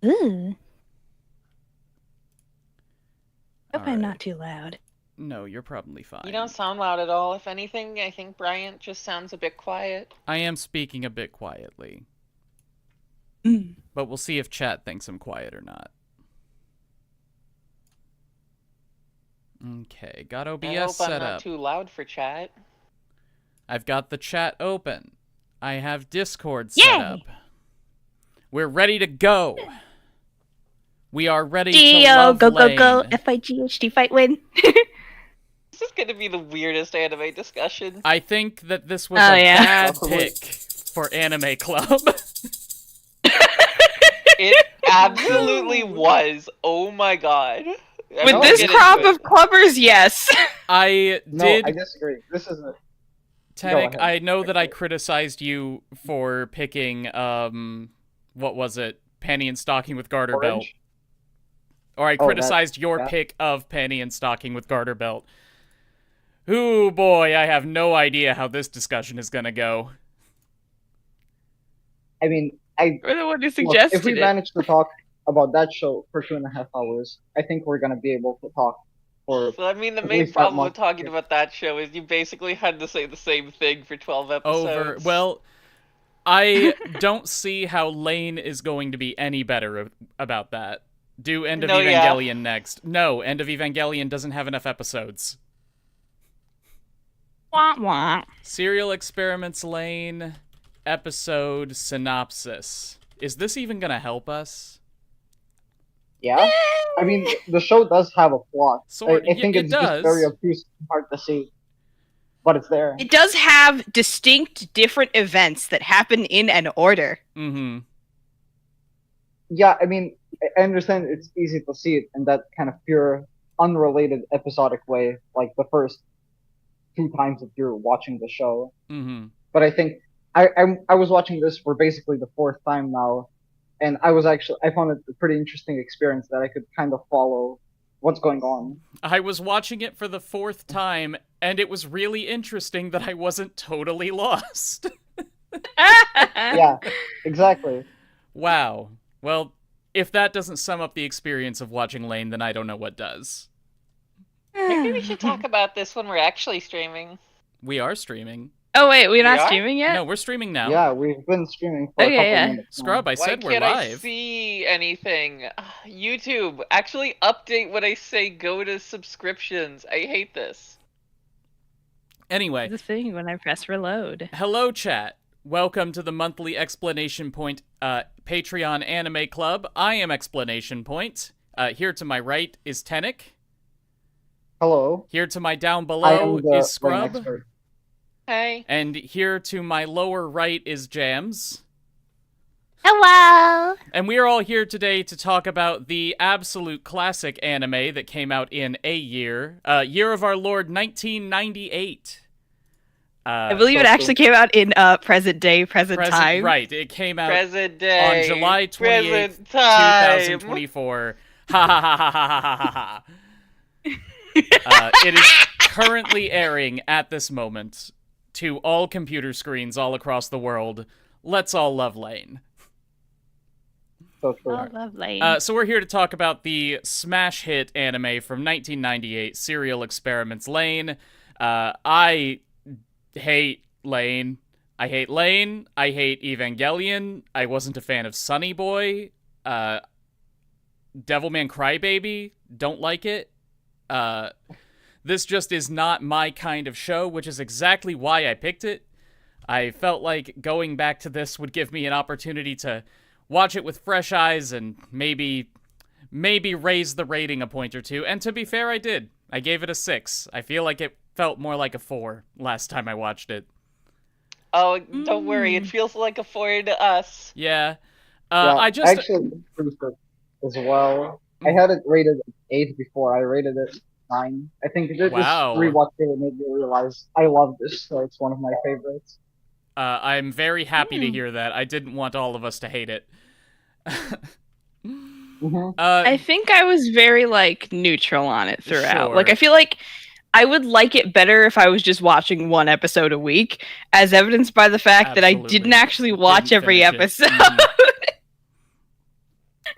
Ooh. All Hope I'm right. not too loud. No, you're probably You don't fine. sound loud at all. If anything, I think Bryant just sounds a bit quiet. I am speaking a bit quietly, Mm. but we'll see if chat thinks I'm quiet or not. Okay, got I OBS hope I'm set not up. too loud for chat. I've got the chat open. I have Discord set up. Yay! We're ready to go. We are ready to Geo, love go, go, go. Lain. FIGHT fight win. This is gonna be the weirdest anime discussion. I think that this was Oh, a yeah. bad Possibly. pick for Anime Club. It absolutely was. Oh my god. With No, this get crop into of clubbers, yes. I No, did I disagree. This is a Tenic, ahead. I know that I criticized you for picking, what was it? Panty and Stocking with Garter Belt. orange. Or I Oh, criticized your that. pick of Panty and Stocking with Garter Belt. Ooh, boy, I have no idea how this discussion is gonna go. I mean, We're the one who look, suggested if we it. manage to talk about that show for 2.5 hours, I think we're gonna be able to talk for So I mean, the at main least that problem much. with talking about that show is you basically had to say the same thing for 12 episodes. Well, I don't see how Lain is going to be any better about that. Do End of No, yeah. Evangelion next. No, End of Evangelion doesn't have enough episodes. Wah, wah. Serial Experiments Lain episode synopsis. Is this even gonna help us? Yeah, I mean, the show does have a plot. I think it it's just very does. obtuse and hard to see, but it's there. It does have distinct different events that happen in an order. Mm-hmm. Yeah, I mean, I understand it's easy to see it in that kind of pure, unrelated episodic way, like the first 2 times that you're watching the show. Mm-hmm. But I think I was watching this for basically the 4th time now, and I found it a pretty interesting experience that I could kind of follow what's going on. I was watching it for the 4th time, and it was really interesting that I wasn't totally lost. Yeah, exactly. Wow. Well, if that doesn't sum up the experience of watching Lain, then I don't know what does. Maybe we should talk about this when we're actually streaming. We are streaming. Oh wait, we're We not are? streaming yet? No, we're streaming now. Yeah, we've been streaming for a Okay, couple yeah. minutes. now. Scrub, I Why said we're can't I live. see anything? YouTube, actually update when I say go to subscriptions. I hate this. Anyway, The thing when I press reload. hello, chat. Welcome to the monthly Explanation Point Patreon Anime Club. I am Explanation Point. Here to my right is Tenic. Hello, Here to my down I below am the is Scrub. Lain expert. Hey. And here to my lower right is Jams. Hello. And we are all here today to talk about the absolute classic anime that came out in a year. Year of our Lord 1998. I believe so it actually came out in present day, present time. Right, it came out Present day. on July 28th, Present time. 2024. Ha ha ha ha ha ha ha ha. It is currently airing at this moment to all computer screens all across the world. Let's all love Lain. So true. Oh, lovely. So we're here to talk about the smash hit anime from 1998, Serial Experiments Lain. I hate Lain. I hate Lain. I hate Evangelion. I wasn't a fan of Sunny Boy. Devilman Crybaby. Don't like it. This just is not my kind of show, which is exactly why I picked it. I felt like going back to this would give me an opportunity to watch it with fresh eyes and maybe raise the rating a point or two. And to be fair, I did. I gave it a 6. I feel like it felt more like a 4 last time I watched it. Oh, don't worry. It feels like a 4 to us. Yeah. Yeah, I just... actually improved it as well. I had it rated 8 before. I rated it 9. I think this Wow. rewatch really made me realize I love this, so it's one of my favorites. I'm very happy to hear that. I didn't want all of us to hate it. I think I was very neutral on it throughout. Sure. I feel like I would like it better if I was just watching one episode a week, as evidenced by the fact that I Absolutely. didn't actually watch Didn't every finish it. episode.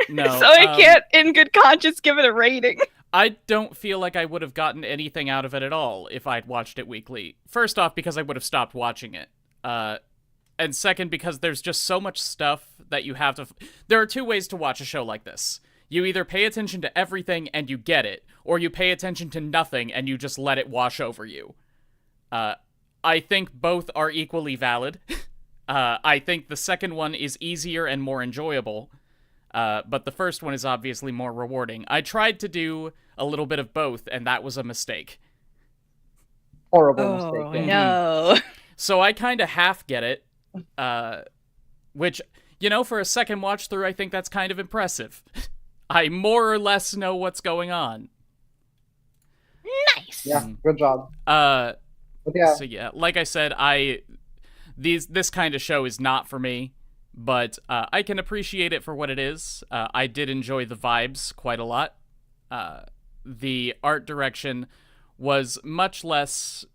No. So I can't, in good conscience, give it a rating. I don't feel like I would have gotten anything out of it at all if I'd watched it weekly. First off, because I would have stopped watching it. And second, because there's just so much stuff that you have to... There are two ways to watch a show like this. You either pay attention to everything and you get it, or you pay attention to nothing and you just let it wash over you. I think both are equally valid. I think the second one is easier and more enjoyable. But the first one is obviously more rewarding. I tried to do a little bit of both, and that was a mistake. Horrible mistake. Yeah. No. So I kind of half get it, which, you know, for a second watch through, I think that's kind of impressive. I more or less know what's going on. Nice. Yeah, good job. But yeah. So yeah, like I said, this kind of show is not for me, but I can appreciate it for what it is. I did enjoy the vibes quite a lot. The art direction was much less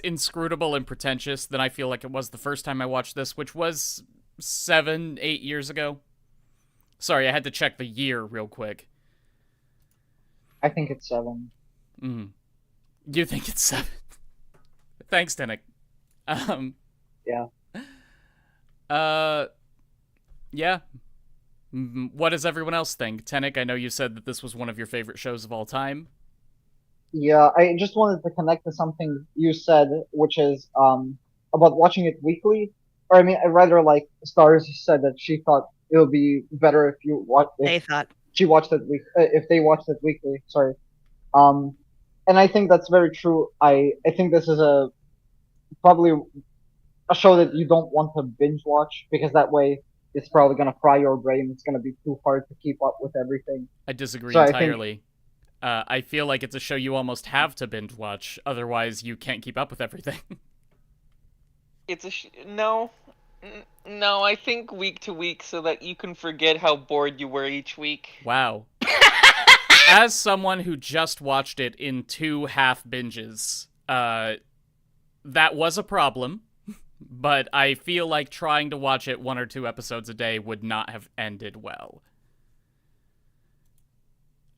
inscrutable and pretentious than I feel like it was the first time I watched this, which was 7-8 years ago. Sorry, I had to check the year real quick. I think it's 7. You think it's 7? Thanks, Thematic. Yeah. Yeah. What does everyone else think? Thematic, I know you said that this was one of your favorite shows of all time. Yeah, I just wanted to connect to something you said, which is about watching it weekly. Or I mean, I rather like Stars said that she thought it would be better if you watch. They thought she watched it if they watched it weekly. Sorry. And I think that's very true. I think this is probably a show that you don't want to binge watch, because that way it's probably gonna fry your brain. It's gonna be too hard to keep up with everything. I disagree So entirely. I feel like it's a show you almost have to binge watch, otherwise you can't keep up with everything. It's no. No, I think week to week so that you can forget how bored you were each week. Wow. As someone who just watched it in 2 half binges, that was a problem, but I feel like trying to watch it 1 or 2 episodes a day would not have ended well.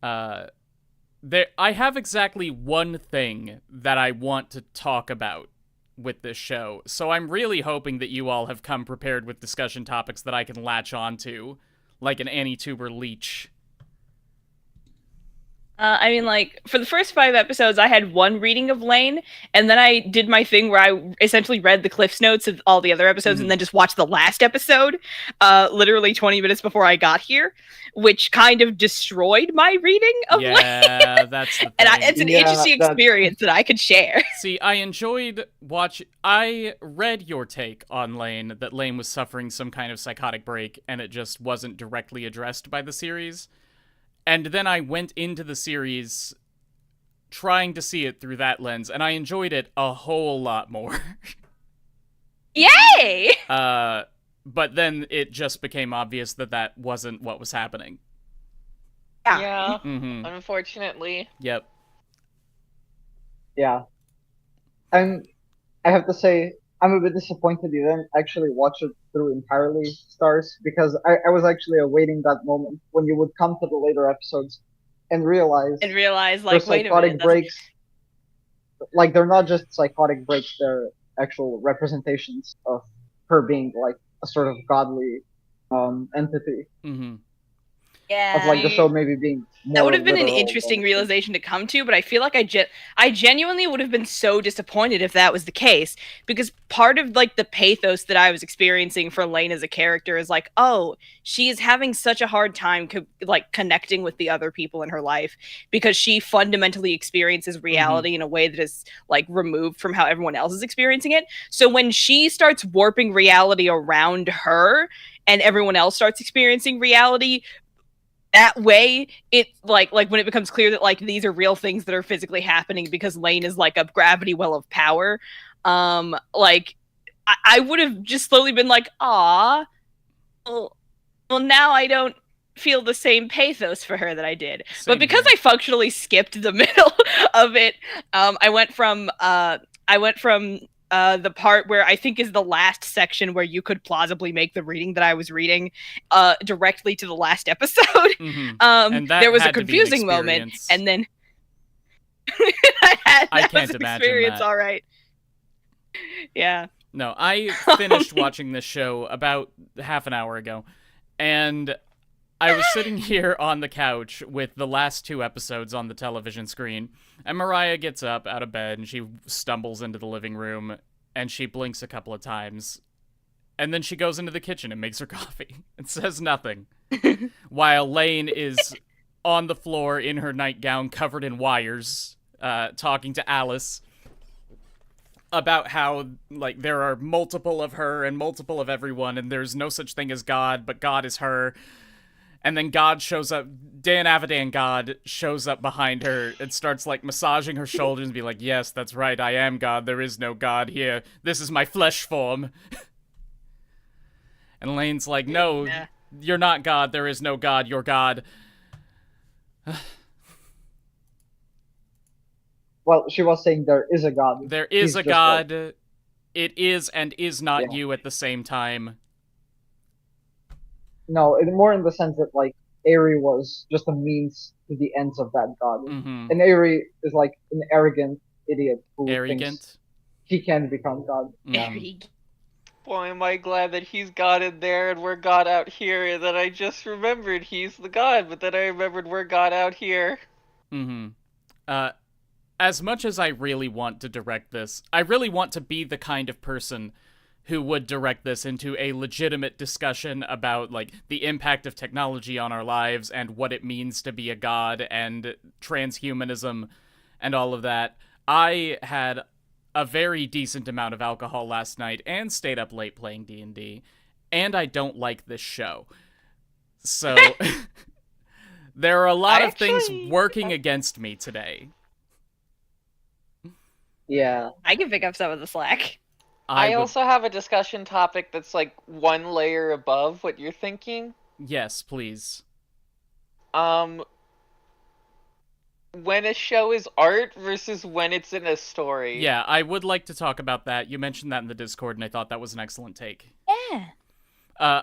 I have exactly one thing that I want to talk about with this show, so I'm really hoping that you all have come prepared with discussion topics that I can latch onto, like an AniTuber leech. I mean, like, for the first 5 episodes, I had one reading of Lain, and then I did my thing where I essentially read the Cliffs Notes of all the other episodes and then just watched the last episode, literally 20 minutes before I got here, which kind of destroyed my reading of Lain. Yeah, that's the thing. And it's an interesting experience that I could share. See, I enjoyed I read your take on Lain, that Lain was suffering some kind of psychotic break, and it just wasn't directly addressed by the series. And then I went into the series trying to see it through that lens, and I enjoyed it a whole lot more. Yay! But then it just became obvious that that wasn't what was happening. Yeah, Mm-hmm. unfortunately. Yep. Yeah. And I have to say, I'm a bit disappointed you didn't actually watch it through entirely, Stars, because I was actually awaiting that moment when you would come to the later episodes and realize like, wait a minute. Breaks, like, they're not just psychotic breaks, they're actual representations of her being, like, a sort of godly entity. Mm-hmm. Yeah. Of, like, the show maybe being more that would have been an literal interesting than... realization to come to, but I feel like I genuinely would have been so disappointed if that was the case, because part of, like, the pathos that I was experiencing for Lain as a character is like, oh, she is having such a hard time connecting with the other people in her life because she fundamentally experiences reality in a way that is, like, removed from how everyone else is experiencing it. So when she starts warping reality around her and everyone else starts experiencing reality that way, it like when it becomes clear that, like, these are real things that are physically happening because Lain is like a gravity well of power, like, I would have just slowly been like, ah, well now I don't feel the same pathos for her that I did. But because I functionally skipped the middle of it, I went from the part where I think is the last section where you could plausibly make the reading that I was reading directly to the last episode. Mm-hmm. And that there was a had to be an confusing moment, experience. and then I can't was an imagine experience, that. all right. Yeah. No, I finished watching this show about half an hour ago, and I was sitting here on the couch with the last 2 episodes on the television screen, and Mariah gets up out of bed, and she stumbles into the living room, and she blinks a couple of times, and then she goes into the kitchen and makes her coffee and says nothing, while Lain is on the floor in her nightgown covered in wires, talking to Alice about how, like, there are multiple of her and multiple of everyone, and there's no such thing as God, but God is her. And then God shows up, Dan Avidan God shows up behind her and starts, like, massaging her shoulders and be like, yes, that's right, I am God, there is no God here, this is my flesh form. And Lane's like, no, you're not God, there is no God, you're God. Well, she was saying there is a God. There is He's a just God. like- It is and is not Yeah. you at the same time. No, more in the sense that like Aerie was just a means to the ends of that God. Mm-hmm. And Aerie is like an arrogant idiot who thinks Arrogant. he can become God. Boy, am I glad that he's God in there and we're God out here, and that I just remembered he's the God, but then I remembered we're God out here. Mm-hmm. As much as I really want to direct this, I really want to be the kind of person who would direct this into a legitimate discussion about, like, the impact of technology on our lives and what it means to be a god and transhumanism and all of that. I had a very decent amount of alcohol last night and stayed up late playing D&D, and I don't like this show. So there are a lot of things working against me today. Yeah. I can pick up some of the slack. I also have a discussion topic that's like one layer above what you're thinking. Yes, please. When a show is art versus when it's in a story. Yeah, I would like to talk about that. You mentioned that in the Discord, and I thought that was an excellent take. Yeah.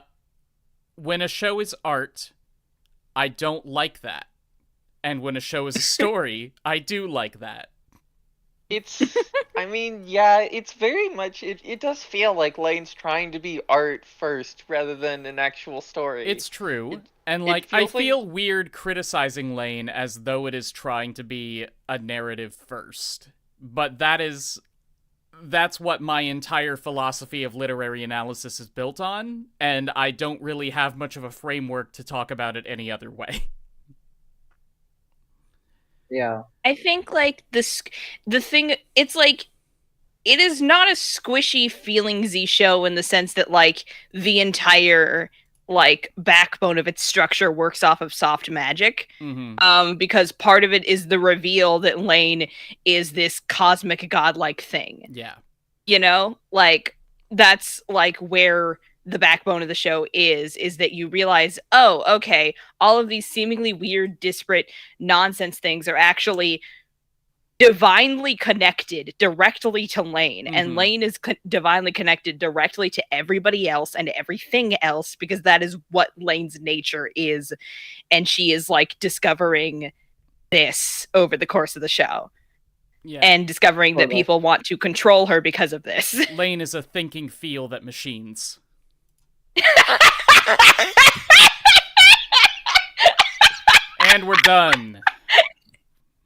When a show is art, I don't like that. And when a show is a story, I do like that. It's, I mean, yeah, it's very much, it does feel like Lane's trying to be art first rather than an actual story. It's true. And, like, I feel weird criticizing Lain as though it is trying to be a narrative first. But that's what my entire philosophy of literary analysis is built on, and I don't really have much of a framework to talk about it any other way. Yeah. I think, like, the thing, it's like, it is not a squishy feelingsy show in the sense that, like, the entire, like, backbone of its structure works off of soft magic. Mm-hmm. Because part of it is the reveal that Lain is this cosmic godlike thing. Yeah. You know? Like, that's, like, where the backbone of the show is that you realize, oh, okay, all of these seemingly weird, disparate nonsense things are actually divinely connected directly to Lain, and Lain is divinely connected directly to everybody else and everything else, because that is what Lain's nature is, and she is, like, discovering this over the course of the show. Yeah. And discovering that people want to control her because of this. Lain is a thinking feel that machines. And we're done.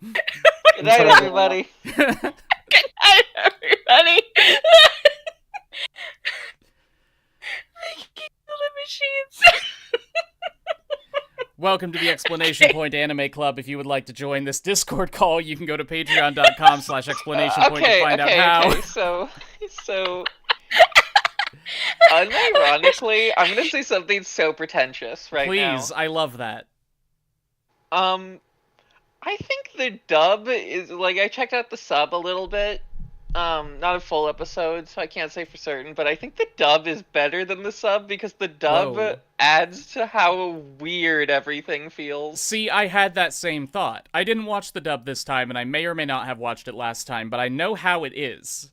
Good night, everybody. Good night, everybody. The machines. Welcome to the Explanation Point Anime Club. If you would like to join this Discord call, you can go to patreon.com/explanationpoint to find out how. Okay, so unironically, I'm gonna say something so pretentious now. Please, I love that. I think the dub is, like, I checked out the sub a little bit. Not a full episode, so I can't say for certain, but I think the dub is better than the sub because the dub adds to how weird everything feels. See, I had that same thought. I didn't watch the dub this time, and I may or may not have watched it last time, but I know how it is.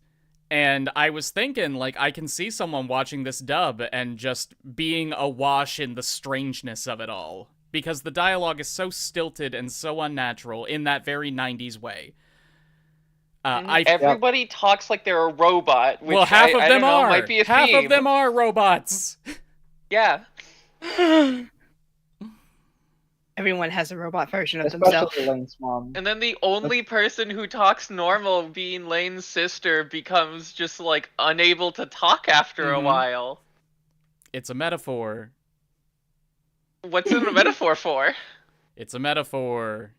And I was thinking, like, I can see someone watching this dub and just being awash in the strangeness of it all. Because the dialogue is so stilted and so unnatural in that very 90s way. Everybody talks like they're a robot, which half of I them don't know, are. might be a half theme. of them are robots. Yeah. Everyone has a robot version of Especially themselves. Lane's mom. And then the only person who talks normal, being Lane's sister, becomes just like unable to talk after a while. It's a metaphor. What's it a metaphor for? It's a metaphor.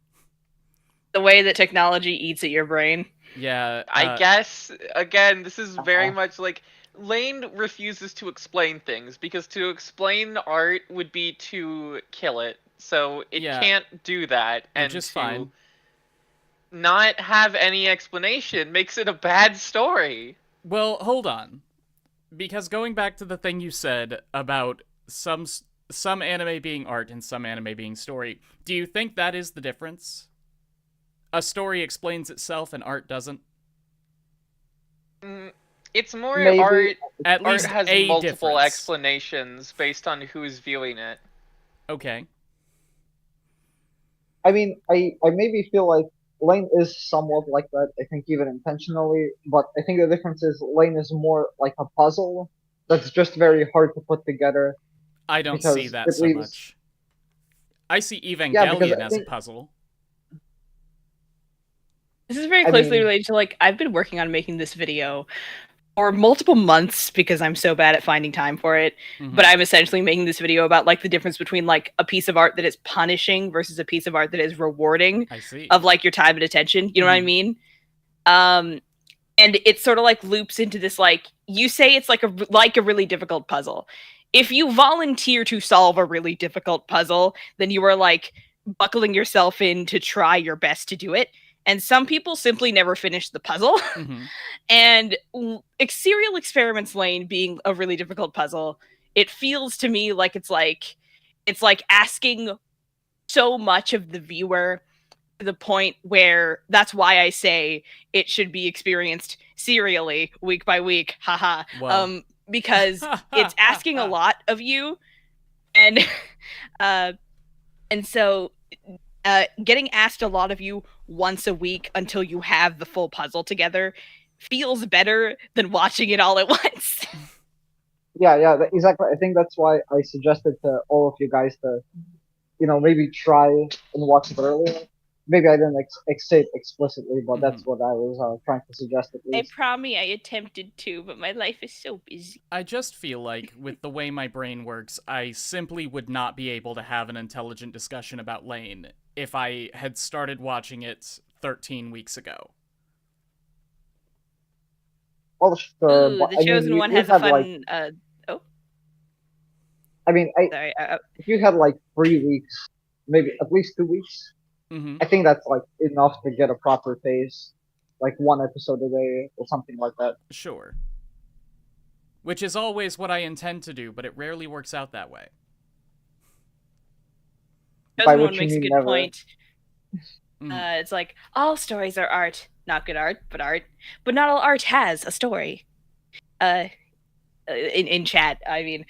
The way that technology eats at your brain. Yeah. I guess, again, this is very much like Lain refuses to explain things because to explain art would be to kill it. So it can't do that. And which is to fine. not have any explanation makes it a bad story. Well, hold on. Because going back to the thing you said about some anime being art and some anime being story, do you think that is the difference? A story explains itself and art doesn't? It's more Maybe. art. At least Art has a multiple difference. explanations based on who's viewing it. Okay. I mean, I maybe feel like Lane is somewhat like that. I think even intentionally, but I think the difference is Lane is more like a puzzle that's just very hard to put together. I don't because see that it so leaves- much. I see because Evangelion I as a think- puzzle. This is very I closely mean- related to, like, I've been working on making this video for multiple months because I'm so bad at finding time for it. But I'm essentially making this video about, like, the difference between, like, a piece of art that is punishing versus a piece of art that is rewarding I see. of, like, your time and attention. You know what I mean? And it sort of, like, loops into this, like, you say it's like a really difficult puzzle. If you volunteer to solve a really difficult puzzle, then you are, like, buckling yourself in to try your best to do it. And some people simply never finish the puzzle. And Serial Experiments Lain being a really difficult puzzle, it feels to me like it's like asking so much of the viewer to the point where that's why I say it should be experienced serially week by week. Haha. Well. Because it's asking a lot of you, and so getting asked a lot of you once a week until you have the full puzzle together feels better than watching it all at once. Yeah, exactly. I think that's why I suggested to all of you guys to, maybe try and watch it earlier. Maybe I didn't say it explicitly, but that's what I was trying to suggest at least. I promise I attempted to, but my life is so busy. I just feel like, with the way my brain works, I simply would not be able to have an intelligent discussion about Lain if I had started watching it 13 weeks ago. Well, sure, Ooh, but the Chosen one has a fun. Sorry. If you had like 3 weeks, maybe at least 2 weeks, I think that's like enough to get a proper pace, like 1 episode a day or something like that. Sure. Which is always what I intend to do, but it rarely works out that way. Chosen one makes a good point. It's like, all stories are art. Not good art, but art. But not all art has a story. In chat, I mean.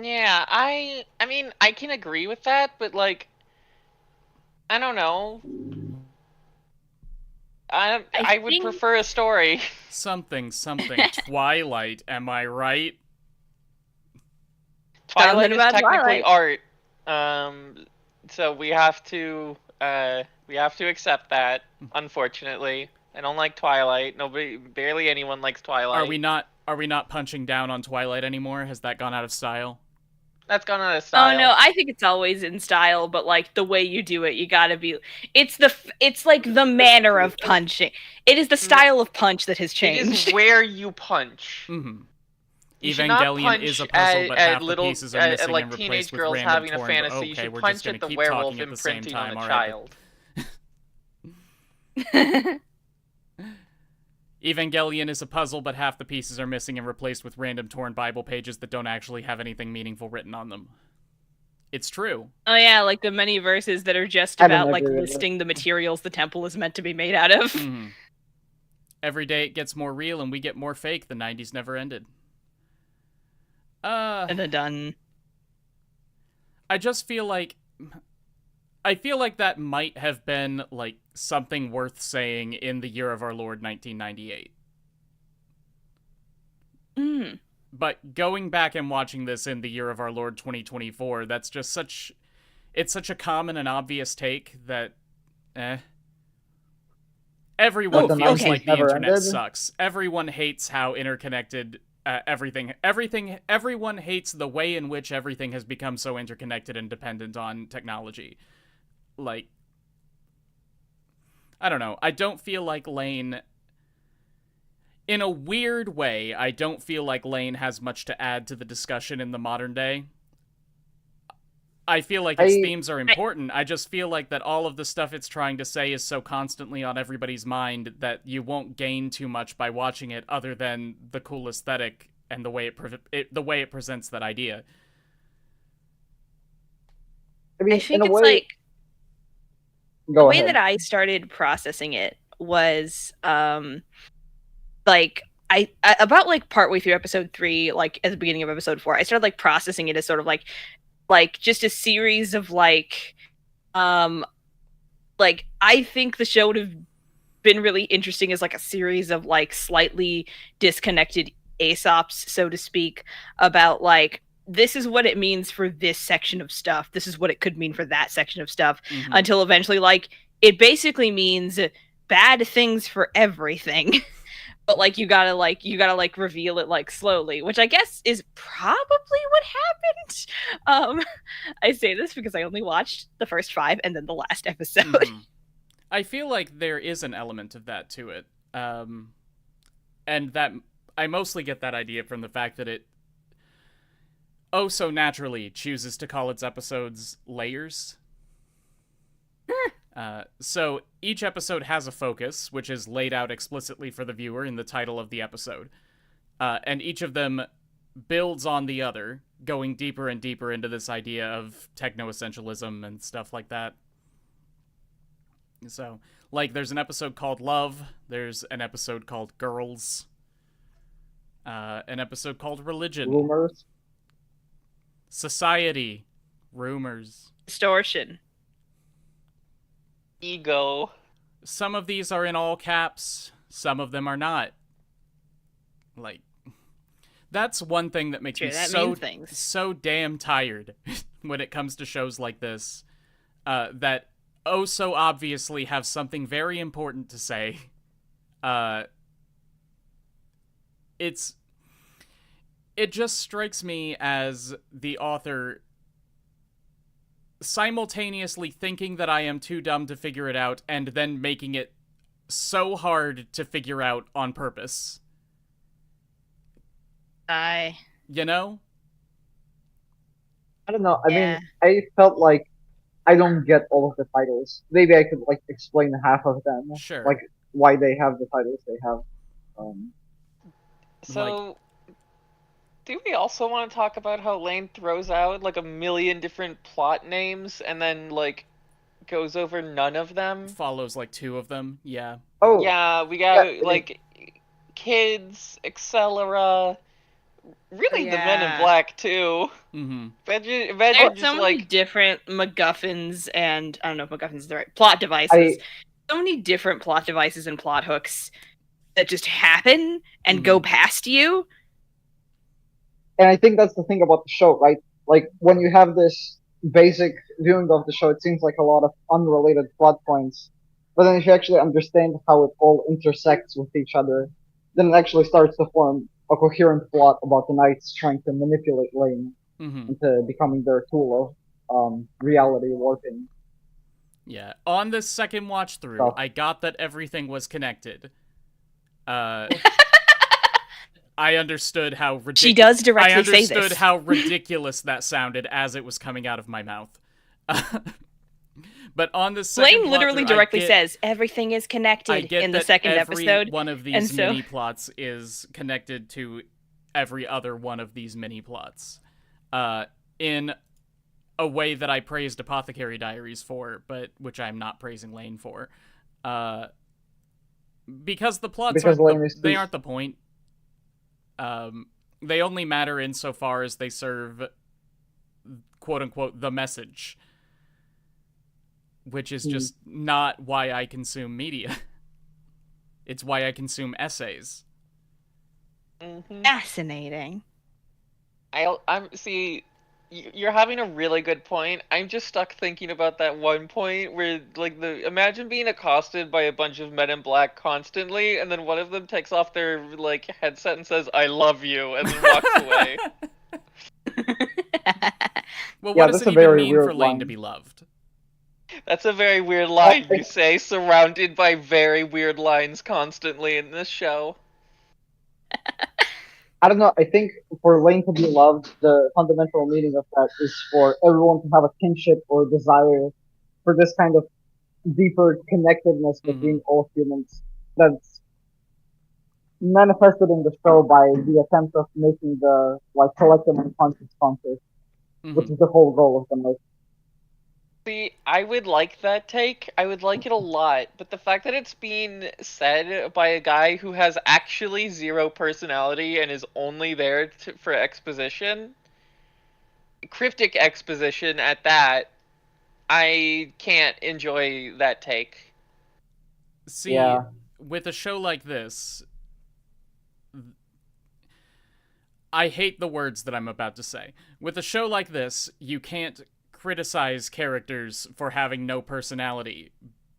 Yeah, I mean, I can agree with that, but, like, I don't know. I would prefer a story. Something. Twilight, am I right? Twilight is technically art. So we have to accept that, unfortunately. I don't like Twilight. Barely anyone likes Twilight. Are we not punching down on Twilight anymore? Has that gone out of style? That's gone out of style. Oh no, I think it's always in style, but like the way you do it, you gotta be. It's like the manner of punching. It is the style of punch that has changed. It is where you punch. Evangelion is a puzzle, but half the pieces are missing and replaced with random having a torn. fantasy. Okay, you should we're punch just gonna at the keep werewolf talking at the same imprinting time. on a child. Evangelion is a puzzle, but half the pieces are missing and replaced with random torn Bible pages that don't actually have anything meaningful written on them. It's true. Oh yeah, like the many verses that are just about like listing the materials the temple is meant to be made out of. Every day it gets more real and we get more fake. The 90s never ended. And then done. I feel like that might have been, like, something worth saying in the year of our Lord 1998. But going back and watching this in the year of our Lord 2024, that's just it's such a common and obvious take that, everyone feels like the internet sucks. Everyone hates how interconnected everyone hates the way in which everything has become so interconnected and dependent on technology. Like, I don't know. I don't feel like Lain, in a weird way, I don't feel like Lain has much to add to the discussion in the modern day. I feel like its themes are important. I just feel like that all of the stuff it's trying to say is so constantly on everybody's mind that you won't gain too much by watching it, other than the cool aesthetic and the way it presents that idea. I mean, I think in a it's way, like the way that I started processing it was like I about like partway through episode 3, like at the beginning of episode 4, I started like processing it as sort of like just a series of like I think the show would have been really interesting as like a series of like slightly disconnected Aesops, so to speak, about like this is what it means for this section of stuff. This is what it could mean for that section of stuff, until eventually like it basically means bad things for everything. But like you gotta reveal it like slowly, which I guess is probably what happened. I say this because I only watched the first 5 and then the last episode. I feel like there is an element of that to it, and that I mostly get that idea from the fact that it so naturally chooses to call its episodes layers. So each episode has a focus, which is laid out explicitly for the viewer in the title of the episode. And each of them builds on the other, going deeper and deeper into this idea of techno-essentialism and stuff like that. So, like, there's an episode called Love, there's an episode called Girls, an episode called Religion. Rumors. Society. Rumors. Distortion. Ego. Some of these are in all caps, some of them are not. Like, that's one thing that makes me so damn tired when it comes to shows like this, that so obviously have something very important to say. It just strikes me as the author simultaneously thinking that I am too dumb to figure it out and then making it so hard to figure out on purpose. You know? I don't know. I mean, I felt like I don't get all of the titles. Maybe I could like explain half of them. Sure. Like why they have the titles they have. So, do we also want to talk about how Lain throws out like a million different plot names and then like goes over none of them? Follows like 2 of them, yeah. Oh. Yeah, we got like kids, etc. Really, the Men in Black too. Mm-hmm. Imagine There's just so many like different MacGuffins and I don't know if MacGuffins is the right plot devices. So many different plot devices and plot hooks that just happen and go past you. And I think that's the thing about the show, right? Like when you have this basic viewing of the show, it seems like a lot of unrelated plot points. But then if you actually understand how it all intersects with each other, then it actually starts to form a coherent plot about the Knights trying to manipulate Lain into becoming their tool of reality warping. Yeah. On this second watch through, I got that everything was connected. I understood how ridiculous. She does directly say this. I understood how ridiculous that sounded as it was coming out of my mouth. But on the second Lain literally directly says everything is connected in the second episode. One of these mini plots is connected to every other one of these mini plots, in a way that I praised Apothecary Diaries for, but which I'm not praising Lain for. Because the plots Because Lain is they too... aren't the point. They only matter insofar as they serve, quote unquote, the message, which is just not why I consume media. It's why I consume essays. Fascinating. I'm see. You're having a really good point. I'm just stuck thinking about that one point where, like, imagine being accosted by a bunch of men in black constantly, and then one of them takes off their like headset and says, "I love you," and then walks away. Well, Yeah, what does that's it a even very mean weird for Lain line. to be loved? That's a very weird line you say, surrounded by very weird lines constantly in this show. I don't know. I think for Lain to be loved, the fundamental meaning of that is for everyone to have a kinship or desire for this kind of deeper connectedness between all humans. That's manifested in the show by the attempt of making the like collective unconscious conscious, which is the whole goal of the night. See, I would like that take. I would like it a lot, but the fact that it's being said by a guy who has actually zero personality and is only there for exposition, cryptic exposition at that, I can't enjoy that take. See, Yeah. with a show like this, I hate the words that I'm about to say. With a show like this, you can't criticize characters for having no personality,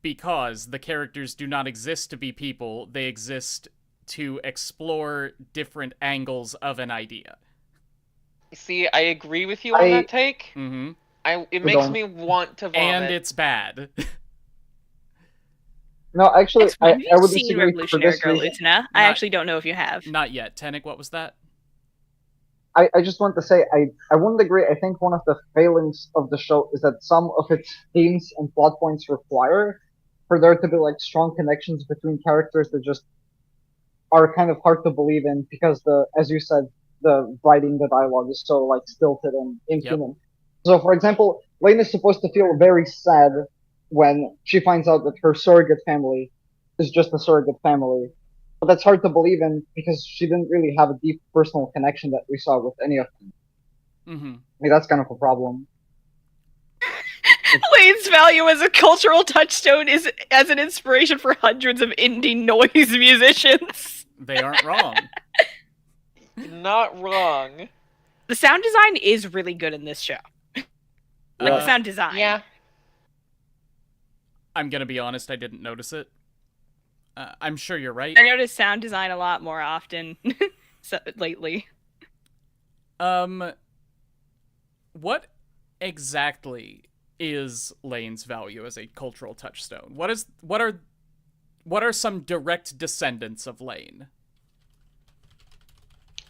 because the characters do not exist to be people, they exist to explore different angles of an idea. See, I agree with you on that take. Mm-hmm. It makes me want to vomit. And it's bad. No, actually, I Have you would seen disagree for Revolutionary this Girl, reason. Utena? I actually don't know if you have. Not yet. Tenek, what was that? I just want to say I wouldn't agree. I think one of the failings of the show is that some of its themes and plot points require for there to be like strong connections between characters that just are kind of hard to believe in because as you said, the writing, the dialogue is so like stilted and inhuman. Yep. So for example, Lain is supposed to feel very sad when she finds out that her surrogate family is just a surrogate family. But that's hard to believe in because she didn't really have a deep personal connection that we saw with any of them. Mm-hmm. I mean, that's kind of a problem. Lain's value as a cultural touchstone is as an inspiration for hundreds of indie noise musicians. They aren't wrong. Not wrong. The sound design is really good in this show. Like the sound design. Yeah. I'm gonna be honest, I didn't notice it. I'm sure you're right. I notice sound design a lot more often lately. What exactly is Lain's value as a cultural touchstone? What are some direct descendants of Lain?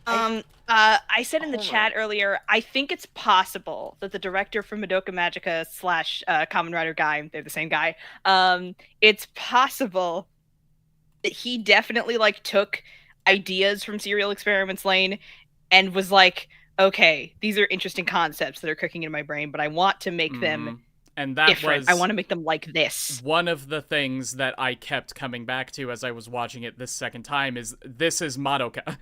I said in the chat earlier, I think it's possible that the director from Madoka Magica / Kamen Rider guy, they're the same guy, it's possible that he definitely like took ideas from Serial Experiments Lain and was like, okay, these are interesting concepts that are cooking in my brain, but I want to make them and that different. I want to make them like this. One of the things that I kept coming back to as I was watching it this second time is this is Madoka.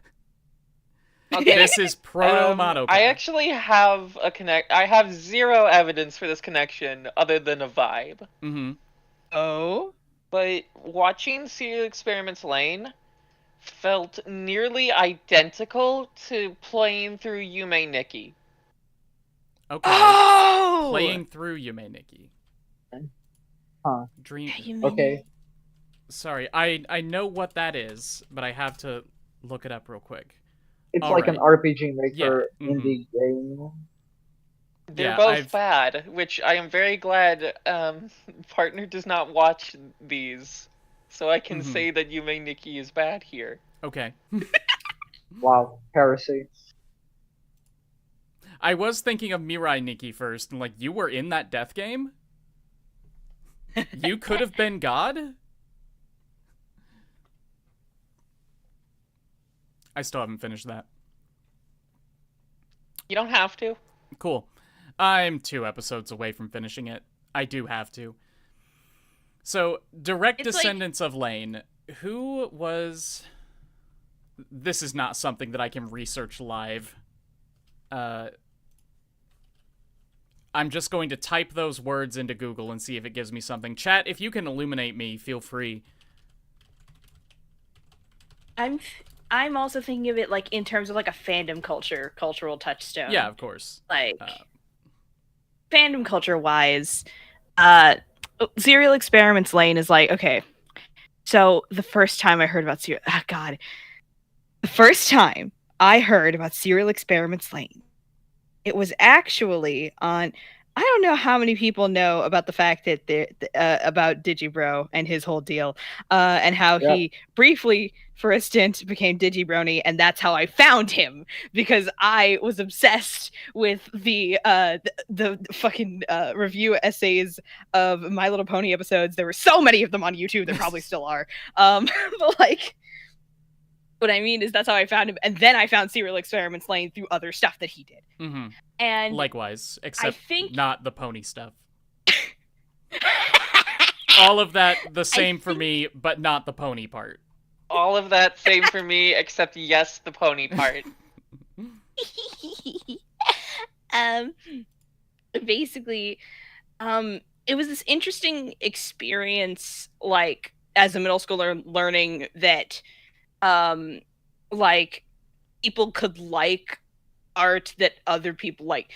Okay. This is proto-Madoka. I actually have I have zero evidence for this connection other than a vibe. Mm-hmm. Oh? But watching Serial Experiments Lain felt nearly identical to playing through Yume Nikki. Okay. Oh! Playing through Yume Nikki. Huh. Dream. Okay. Sorry, I know what that is, but I have to look it up real quick. It's all like an RPG maker indie game. They're both bad, which I am very glad Partner does not watch these, so I can say that Yume Nikki is bad here. Okay. Wow, heresy. I was thinking of Mirai Nikki first, and like, you were in that death game? You could have been God? I still haven't finished that. You don't have to. Cool. I'm 2 episodes away from finishing it. I do have to. So, direct descendants of Lain. who was... This is not something that I can research live. I'm just going to type those words into Google and see if it gives me something. Chat, if you can illuminate me, feel free. I'm also thinking of it like in terms of like a fandom cultural touchstone. Yeah, of course. Like fandom culture wise, Serial Experiments Lain is like, okay. So the first time I heard about the first time I heard about Serial Experiments Lain, it was actually on. I don't know how many people know about the fact that about Digibro and his whole deal, and how he briefly, for a stint, became Digibrony, and that's how I found him because I was obsessed with the fucking review essays of My Little Pony episodes. There were so many of them on YouTube. There probably still are, but like. What I mean is that's how I found him, and then I found Serial Experiments Lain through other stuff that he did. Mm-hmm. And likewise, except not the pony stuff. All of that the same for me, but not the pony part. All of that same for me, except yes, the pony part. Basically, it was this interesting experience, like as a middle schooler, learning that like people could like art that other people like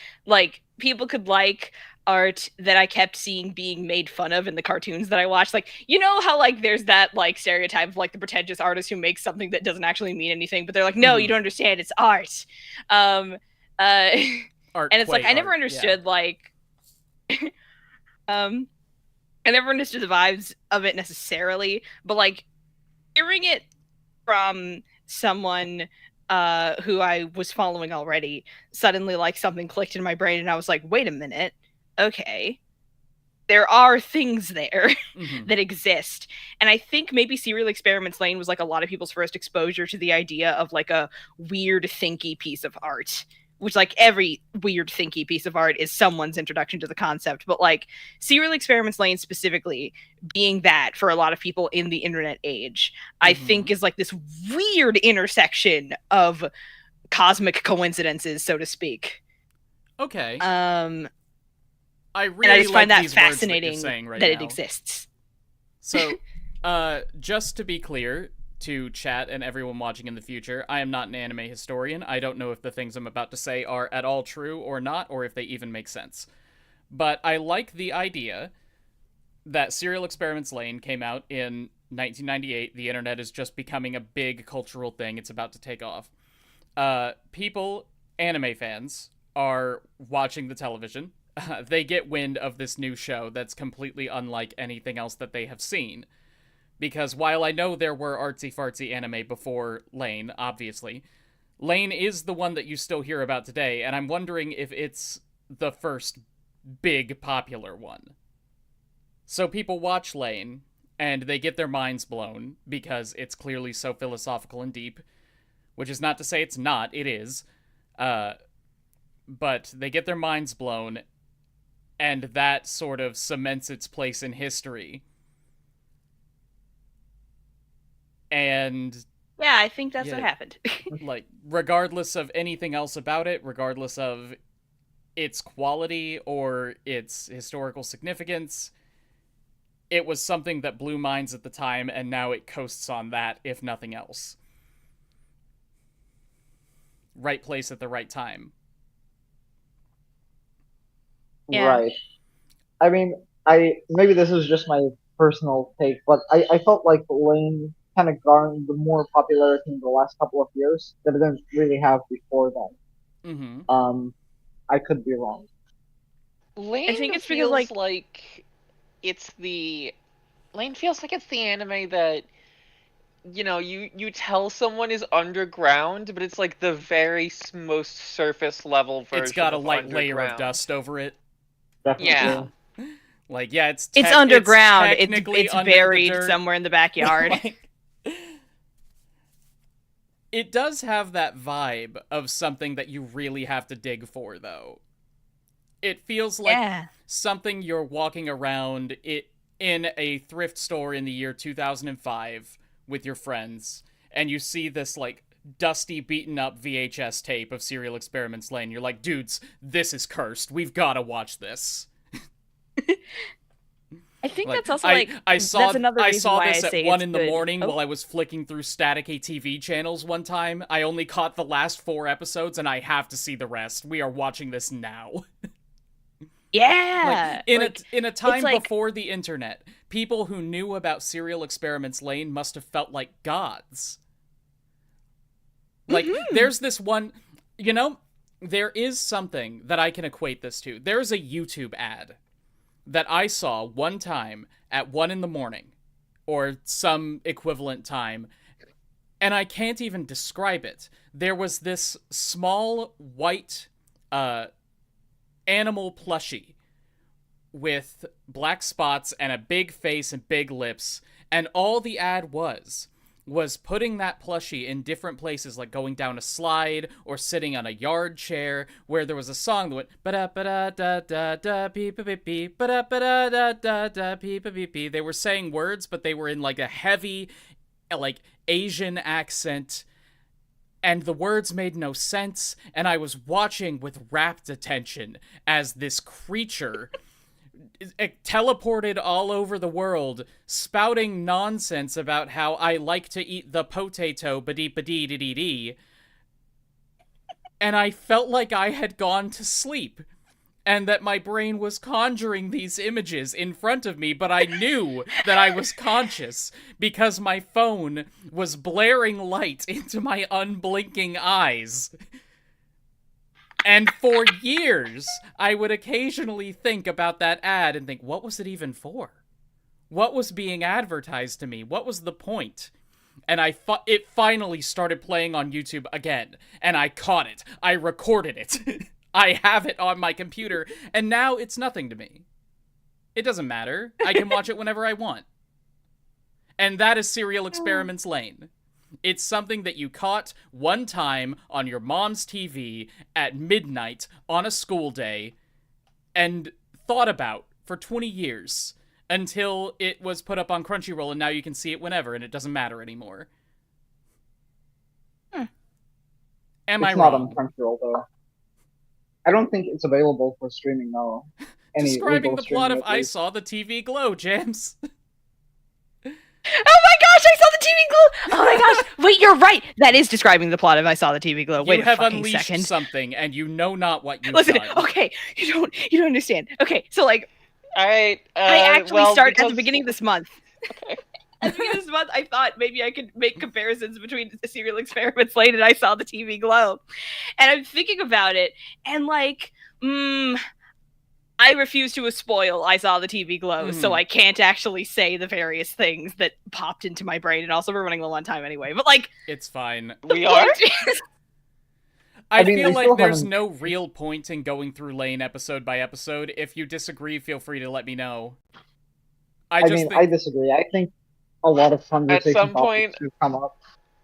people could like art that I kept seeing being made fun of in the cartoons that I watched. Like, you know how like there's that like stereotype of like the pretentious artist who makes something that doesn't actually mean anything, but they're like, no, you don't understand, it's art. Art and it's like I never understood like I never understood the vibes of it necessarily, but like hearing it from someone who I was following already, suddenly like something clicked in my brain and I was like, wait a minute, okay, there are things there that exist. And I think maybe Serial Experiments Lain was like a lot of people's first exposure to the idea of like a weird thinky piece of art, which like every weird thinky piece of art is someone's introduction to the concept, but like Serial Experiments Lain specifically being that for a lot of people in the internet age, I think is like this weird intersection of cosmic coincidences, so to speak. Okay. I just find that fascinating that it exists. So, just to be clear to chat and everyone watching in the future, I am not an anime historian. I don't know if the things I'm about to say are at all true or not, or if they even make sense. But I like the idea that Serial Experiments Lain came out in 1998. The internet is just becoming a big cultural thing. It's about to take off. People, anime fans, are watching the television. They get wind of this new show that's completely unlike anything else that they have seen. Because while I know there were artsy-fartsy anime before Lain, obviously, Lain is the one that you still hear about today, and I'm wondering if it's the first big popular one. So people watch Lain, and they get their minds blown, because it's clearly so philosophical and deep, which is not to say it's not, it is. But they get their minds blown, and that sort of cements its place in history. And yeah, I think that's what happened. Like, regardless of anything else about it, regardless of its quality or its historical significance, it was something that blew minds at the time, and now it coasts on that, if nothing else. Right place at the right time. Yeah. Right. I mean, maybe this is just my personal take, but I felt like Lain kind of garnered the more popularity in the last couple of years that it didn't really have before then. I could be wrong. Lain I think it's feels because like it's the Lain feels like it's the anime that you tell someone is underground, but it's like the very most surface level version. It's got a light layer of underground. dust over it. Definitely. Yeah. Like, yeah, it's underground. It's buried somewhere in the backyard. Like, it does have that vibe of something that you really have to dig for, though. It feels like something you're walking around in a thrift store in the year 2005 with your friends, and you see this, like, dusty, beaten up VHS tape of Serial Experiments Lain. You're like, dudes, this is cursed. We've got to watch this. I think Like, that's also like I saw that's another reason saw why this I at say 1 it's in the good. morning Oh. while I was flicking through static ATV channels one time. I only caught the last 4 episodes, and I have to see the rest. We are watching this now. Yeah, In a time like- before the internet, people who knew about Serial Experiments Lain must have felt like gods. Like, there's this one, there is something that I can equate this to. There's a YouTube ad that I saw one time at 1 in the morning, or some equivalent time, and I can't even describe it. There was this small white animal plushie with black spots and a big face and big lips, and all the ad was putting that plushie in different places, like going down a slide or sitting on a yard chair, where there was a song that went ba-da-ba-da-da-da-da beep-a-beep-beep, ba-da-ba-da-da-da-da beep-a-beep-beep. They were saying words, but they were in like a heavy, like, Asian accent, and the words made no sense, and I was watching with rapt attention as this creature teleported all over the world, spouting nonsense about how I like to eat the potato, ba-dee-ba-dee-dee-dee-dee. And I felt like I had gone to sleep, and that my brain was conjuring these images in front of me, but I knew that I was conscious because my phone was blaring light into my unblinking eyes. And for years, I would occasionally think about that ad and think, what was it even for? What was being advertised to me? What was the point? And it finally started playing on YouTube again, and I caught it. I recorded it. I have it on my computer, and now it's nothing to me. It doesn't matter. I can watch it whenever I want. And that is Serial Experiments Lain. It's something that you caught one time on your mom's TV at midnight on a school day and thought about for 20 years until it was put up on Crunchyroll, and now you can see it whenever, and it doesn't matter anymore. Am I wrong? It's not on Crunchyroll, though. I don't think it's available for streaming now. Describing the plot of I Saw the TV Glow, James. Oh my gosh, I saw the TV glow! Oh my gosh, wait, you're right. That is describing the plot of I Saw the TV glow. Wait you a have fucking unleashed second. something, and you know not what you've Listen, done. okay, you don't understand. Okay, so like, All right. I actually started at because- the beginning of this month. Okay. At the beginning of this month, I thought maybe I could make comparisons between the Serial Experiments Lain and I Saw the TV Glow. And I'm thinking about it, and like, I refuse to spoil I Saw the TV Glow, so I can't actually say the various things that popped into my brain, and also we're running low on time anyway. But like, It's fine. We are? I mean, feel they like still there's haven't- no real point in going through Lain episode by episode. If you disagree, feel free to let me know. I disagree. I think a lot of conversation some topics point- do come up.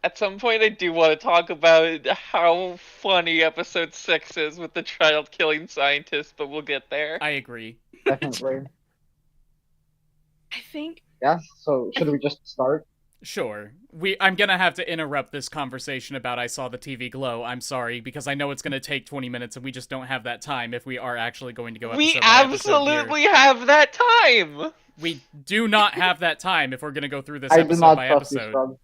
At some point, I do want to talk about how funny episode 6 is with the child-killing scientist, but we'll get there. I agree. Definitely. I think Yeah, so should we just start? Sure. I'm gonna have to interrupt this conversation about I Saw the TV Glow. I'm sorry, because I know it's gonna take 20 minutes and we just don't have that time if we are actually going to go episode We by episode absolutely here. have that time! We do not have that time if we're gonna go through this I do episode not by trust you, episode. Scrub.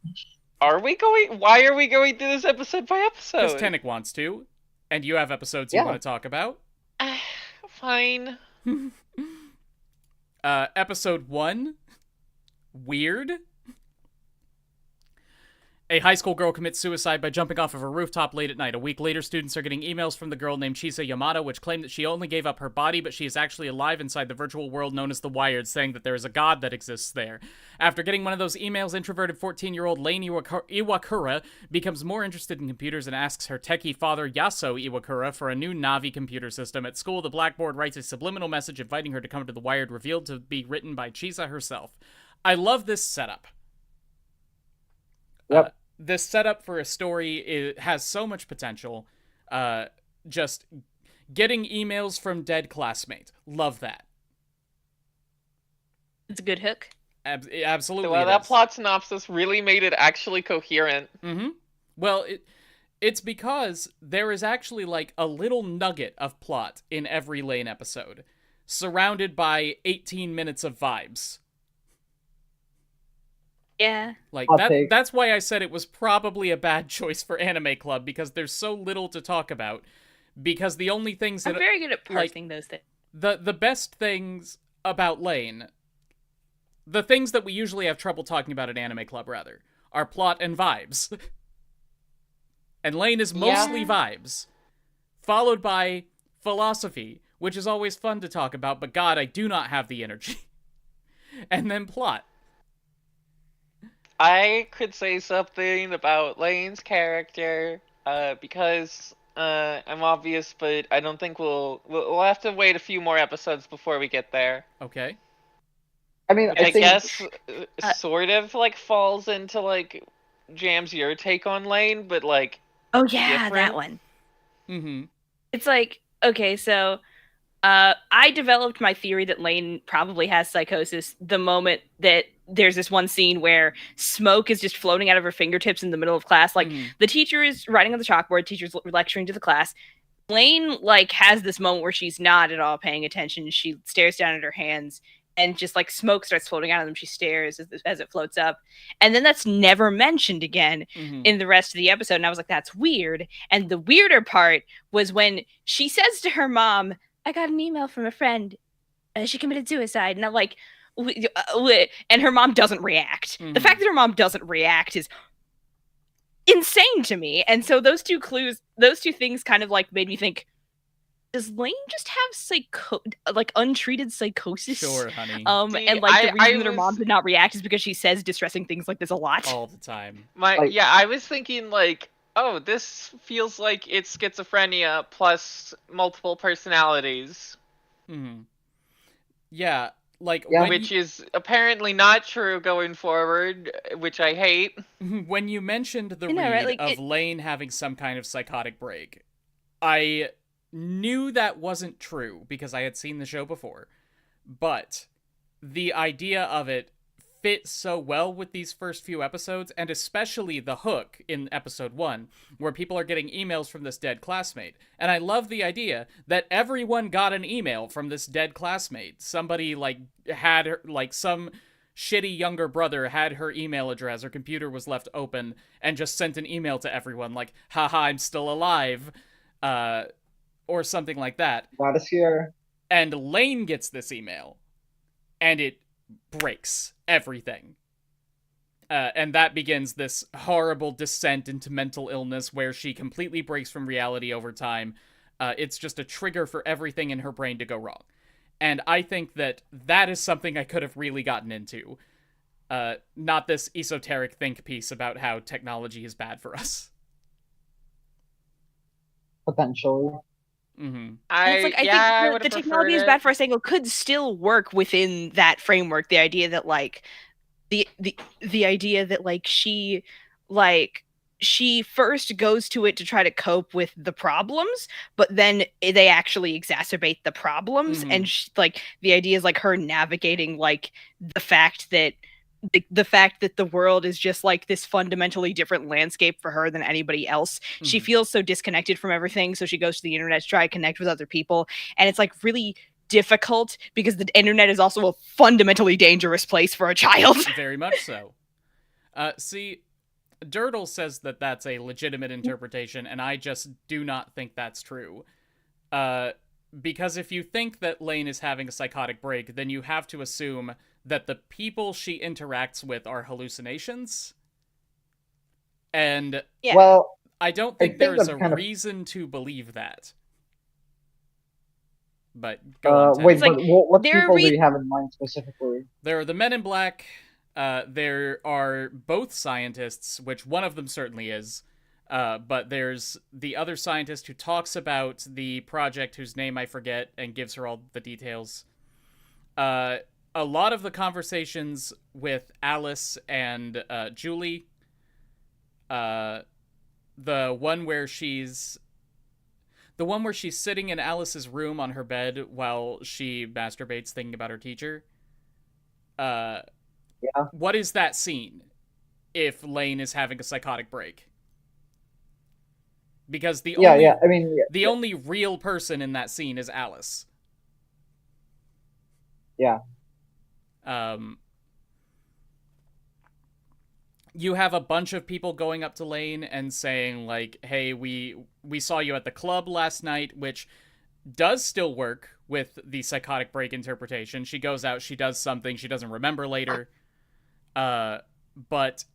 Are we going? Why are we going through this episode by Because episode? Tenek wants to, and you have episodes you Yeah. want to talk about. Fine. Episode 1, Weird. A high school girl commits suicide by jumping off of a rooftop late at night. A week later, students are getting emails from the girl named Chisa Yamada, which claim that she only gave up her body, but she is actually alive inside the virtual world known as the Wired, saying that there is a god that exists there. After getting one of those emails, introverted 14-year-old Lain Iwakura becomes more interested in computers and asks her techie father, Yaso Iwakura, for a new Navi computer system. At school, the blackboard writes a subliminal message inviting her to come to the Wired, revealed to be written by Chisa herself. I love this setup. Yep. This setup for a story has so much potential. Just getting emails from dead classmate. Love that. it's a good hook. Absolutely, Well, it that is. plot synopsis really made it actually coherent. Mm-hmm. Well, it's because there is actually like a little nugget of plot in every Lain episode, surrounded by 18 minutes of vibes. Yeah. Like Hot take. that's why I said it was probably a bad choice for Anime Club, because there's so little to talk about. Because the only things I'm that very good at like parsing those things. the best things about Lain, the things that we usually have trouble talking about at Anime Club rather, are plot and vibes. And Lain is mostly Yeah. vibes, followed by philosophy, which is always fun to talk about, but God, I do not have the energy. And then plot. I could say something about Lane's character, because I'm obvious, but I don't think we'll have to wait a few more episodes before we get there. Okay. I mean, Which I I think guess Uh, sort of like falls into like Jam's your take on Lane, but like Oh yeah, that different. one. Mm-hmm. It's like, okay, so I developed my theory that Lain probably has psychosis the moment that there's this one scene where smoke is just floating out of her fingertips in the middle of class. Like Mm-hmm. the teacher is writing on the chalkboard, teacher's lecturing to the class. Lain like has this moment where she's not at all paying attention. She stares down at her hands and just like smoke starts floating out of them. She stares as it floats up. And then that's never mentioned again Mm-hmm. in the rest of the episode. And I was like, that's weird. And the weirder part was when she says to her mom, I got an email from a friend. She committed suicide. And I'm like, and her mom doesn't react. The fact that her mom doesn't react is insane to me. And so those two things kind of like made me think, does Lain just have like untreated psychosis? Sure, honey. See, And like the I reason that her mom was did not react is because she says distressing things like this a lot. All the time. Like- I was thinking like, oh, this feels like it's schizophrenia plus multiple personalities, Mm-hmm. Yeah, like Yeah. which is apparently not true going forward, which I hate. when you mentioned the You know, right? read Like, of Lain having some kind of psychotic break, I knew that wasn't true because I had seen the show before. But the idea of it fit so well with these first few episodes, and especially the hook in episode 1, where people are getting emails from this dead classmate. And I love the idea that everyone got an email from this dead classmate. Somebody, like, had her, like, some shitty younger brother had her email address, her computer was left open, and just sent an email to everyone, like, haha, I'm still alive, or something like that. God is here. And Lain gets this email, and it breaks everything. And that begins this horrible descent into mental illness where she completely breaks from reality over time. It's just a trigger for everything in her brain to go wrong. And I think that is something I could have really gotten into. Not this esoteric think piece about how technology is bad for us. Potentially. Mm-hmm. And it's like, I I think would the have technology is bad for us angle could still work within that framework. The idea that like the idea that she first goes to it to try to cope with the problems, but then they actually exacerbate the problems. Mhm. And like the idea is like her navigating like the fact that the world is just like this fundamentally different landscape for her than anybody else. She Mhm. feels so disconnected from everything, so she goes to the internet to try to connect with other people, and it's like really difficult because the internet is also a fundamentally dangerous place for a child. Very much so. See, Dirtle says that that's a legitimate interpretation, and I just do not think that's true. Because if you think that Lain is having a psychotic break, then you have to assume that the people she interacts with are hallucinations. And Yeah. Well, I don't I think think there is that's a kind of- reason to believe that. But go on, Ted. wait, It's like, but what there are people do you have in mind specifically? There are the Men in Black. There are both scientists, which one of them certainly is. But there's the other scientist who talks about the project whose name I forget and gives her all the details. A lot of the conversations with Alice and Julie. The one where she's sitting in Alice's room on her bed while she masturbates thinking about her teacher. Yeah. What is that scene if Lain is having a psychotic break? Because the Yeah, only yeah. I mean, the only real person in that scene is Alice. yeah. You have a bunch of people going up to Lain and saying like, "Hey, we saw you at the club last night," which does still work with the psychotic break interpretation. She goes out, she does something she doesn't remember later, but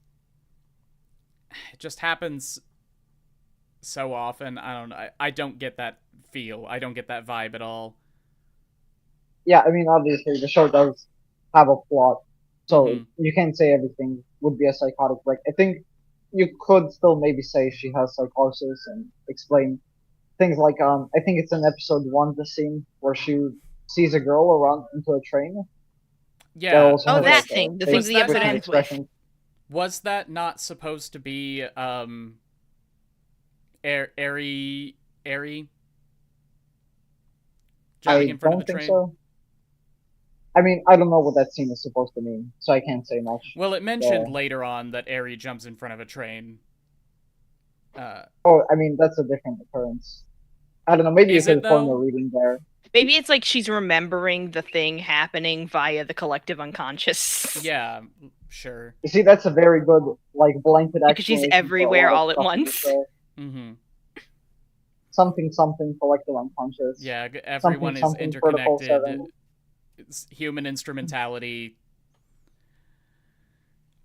it just happens so often. I don't know. I don't get that feel. I don't get that vibe at all. Yeah, I mean, obviously, the show does have a plot, so Mhm. you can't say everything would be a psychotic break. I think you could still maybe say she has psychosis and explain things like I think it's in episode 1, the scene where she sees a girl run into a train that Yeah, also Oh, has that was like thing. The thing was the that episode twitching not ends with. expressions. was that not supposed to be Airy jumping I in front of don't the think train? so. I mean, I don't know what that scene is supposed to mean, so I can't say much. Well, it mentioned Yeah. later on that Airy jumps in front of a train. Oh, I mean, that's a different occurrence. I don't know. Maybe you Is it could form a though? reading there. Maybe it's like she's remembering the thing happening via the collective unconscious. Yeah, sure. You see, that's a very good like blanket Because she's explanation for a everywhere lot of all at stuff in the once. show. Mm-hmm. Something something collective unconscious. Yeah, Something everyone is something protocol interconnected. 7. It's human instrumentality.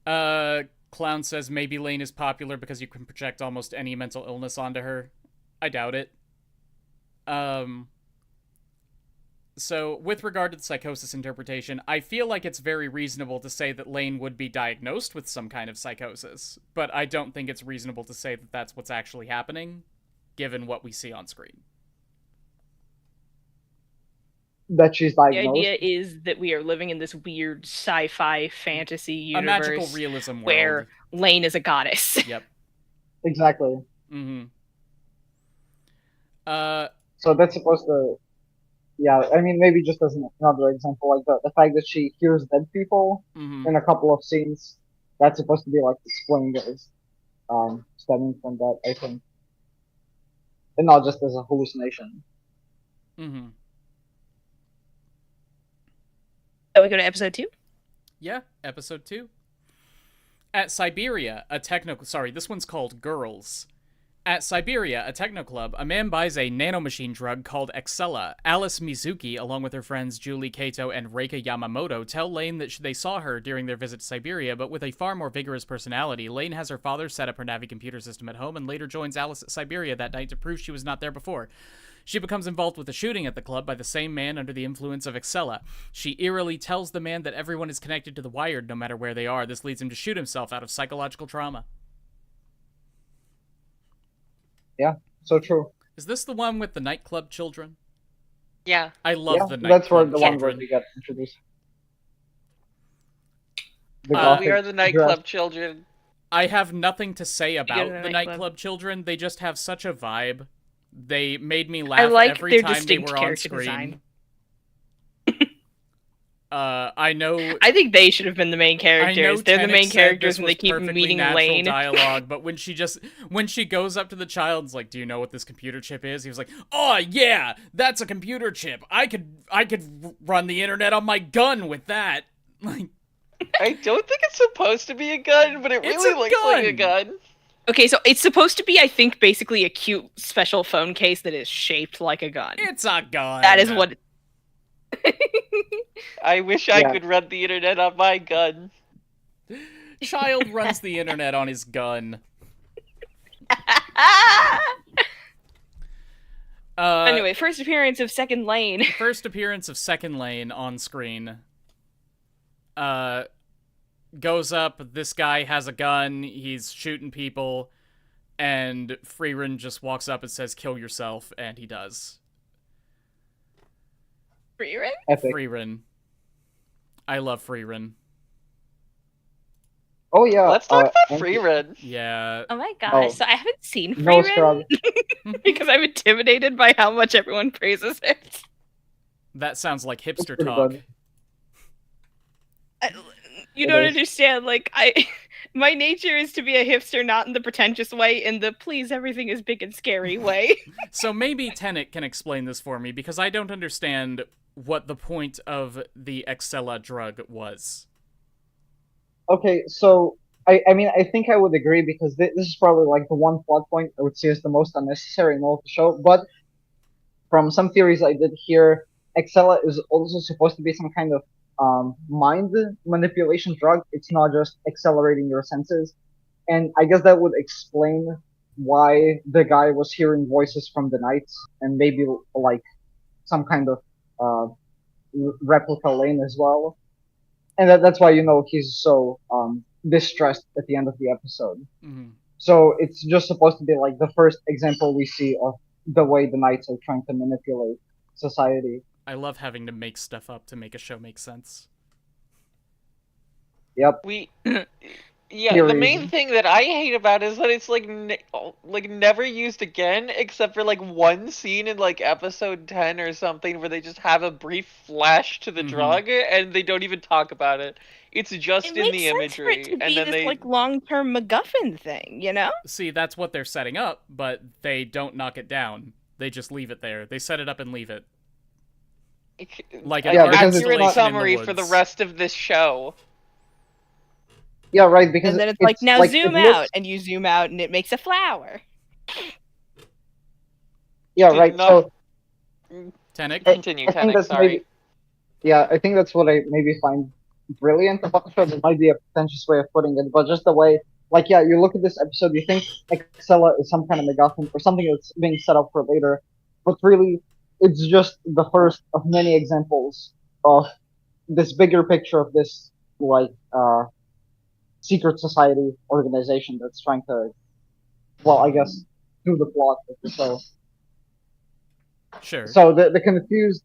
Clown says maybe Lain is popular because you can project almost any mental illness onto her. I doubt it. So, with regard to the psychosis interpretation, I feel like it's very reasonable to say that Lain would be diagnosed with some kind of psychosis, but I don't think it's reasonable to say that that's what's actually happening, given what we see on screen. That she's The diagnosed. idea is that we are living in this weird sci-fi fantasy universe, A magical realism world. where Lain is a goddess. Yep. Exactly. Mm-hmm. So that's supposed to. Yeah, I mean, maybe just as another example, like the fact that she hears dead people Mm-hmm. in a couple of scenes, that's supposed to be like explained as stemming from that, I think, and not just as a hallucination. Mm-hmm. So we go to episode 2? Yeah, episode 2. At Siberia, this one's called Girls. At Siberia, a techno club, a man buys a nanomachine drug called Excella. Alice Mizuki, along with her friends Julie Kato and Reika Yamamoto, tell Lain that they saw her during their visit to Siberia, but with a far more vigorous personality. Lain has her father set up her Navi computer system at home and later joins Alice at Siberia that night to prove she was not there before. She becomes involved with a shooting at the club by the same man under the influence of Excella. She eerily tells the man that everyone is connected to the Wired no matter where they are. This leads him to shoot himself out of psychological trauma. Yeah, so true. Is this the one with the nightclub children? Yeah. I love Yeah, the nightclub that's where the one where children. we get introduced. The We gothic are the dress. nightclub children. I have nothing to say to about the the nightclub. nightclub children. They just have such a vibe. They made me I laugh like every their time they distinct were on character screen. design. I know. I think they should have been the main characters. They're the Tenet main said characters this and was they keep perfectly meeting natural Lain. dialogue, but when she goes up to the child and's like, "Do you know what this computer chip is?" He was like, "Oh yeah, that's a computer chip. I could run the internet on my gun with that." Like, I don't think it's supposed to be a gun, but it It's really a looks like a gun. gun. Okay, so it's supposed to be, I think, basically a cute special phone case that is shaped like a gun. it's a gun. That is what. I wish I Yeah. could run the internet on my gun. Child runs the internet on his gun. Anyway, first appearance of second Lain. First appearance of second Lain on screen. Goes up, this guy has a gun, he's shooting people, and Freeran just walks up and says, "Kill yourself," and he does. Freeran? Epic. Freeran. I love Freeran. Oh yeah. Let's talk about and- Freeran. Yeah. Oh my gosh, Oh. so I haven't seen No Freeran scrub. because I'm intimidated by how much everyone praises it. That sounds like hipster pretty talk. good. You It don't is. understand. Like, my nature is to be a hipster, not in the pretentious way, in the please everything is big and scary way. So maybe Tenet can explain this for me, because I don't understand what the point of the Excella drug was. Okay, so I mean I think I would agree because this is probably like the one plot point I would say is the most unnecessary in all of the show. But from some theories I did hear, Excella is also supposed to be some kind of mind manipulation drug. It's not just accelerating your senses, and I guess that would explain why the guy was hearing voices from the nights and maybe like some kind of uh, replica Lain as well. And that's why he's so distressed at the end of the episode. Mm-hmm. So it's just supposed to be like the first example we see of the way the knights are trying to manipulate society. I love having to make stuff up to make a show make sense. Yep. Yeah, the Theories. main thing that I hate about it is that it's like never used again, except for like one scene in like episode 10 or something where they just have a brief flash to the drug and they don't even talk about it. It's just in the imagery, It makes sense for it to and be then this they like long-term MacGuffin thing, you know? See, that's what they're setting up, but they don't knock it down. They just leave it there. They set it up and leave it. Like an Yeah, art because it's accurate not- summary in the for the woods. rest of this show. Yeah, right. Because And then it's like, now zoom it out, looks- and you zoom out, and it makes a flower. Yeah, Did right. not- So Tenet? Continue, I think Tenek, that's sorry. maybe. Yeah, I think that's what I maybe find brilliant about the show. There might be a pretentious way of putting it, but just the way, like, yeah, you look at this episode, you think Excella is some kind of MacGuffin or something that's being set up for later, but really, it's just the first of many examples of this bigger picture of this, like, secret society organization that's trying to, well, I guess, do the plot of the show. Sure. So the confused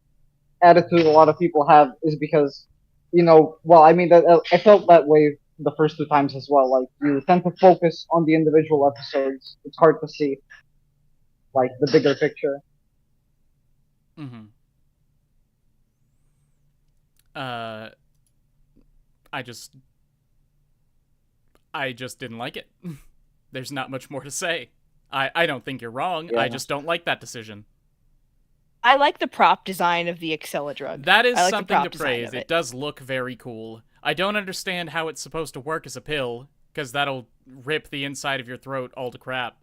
attitude a lot of people have is because, well, I mean, that I felt that way the first two times as well. Like, you tend to focus on the individual episodes. It's hard to see, like, the bigger picture. Mm-hmm. I just didn't like it. There's not much more to say. I don't think you're wrong. Yeah. I just don't like that decision. I like the prop design of the Excella drug. That is I like the something prop to design praise. of It does look very cool. I don't understand how it's supposed to work as a pill, because that'll rip the inside of your throat all to crap.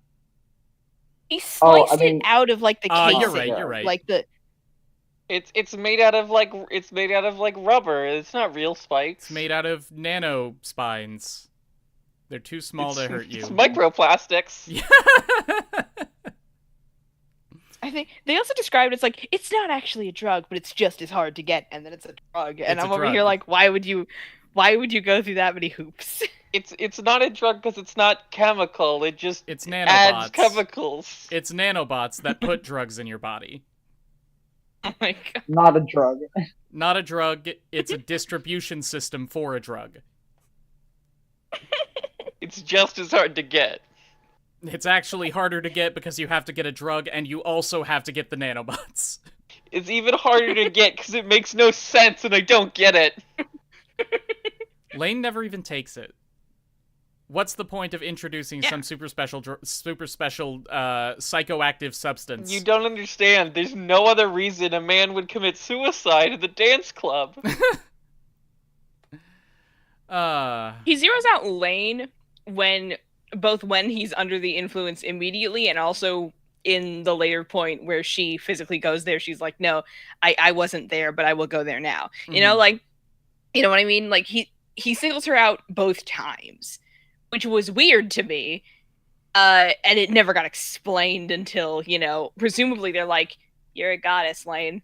He sliced mean- it out of like the casing. You're right, you're right. Like the It's made out of like rubber. It's not real spikes. It's made out of nano spines. They're too small to hurt you. It's microplastics. Yeah. I think they also described it's like it's not actually a drug, but it's just as hard to get, and then it's a drug. And It's I'm a over drug. here like, why would you go through that many hoops? It's not a drug because it's not chemical. It just It's adds nanobots. chemicals. It's nanobots that put drugs in your body. Oh my god. Not a drug. Not a drug, it's a distribution system for a drug. It's just as hard to get. It's actually harder to get because you have to get a drug and you also have to get the nanobots. It's even harder to get because it makes no sense and I don't get it. Lain never even takes it. What's the point of introducing some super special psychoactive substance? You don't understand. There's no other reason a man would commit suicide at the dance club. He zeroes out Lain when he's under the influence immediately and also in the later point where she physically goes there. She's like, no, I wasn't there, but I will go there now. You know, like, you know what I mean? Like he singles her out both times, which was weird to me. And it never got explained until, presumably they're like, you're a goddess, Lain.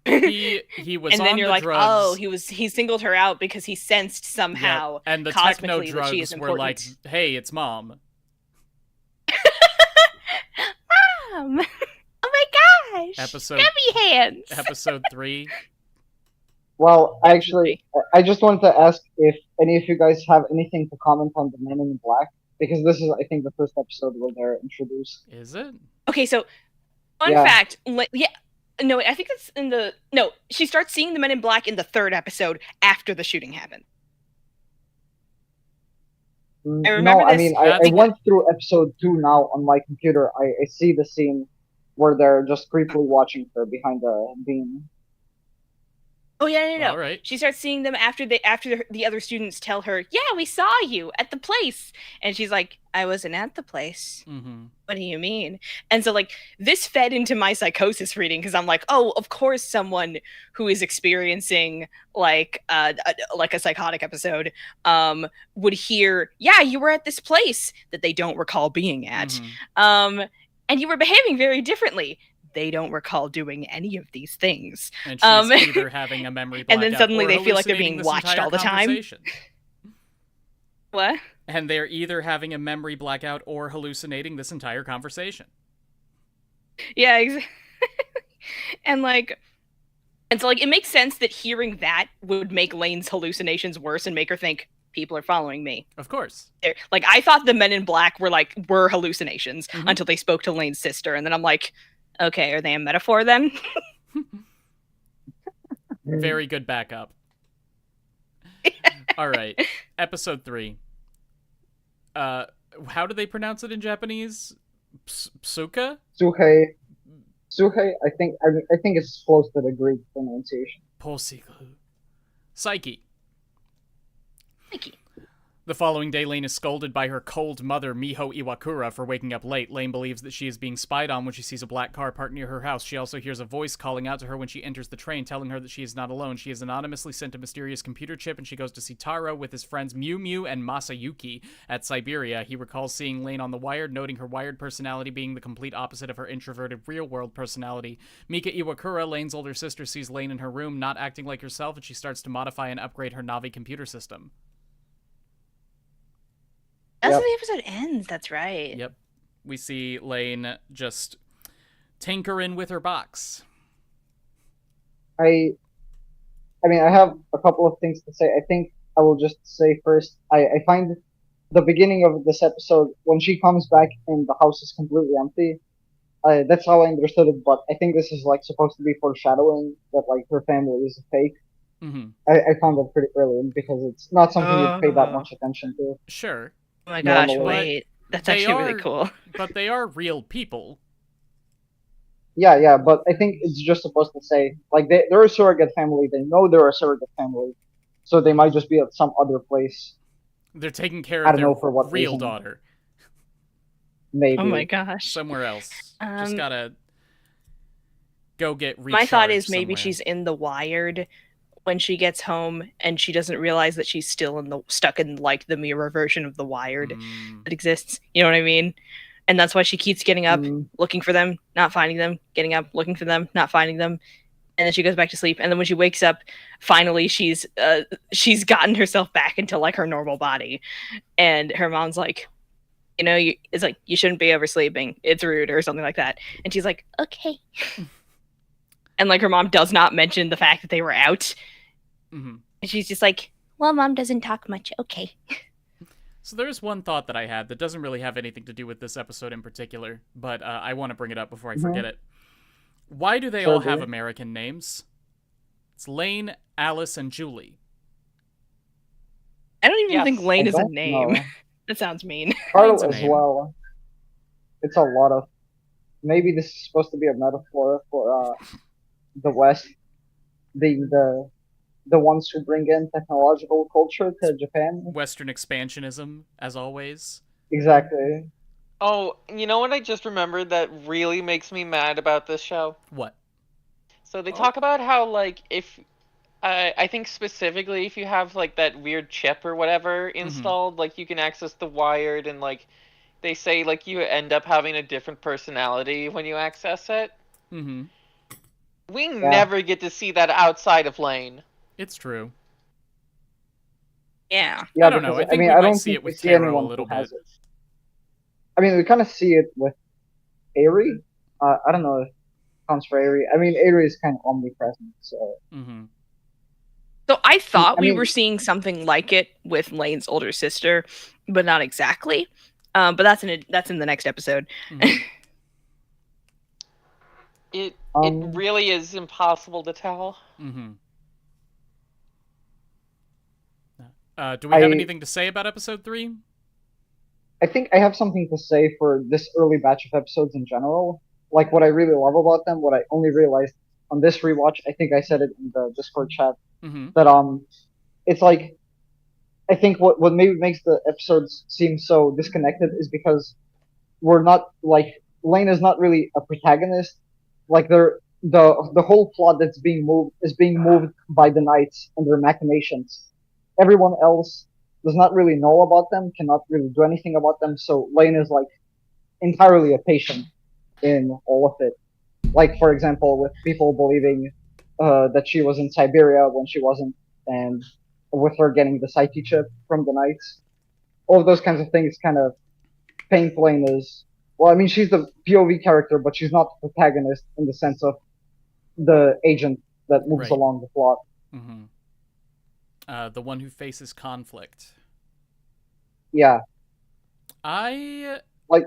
He was and then on you're the like, drugs. oh, he singled her out because he sensed somehow. Yep. And the techno cosmically that she is drugs were like, important. hey, it's mom. Mom! Oh my gosh! Episode- Stubby hands! Episode 3. Well, actually, I just wanted to ask if any of you guys have anything to comment on the Men in Black, because this is, I think, the first episode where they're introduced. Is it? Okay, so, fun Yeah. fact. No, I think that's she starts seeing the Men in Black in the third episode after the shooting happened. I remember No, I this. mean, I That's- went through episode 2 now on my computer. I see the scene where they're just creepily watching her behind the beam. Oh yeah, no. All right. She starts seeing them after the other students tell her, "Yeah, we saw you at the place," and she's like, "I wasn't at the place. Mm-hmm. What do you mean?" And so like this fed into my psychosis reading because I'm like, oh, of course, someone who is experiencing like a psychotic episode would hear, "Yeah, you were at this place that they don't recall being at, Mm-hmm. and you were behaving very differently." They don't recall doing any of these things. And she's either having a memory blackout And then suddenly or they feel like they're hallucinating being this watched entire all the time. conversation. What? And they're either having a memory blackout or hallucinating this entire conversation. Yeah, exactly. and so like it makes sense that hearing that would make Lane's hallucinations worse and make her think people are following me. Of course. Like I thought the men in black were hallucinations Mhm. until they spoke to Lane's sister, and then I'm like, okay, are they a metaphor then? Very good backup. All right. Episode 3. How do they pronounce it in Japanese? Psuka? Suhei, I think it's close to the Greek pronunciation. Posiku. Psyche. Thank you. The following day, Lain is scolded by her cold mother, Miho Iwakura, for waking up late. Lain believes that she is being spied on when she sees a black car parked near her house. She also hears a voice calling out to her when she enters the train, telling her that she is not alone. She is anonymously sent a mysterious computer chip, and she goes to see Taro with his friends Miu Miu and Masayuki at Siberia. He recalls seeing Lain on the Wired, noting her wired personality being the complete opposite of her introverted real-world personality. Mika Iwakura, Lain's older sister, sees Lain in her room, not acting like herself, and she starts to modify and upgrade her Navi computer system. That's Yep. how the episode ends. That's right. Yep. We see Lain just tinkering with her box. I mean, I have a couple of things to say. I think I will just say first, I find the beginning of this episode, when she comes back and the house is completely empty, that's how I understood it, but I think this is like supposed to be foreshadowing that like her family is a fake. Mm-hmm. I found that pretty brilliant because it's not something you'd pay that much attention to. Sure. Oh my gosh, Normally. wait. That's They actually are- really cool. But they are real people. Yeah, but I think it's just supposed to say like they're a surrogate family. They know they're a surrogate family, so they might just be at some other place. They're taking care I of don't their know for what real reason. daughter Maybe. Oh my gosh. somewhere else. Just Um, gotta go get recharged My thought is maybe somewhere. she's in the Wired when she gets home and she doesn't realize that she's still stuck in like the mirror version of the Wired that exists. You know what I mean? And that's why she keeps getting up, looking for them, not finding them, getting up, looking for them, not finding them. And then she goes back to sleep. And then when she wakes up, finally she's gotten herself back into like her normal body. And her mom's like, you know, it's like you shouldn't be oversleeping. It's rude or something like that. And she's like, okay. And like her mom does not mention the fact that they were out. Mm-hmm. And she's just like, well, mom doesn't talk much. Okay. So there's one thought that I had that doesn't really have anything to do with this episode in particular, but I want to bring it up before I forget it. Why do they all have American names? It's Lain, Alice, and Julie. I don't even think Lain is a don't name. know. That sounds mean. Carl Lain's a as name. well. It's a lot of. Maybe this is supposed to be a metaphor for the West being the ones who bring in technological culture to Japan. Western expansionism, as always. Exactly. Oh, you know what I just remembered that really makes me mad about this show? What? So they talk about how, like, if... I think specifically if you have, like, that weird chip or whatever installed, like, you can access the Wired, and, like, they say, like, you end up having a different personality when you access it. Mm-hmm. We never get to see that outside of Lain. It's true. Yeah. Yeah, I don't know. I think we I might don't see think it we with see Taro anyone a little who has bit. it. I mean, we kind of see it with Airi. I don't know if it counts for Airi. I mean, Airi is kind of omnipresent, so. Mm-hmm. So I thought I we mean- were seeing something like it with Lane's older sister, but not exactly. But that's in the next episode. Mm-hmm. It Um, really is impossible to tell. Mm-hmm. Do we have anything to say about episode 3? I think I have something to say for this early batch of episodes in general. Like what I really love about them, what I only realized on this rewatch, I think I said it in the Discord chat, Mm-hmm. that it's like I think what maybe makes the episodes seem so disconnected is because we're not like Lain is not really a protagonist. Like the whole plot that's being moved is being moved by the knights and their machinations. Everyone else does not really know about them, cannot really do anything about them. So Lain is like entirely a patient in all of it. Like for example, with people believing that she was in Siberia when she wasn't, and with her getting the psyche chip from the knights. All of those kinds of things kind of paint Lain as well. I mean, she's the POV character, but she's not the protagonist in the sense of the agent that moves Right. along the plot. Mm-hmm. The one who faces conflict. Yeah, I like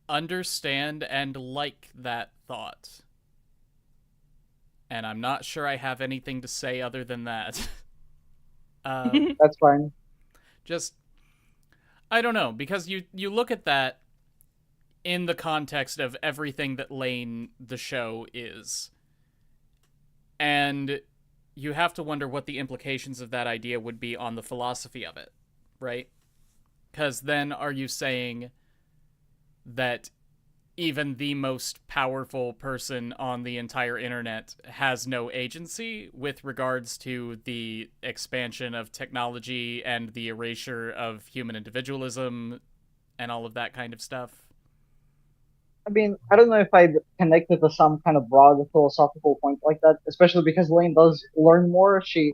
understand and like that thought. And I'm not sure I have anything to say other than that. that's fine. Just, I don't know, because you look at that in the context of everything that Lain the show is. And you have to wonder what the implications of that idea would be on the philosophy of it, right? Because then are you saying that even the most powerful person on the entire internet has no agency with regards to the expansion of technology and the erasure of human individualism and all of that kind of stuff? I mean, I don't know if I'd connect it to some kind of broad philosophical point like that, especially because Lain does learn more. She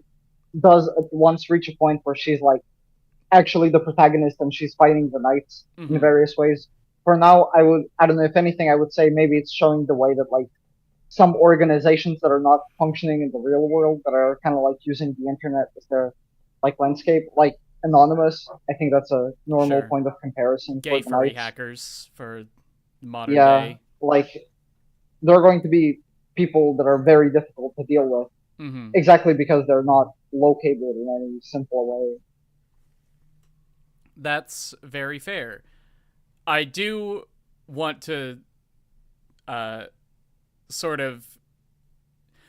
does at once reach a point where she's like actually the protagonist and she's fighting the knights in Mm-hmm. various ways. For now, I don't know, if anything, I would say maybe it's showing the way that like some organizations that are not functioning in the real world, that are kind of like using the internet as their like landscape, like Anonymous. I think that's a normal Sure. point of comparison for Gay the furry knights. hackers for modern Yeah, day. like there are going to be people that are very difficult to deal with, Mm-hmm. exactly because they're not located in any simple way. That's very fair. I do want to uh sort of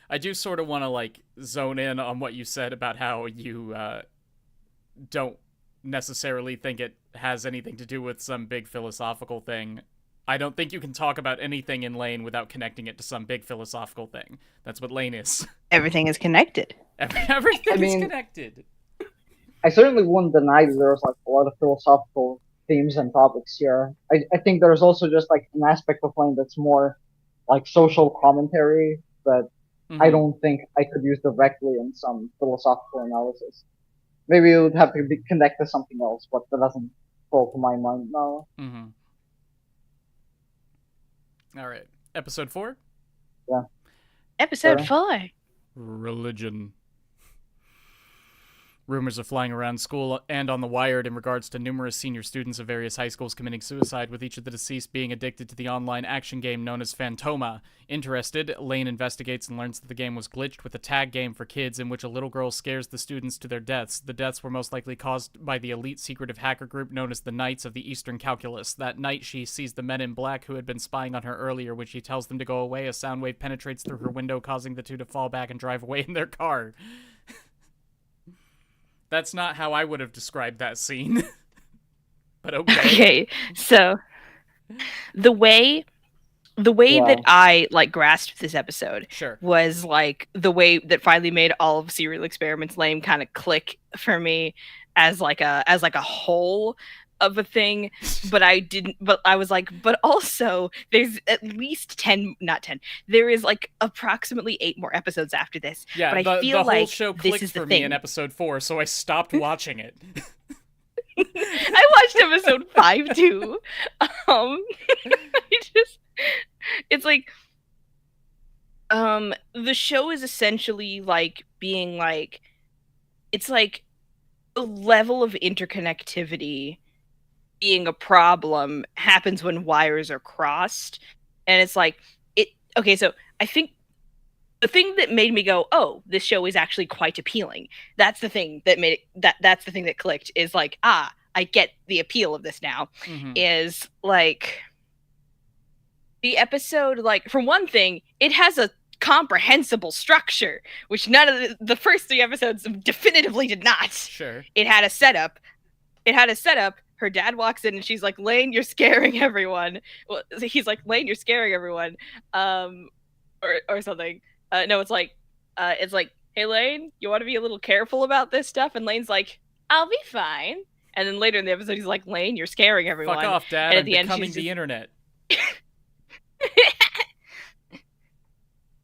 I do sort of want to like zone in on what you said about how you don't necessarily think it has anything to do with some big philosophical thing. I don't think you can talk about anything in Lain without connecting it to some big philosophical thing. That's what Lain is. Everything is connected. Everything I is mean, connected. I certainly wouldn't deny that there's like a lot of philosophical themes and topics here. I think there's also just like an aspect of Lane that's more like social commentary that I Mm-hmm. don't think I could use directly in some philosophical analysis. Maybe it would have to be connected to something else, but that doesn't fall to my mind now. Mm-hmm. All right. Episode 4? Yeah, Episode sure. 4. Religion. Rumors are flying around school and on the Wired in regards to numerous senior students of various high schools committing suicide, with each of the deceased being addicted to the online action game known as Phantoma. Interested, Lain investigates and learns that the game was glitched with a tag game for kids in which a little girl scares the students to their deaths. The deaths were most likely caused by the elite secretive hacker group known as the Knights of the Eastern Calculus. That night, she sees the men in black who had been spying on her earlier. When she tells them to go away, a sound wave penetrates through her window, causing the two to fall back and drive away in their car. That's not how I would have described that scene. But okay. Okay, so the way that Yeah. I like grasped this episode Sure. was like the way that finally made all of Serial Experiments Lame kind of click for me as like a whole of a thing. But I was like, but also there's at least 10, not 10, there is like approximately 8 more episodes after this. Yeah, But I the feel whole like show this clicked is the for me in thing. episode 4, so I stopped watching it. I watched episode 5 too. It's like the show is essentially like being like, it's like the level of interconnectivity being a problem happens when wires are crossed. And it's like it okay, so I think the thing that made me go, oh, this show is actually quite appealing. That's the thing that made it, that's the thing that clicked, is like, I get the appeal of this now, Mm-hmm. is like the episode, like, for one thing, it has a comprehensible structure, which none of the first 3 episodes definitively did not. Sure. It had a setup. Her dad walks in and she's like, Lain, you're scaring everyone. Well, he's like, Lain, you're scaring everyone. Or something. No, it's like, hey, Lain, you want to be a little careful about this stuff? And Lain's like, I'll be fine. And then later in the episode, he's like, Lain, you're scaring everyone. Fuck off, Dad. And I'm becoming the internet.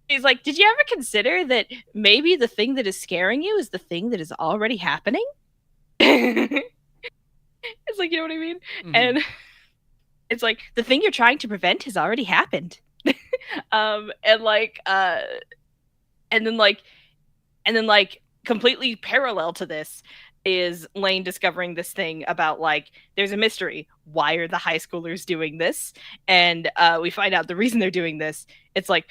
He's like, did you ever consider that maybe the thing that is scaring you is the thing that is already happening? It's like, you know what I mean? Mm-hmm. And it's like, the thing you're trying to prevent has already happened. And then completely parallel to this is Lain discovering this thing about, like, there's a mystery. Why are the high schoolers doing this? And we find out the reason they're doing this. It's like,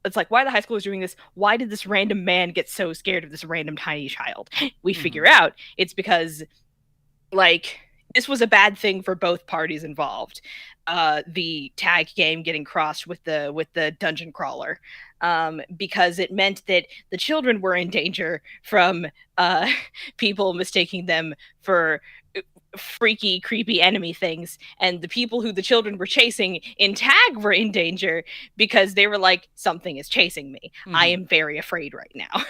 it's like, why are the high schoolers doing this? Why did this random man get so scared of this random tiny child? We figure out it's because, like, this was a bad thing for both parties involved. The tag game getting crossed with the dungeon crawler, because it meant that the children were in danger from people mistaking them for freaky, creepy enemy things, and the people who the children were chasing in tag were in danger because they were like, something is chasing me. I am very afraid right now.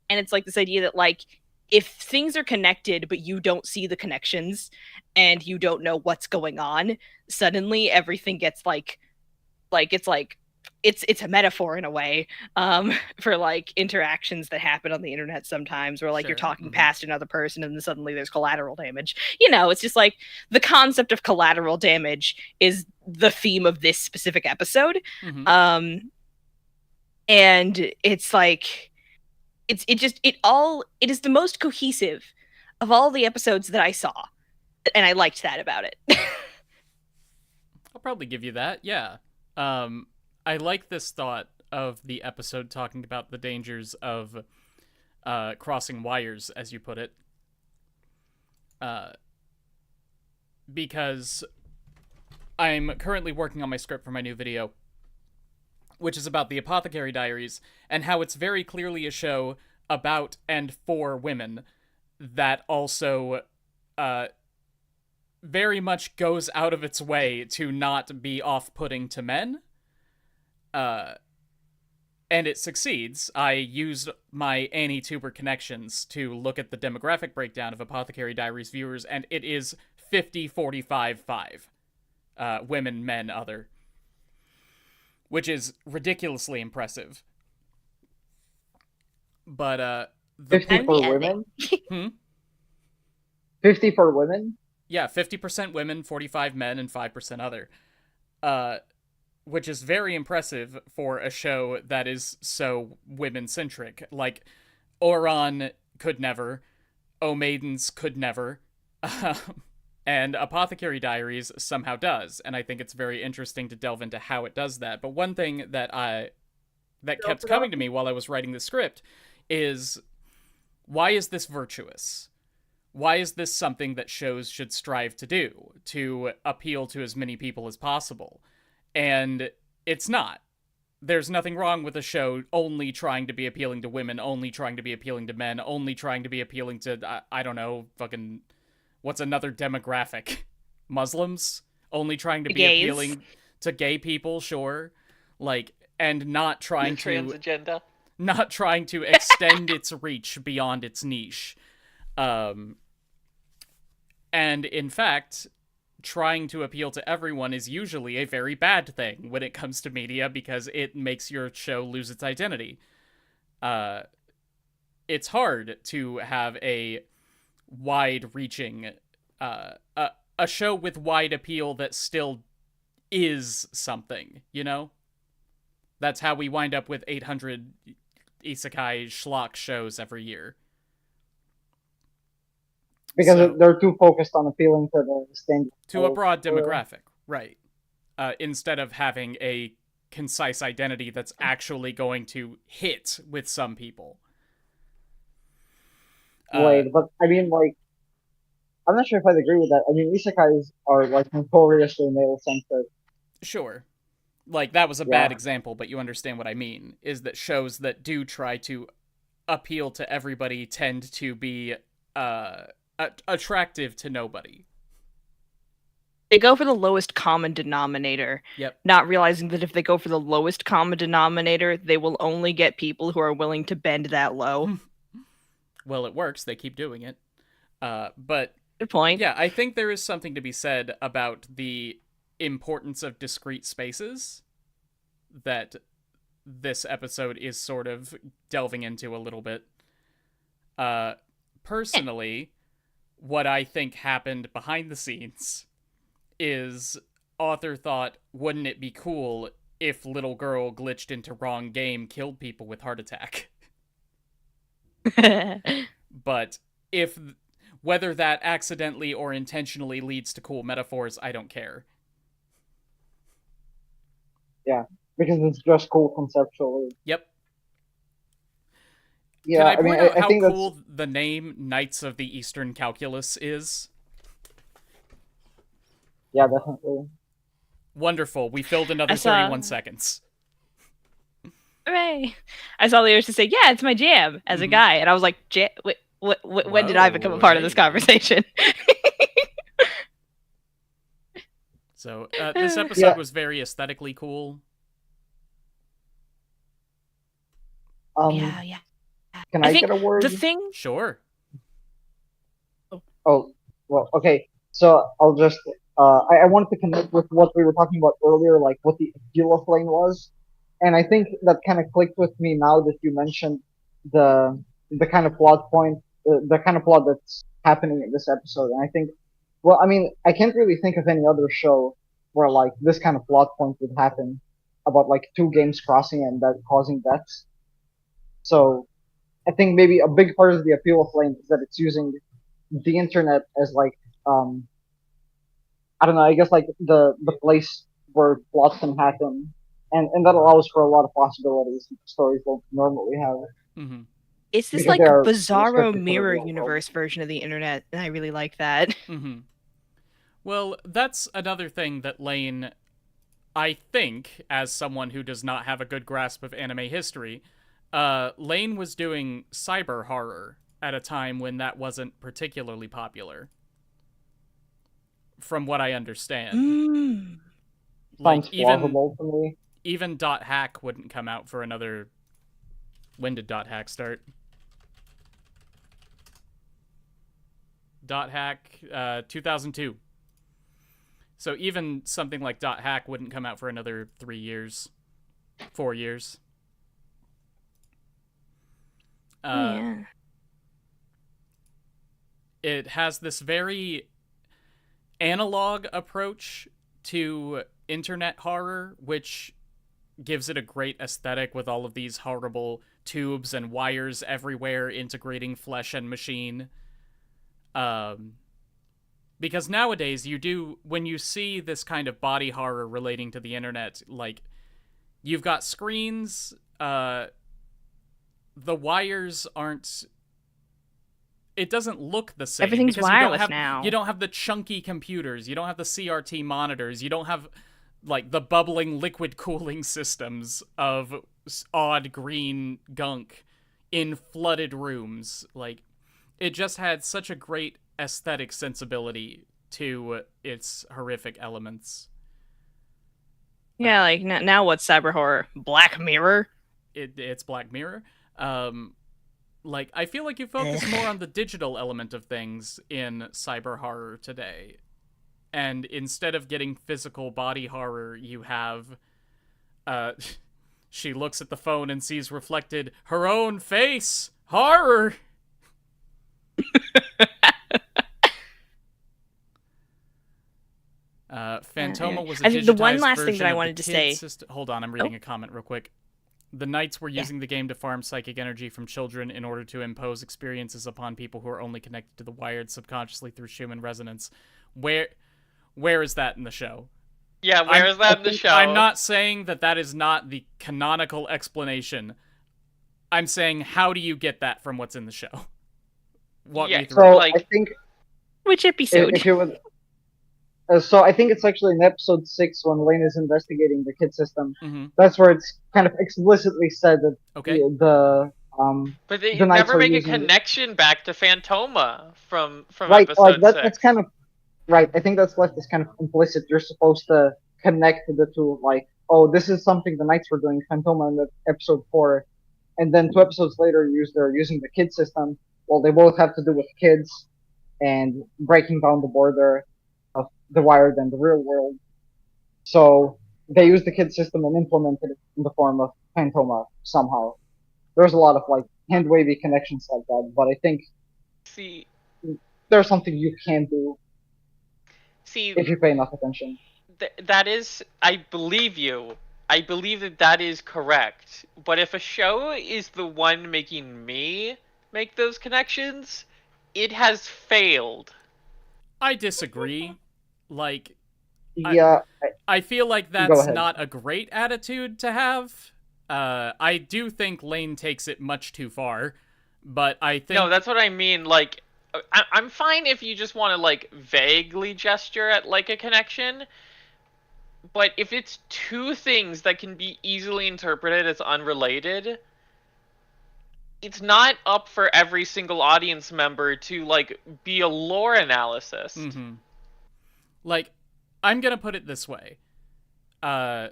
And it's like this idea that, like, if things are connected but you don't see the connections and you don't know what's going on, suddenly everything gets it's a metaphor in a way, for, like, interactions that happen on the internet sometimes, where, like, you're talking past another person and then suddenly there's collateral damage. You know, it's just like the concept of collateral damage is the theme of this specific episode. And it's like, it is the most cohesive of all the episodes that I saw, and I liked that about it. I'll probably give you that. Yeah. I like this thought of the episode talking about the dangers of crossing wires, as you put it. Because I'm currently working on my script for my new video, which is about the Apothecary Diaries, and how it's very clearly a show about and for women that also very much goes out of its way to not be off-putting to men. And it succeeds. I used my AniTuber connections to look at the demographic breakdown of Apothecary Diaries viewers, and it is 50-45-5. Women, men, other. Which is ridiculously impressive. But, 50 for women? 50 for women? Yeah, 50% women, 45 men, and 5% other. Which is very impressive for a show that is so women-centric. Like, Oron could never, O Maidens could never, and Apothecary Diaries somehow does, and I think it's very interesting to delve into how it does that. But one thing that kept coming to me while I was writing the script is, why is this virtuous? Why is this something that shows should strive to do, to appeal to as many people as possible? And it's not. There's nothing wrong with a show only trying to be appealing to women, only trying to be appealing to men, only trying to be appealing to, I don't know, fucking, what's another demographic? Muslims? Only trying to be appealing to gay people, sure. Like, and not trying to... Trans agenda. Not trying to extend its reach beyond its niche. And in fact, trying to appeal to everyone is usually a very bad thing when it comes to media, because it makes your show lose its identity. It's hard to have a wide-reaching, a show with wide appeal that still is something, you know? That's how we wind up with 800 isekai schlock shows every year. Because they're too focused on appealing to the standard. To a broad demographic, right. Instead of having a concise identity that's actually going to hit with some people. Right, but I mean, like, I'm not sure if I'd agree with that. I mean, isekais are like notoriously male-centric. Sure. Like, that was a Yeah. bad example, but you understand what I mean, is that shows that do try to appeal to everybody tend to be attractive to nobody. They go for the lowest common denominator, Yep. not realizing that if they go for the lowest common denominator, they will only get people who are willing to bend that low. Well, it works. They keep doing it. But Good point. yeah, I think there is something to be said about the importance of discrete spaces that this episode is sort of delving into a little bit. Personally, what I think happened behind the scenes is author thought, wouldn't it be cool if little girl glitched into wrong game, killed people with heart attack? But if whether that accidentally or intentionally leads to cool metaphors, I don't care. Yeah, because it's just cool conceptually. Yep. Yeah, Can I I mean, point out I how think cool the name Knights of the Eastern Calculus is? yeah, definitely. Wonderful. We filled another I saw- 31 seconds. Hooray! I saw the to say, "Yeah, it's my jam" as a guy, and I was like, when did I become a part of this hey. conversation?" So, this episode Yeah. was very aesthetically cool. Yeah. Can I I think get a word? the thing. Sure. Oh, well, okay. So I'll just I wanted to connect with what we were talking about earlier, like what the appeal of Lain was, and I think that kind of clicked with me now that you mentioned the kind of plot point, the kind of plot that's happening in this episode. And I think, well, I mean, I can't really think of any other show where like this kind of plot point would happen about like two games crossing and that causing deaths. So I think maybe a big part of the appeal of Lain is that it's using the internet as like um I don't know, I guess like the place where plots can happen, and that allows for a lot of possibilities that stories don't normally have. Mm-hmm. It's this Because like they are bizarro restricted to the mirror real world. universe version of the internet, and I really like that. Mm-hmm. Well, that's another thing that Lain, I think, as someone who does not have a good grasp of anime history, Lain was doing cyber horror at a time when that wasn't particularly popular. From what I understand. Like, Sounds plausible to me. even Dot Hack wouldn't come out for another... When did Dot Hack start? Dot Hack, 2002. So even something like Dot Hack wouldn't come out for another 3 years. 4 years. Yeah. It has this very analog approach to internet horror, which gives it a great aesthetic with all of these horrible tubes and wires everywhere integrating flesh and machine. Because nowadays when you see this kind of body horror relating to the internet, like, you've got screens, the wires aren't... It doesn't look the same. Everything's because wireless now. You don't have the chunky computers. You don't have the CRT monitors. You don't have, like, the bubbling liquid cooling systems of odd green gunk in flooded rooms. Like, it just had such a great aesthetic sensibility to its horrific elements. Yeah, like now what's cyber horror? Black Mirror? It's Black Mirror. Like, I feel like you focus more on the digital element of things in cyber horror today. And instead of getting physical body horror, you have, she looks at the phone and sees reflected her own face! Horror! Phantoma was a I think the one digitized last thing version that I of wanted the to kid say. Hold on, I'm reading a comment real quick. The Knights were using the game to farm psychic energy from children in order to impose experiences upon people who are only connected to the wired subconsciously through Schumann resonance. Where is that in the show? Yeah, where is that in the show? I'm not saying that is not the canonical explanation. I'm saying, how do you get that from what's in the show? Walk me through. So like- I think Which episode? If you would, so I think it's actually in episode 6 when Lain is investigating the kid system. Mm-hmm. That's where it's kind of explicitly said that Okay. But they the knights never are make a using connection back to Phantoma from right. episode That's 6. kind of right. I think that's left as kind of implicit. You're supposed to connect the two, like, oh, this is something the knights were doing, Phantoma in the episode 4, and then 2 episodes later, they're using the kid system. Well, they both have to do with kids and breaking down the border of the wired and the real world. So they used the kid system and implemented it in the form of Phantoma somehow. There's a lot of like hand wavy connections like that, but I think See, there's something you can do see, if you pay enough attention. that is, I believe you. I believe that is correct. But if a show is the one making me make those connections, it has failed. I disagree. Like, Yeah, I feel like Go that's ahead. not a great attitude to have. I do think Lain takes it much too far, but I think No, that's what I mean. Like, I'm fine if you just want to like vaguely gesture at like a connection, but if it's two things that can be easily interpreted as unrelated, it's not up for every single audience member to like be a lore analysis. Mm-hmm. Like, I'm gonna put it this way. I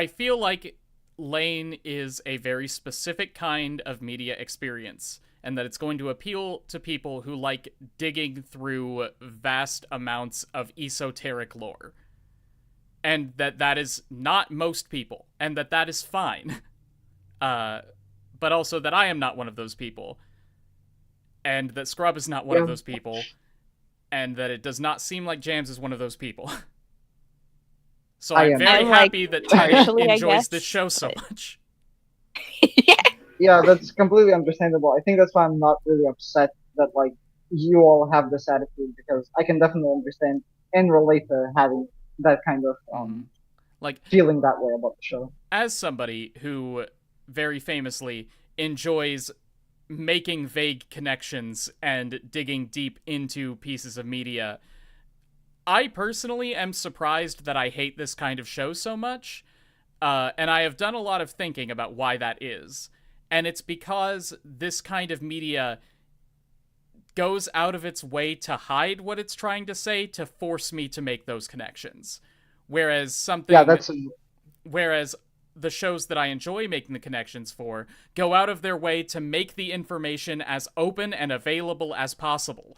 feel like Lain is a very specific kind of media experience, and that it's going to appeal to people who like digging through vast amounts of esoteric lore. And that is not most people, and that is fine. But also that I am not one of those people, and that Scrub is not one of those people, and that it does not seem like Jams is one of those people. So I'm very I'm, like, happy that Teddy partially, I enjoys guess, this show so but- much. Yeah. Yeah, that's completely understandable. I think that's why I'm not really upset that like you all have this attitude, because I can definitely understand and relate to having that kind of Like, feeling that way about the show. as somebody who very famously enjoys making vague connections and digging deep into pieces of media, I personally am surprised that I hate this kind of show so much, and I have done a lot of thinking about why that is. And it's because this kind of media goes out of its way to hide what it's trying to say to force me to make those connections. Whereas Whereas the shows that I enjoy making the connections for go out of their way to make the information as open and available as possible,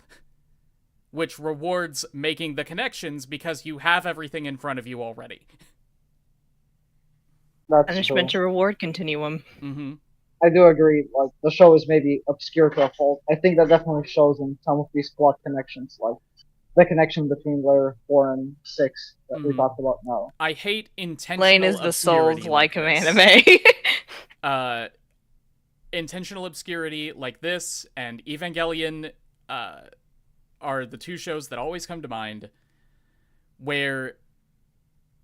which rewards making the connections because you have everything in front of you already. That's Punishment to true. reward continuum. Mm-hmm. I do agree. Like the show is maybe obscure to a fault. I think that definitely shows in some of these plot connections, like the connection between layer 4 and 6 that we talked about now. I hate intentional Lain is the obscurity Souls-like of this. anime. Intentional obscurity like this and Evangelion are the two shows that always come to mind, where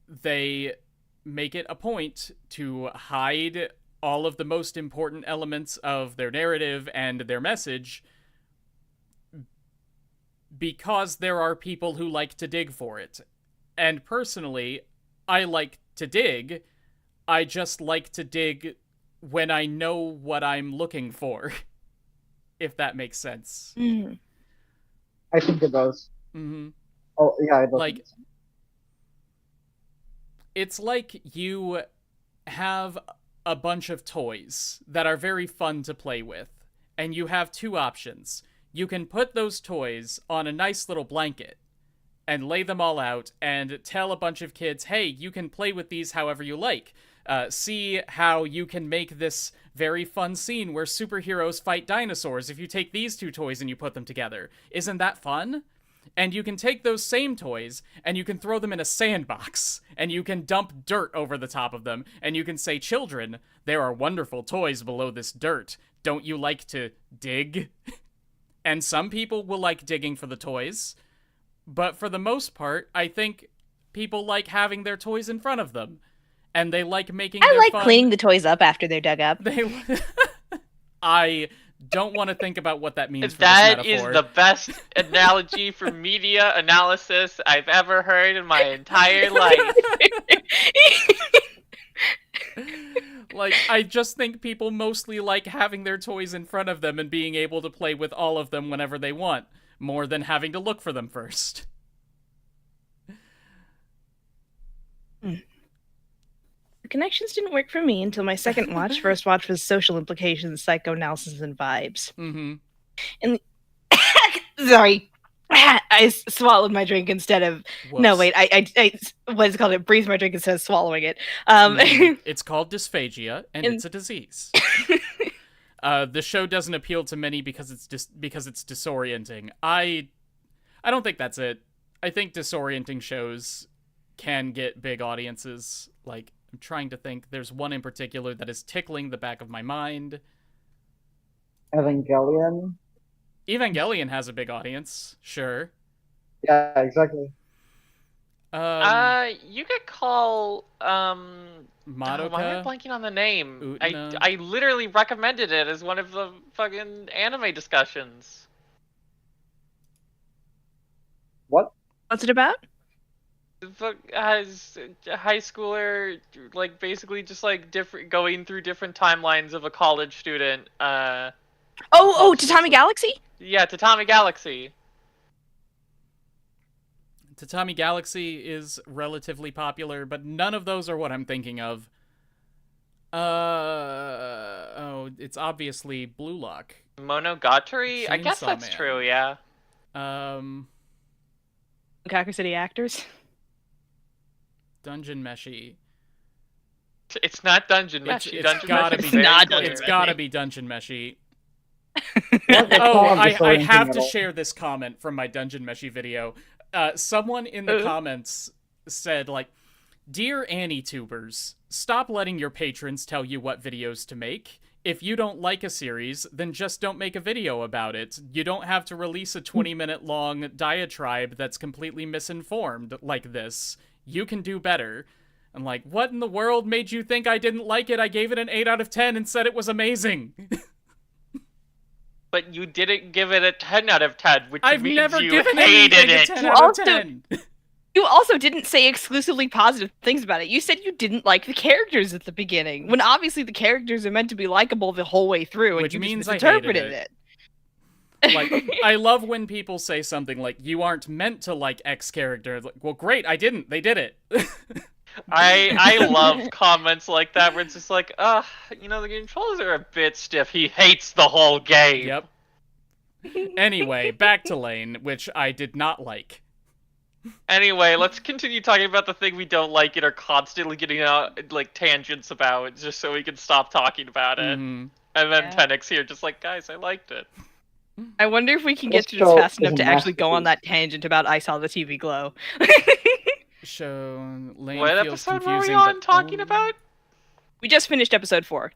they make it a point to hide all of the most important elements of their narrative and their message because there are people who like to dig for it. And personally, I like to dig. I just like to dig when I know what I'm looking for. If that makes sense. Mm. I think it does. Mm-hmm. Oh yeah, it does. Like, it's like you have a bunch of toys that are very fun to play with, and you have two options. You can put those toys on a nice little blanket and lay them all out and tell a bunch of kids, hey, you can play with these however you like. See how you can make this very fun scene where superheroes fight dinosaurs if you take these two toys and you put them together. Isn't that fun? And you can take those same toys and you can throw them in a sandbox and you can dump dirt over the top of them and you can say, children, there are wonderful toys below this dirt. Don't you like to dig? And some people will like digging for the toys, but for the most part, I think people like having their toys in front of them. And they like making I their like fun. cleaning the toys up after they're dug up. I don't want to think about what that means for That this is metaphor. the best analogy for media analysis I've ever heard in my entire life. Like, I just think people mostly like having their toys in front of them and being able to play with all of them whenever they want, more than having to look for them first. The connections didn't work for me until my second watch. First watch was social implications, psychoanalysis, and vibes. Mm-hmm. And sorry, I swallowed my drink instead of. Whoops. No, wait. I what is it called? It breathed my drink instead of swallowing it. It's called dysphagia, and it's a disease. The show doesn't appeal to many because it's disorienting. I don't think that's it. I think disorienting shows can get big audiences. Like, I'm trying to think. There's one in particular that is tickling the back of my mind. Evangelion. Evangelion has a big audience, sure. Yeah, exactly. You could call Madoka. why am I blanking on the name? Utena. I literally recommended it as one of the fucking anime discussions. What? What's it about? Has a high schooler, like, basically just like going through different timelines of a college student. Tatami Galaxy? Yeah, Tatami Galaxy. Tatami Galaxy is relatively popular, but none of those are what I'm thinking of. It's obviously Blue Lock. Monogatari? I guess Chainsaw that's Man. true, yeah. Kaku City Actors? Dungeon Meshi. It's not Dungeon Meshi. It's Dungeon gotta Meshi be. is very not clear. Dungeon It's Meshi. gotta be Dungeon Meshi. That's Oh, not I disorienting have at to all. share this comment from my Dungeon Meshi video. Someone in the comments said, like, "Dear AniTubers, stop letting your patrons tell you what videos to make. If you don't like a series, then just don't make a video about it. You don't have to release a 20-minute long diatribe that's completely misinformed like this. You can do better." I'm like, what in the world made you think I didn't like it? I gave it an 8 out of 10 and said it was amazing. But you didn't give it a 10 out of 10, which I've means never you given hated anything a it. 10 You out of also- 10. You also didn't say exclusively positive things about it. You said you didn't like the characters at the beginning, when obviously the characters are meant to be likable the whole way through, and Which you means just I hated misinterpreted it. it. Like, I love when people say something like, you aren't meant to like X character. Like, well, great, I didn't. They did it. I love comments like that where it's just like, the controls are a bit stiff. He hates the whole game. Yep. Anyway, back to Lain, which I did not like. Anyway, let's continue talking about the thing we don't like and are constantly getting out, like, tangents about, just so we can stop talking about it. Mm-hmm. And then Yeah. Tenix here just like, guys, I liked it. I wonder if we can This get through this show fast is enough a to actually go on masterpiece. that tangent about I saw the TV glow. So, Lain What feels episode were we confusing, on but talking only- about? We just finished episode 4.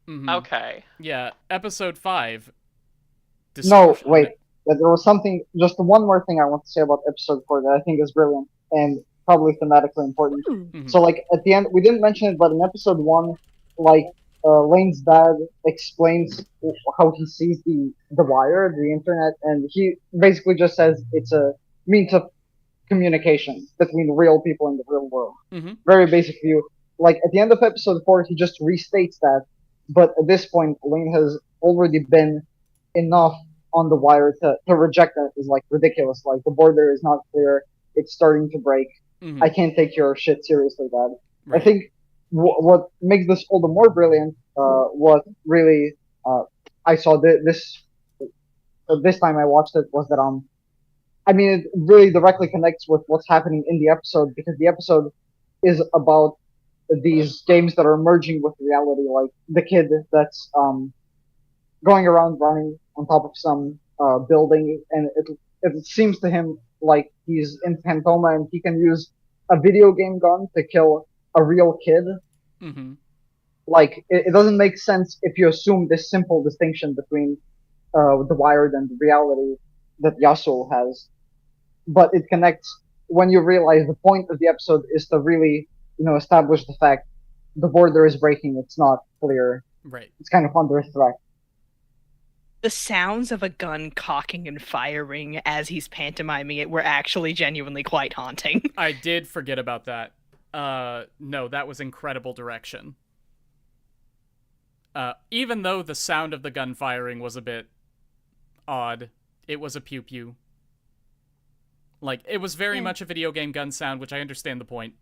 Mhm. Okay. Yeah, episode 5. No, Distortion. wait. There was something. Just one more thing I want to say about episode 4 that I think is brilliant and probably thematically important. Mhm. So, like, at the end, we didn't mention it, but in episode 1, like, Lane's dad explains how he sees the wire, the internet, and he basically just says it's a means of communication between real people in the real world. Mhm. Very basic view. Like, at the end of episode 4, he just restates that, but at this point, Lane has already been enough on the wire to reject that as, like, ridiculous. Like, the border is not clear, it's starting to break. Mhm. I can't take your shit seriously, Dad. Right. I think what makes this all the more brilliant, what really I saw this time I watched it was that I mean it really directly connects with what's happening in the episode because the episode is about these games that are merging with reality, like the kid that's going around running on top of some building, and it seems to him like he's in Pantoma and he can use a video game gun to kill a real kid. Mm-hmm. Like, it doesn't make sense if you assume this simple distinction between the wired and the reality that Yasuo has. But it connects when you realize the point of the episode is to really, establish the fact the border is breaking. It's not clear. Right. It's kind of under threat. the sounds of a gun cocking and firing as he's pantomiming it were actually genuinely quite haunting. I did forget about that. No, that was incredible direction. Even though the sound of the gun firing was a bit odd, it was a pew pew. Like, it was very much a video game gun sound, which I understand the point.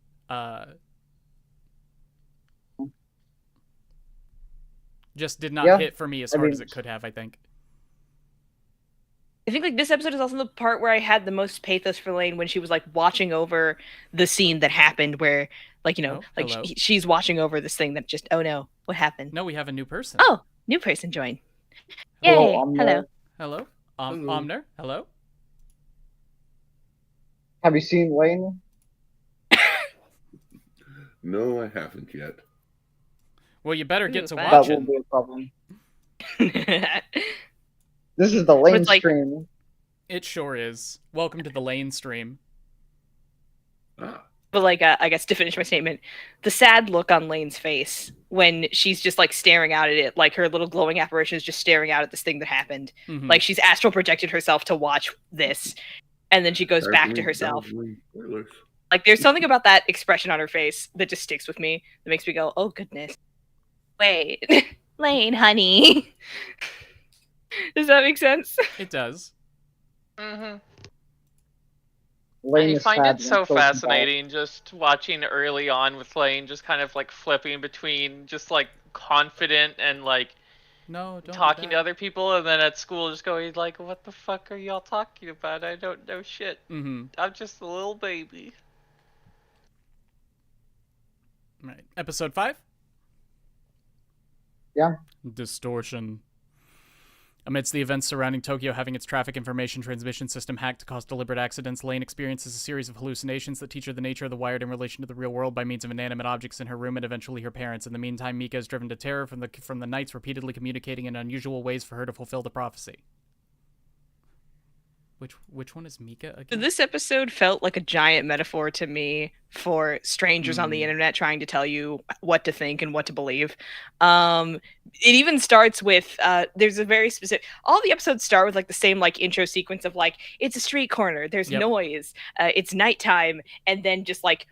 Just did not hit for me as hard as it could have, I think. I think like this episode is also the part where I had the most pathos for Lain when she was like watching over the scene that happened where like, you know, she's watching over this thing that just, oh no, what happened? No, we have a new person. Oh, new person joined. Yay. Hello. Hello. Omner. Hello. Have you seen Lain? No, I haven't yet. Well, you better get to watch that it. That won't be a problem. This is the Lain stream. It sure is. Welcome to the Lain stream. But like, I guess to finish my statement, the sad look on Lain's face when she's just like staring out at it, like her little glowing apparition is just staring out at this thing that happened. Mm-hmm. Like she's astral projected herself to watch this, and then she goes back to herself. Like there's something about that expression on her face that just sticks with me. That makes me go, "Oh goodness, wait, Lain, honey." Does that make sense? It does. Mm-hmm. I find it so fascinating just watching early on with Lain just kind of like flipping between just like confident and like talking to other people, and then at school just going like, what the fuck are y'all talking about? I don't know shit. Mm-hmm. I'm just a little baby. Right. Episode 5? Yeah. Distortion. Amidst the events surrounding Tokyo having its traffic information transmission system hacked to cause deliberate accidents, Lain experiences a series of hallucinations that teach her the nature of the wired in relation to the real world by means of inanimate objects in her room and eventually her parents. In the meantime, Mika is driven to terror from the nights repeatedly communicating in unusual ways for her to fulfill the prophecy. Which one is Mika again? This episode felt like a giant metaphor to me for strangers on the internet trying to tell you what to think and what to believe. It even starts with there's a very specific. All the episodes start with like the same like intro sequence of like it's a street corner, there's noise, it's nighttime, and then just like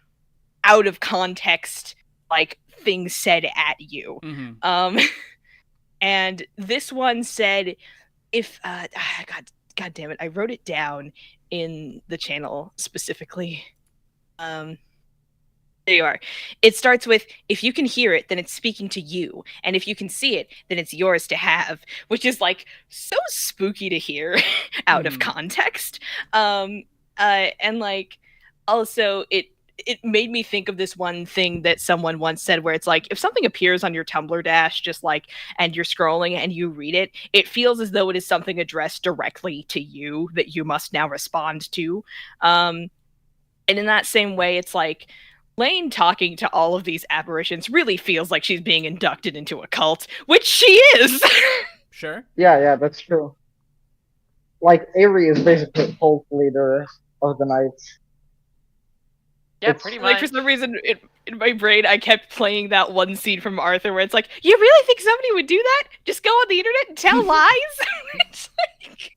out of context like things said at you. Mm-hmm. And this one said, if God damn it, I wrote it down in the channel specifically. There you are. It starts with, if you can hear it, then it's speaking to you. And if you can see it, then it's yours to have. Which is like so spooky to hear out of context. And like also it made me think of this one thing that someone once said where it's like, if something appears on your Tumblr dash, just like, and you're scrolling and you read it, it feels as though it is something addressed directly to you that you must now respond to. And in that same way, it's like, Lain talking to all of these apparitions really feels like she's being inducted into a cult, which she is! Sure. Yeah, that's true. Like, Avery is basically the cult leader of the Knights. Yeah, pretty much. Like, for some reason, in my brain, I kept playing that one scene from Arthur where it's like, you really think somebody would do that? Just go on the internet and tell lies? It's like...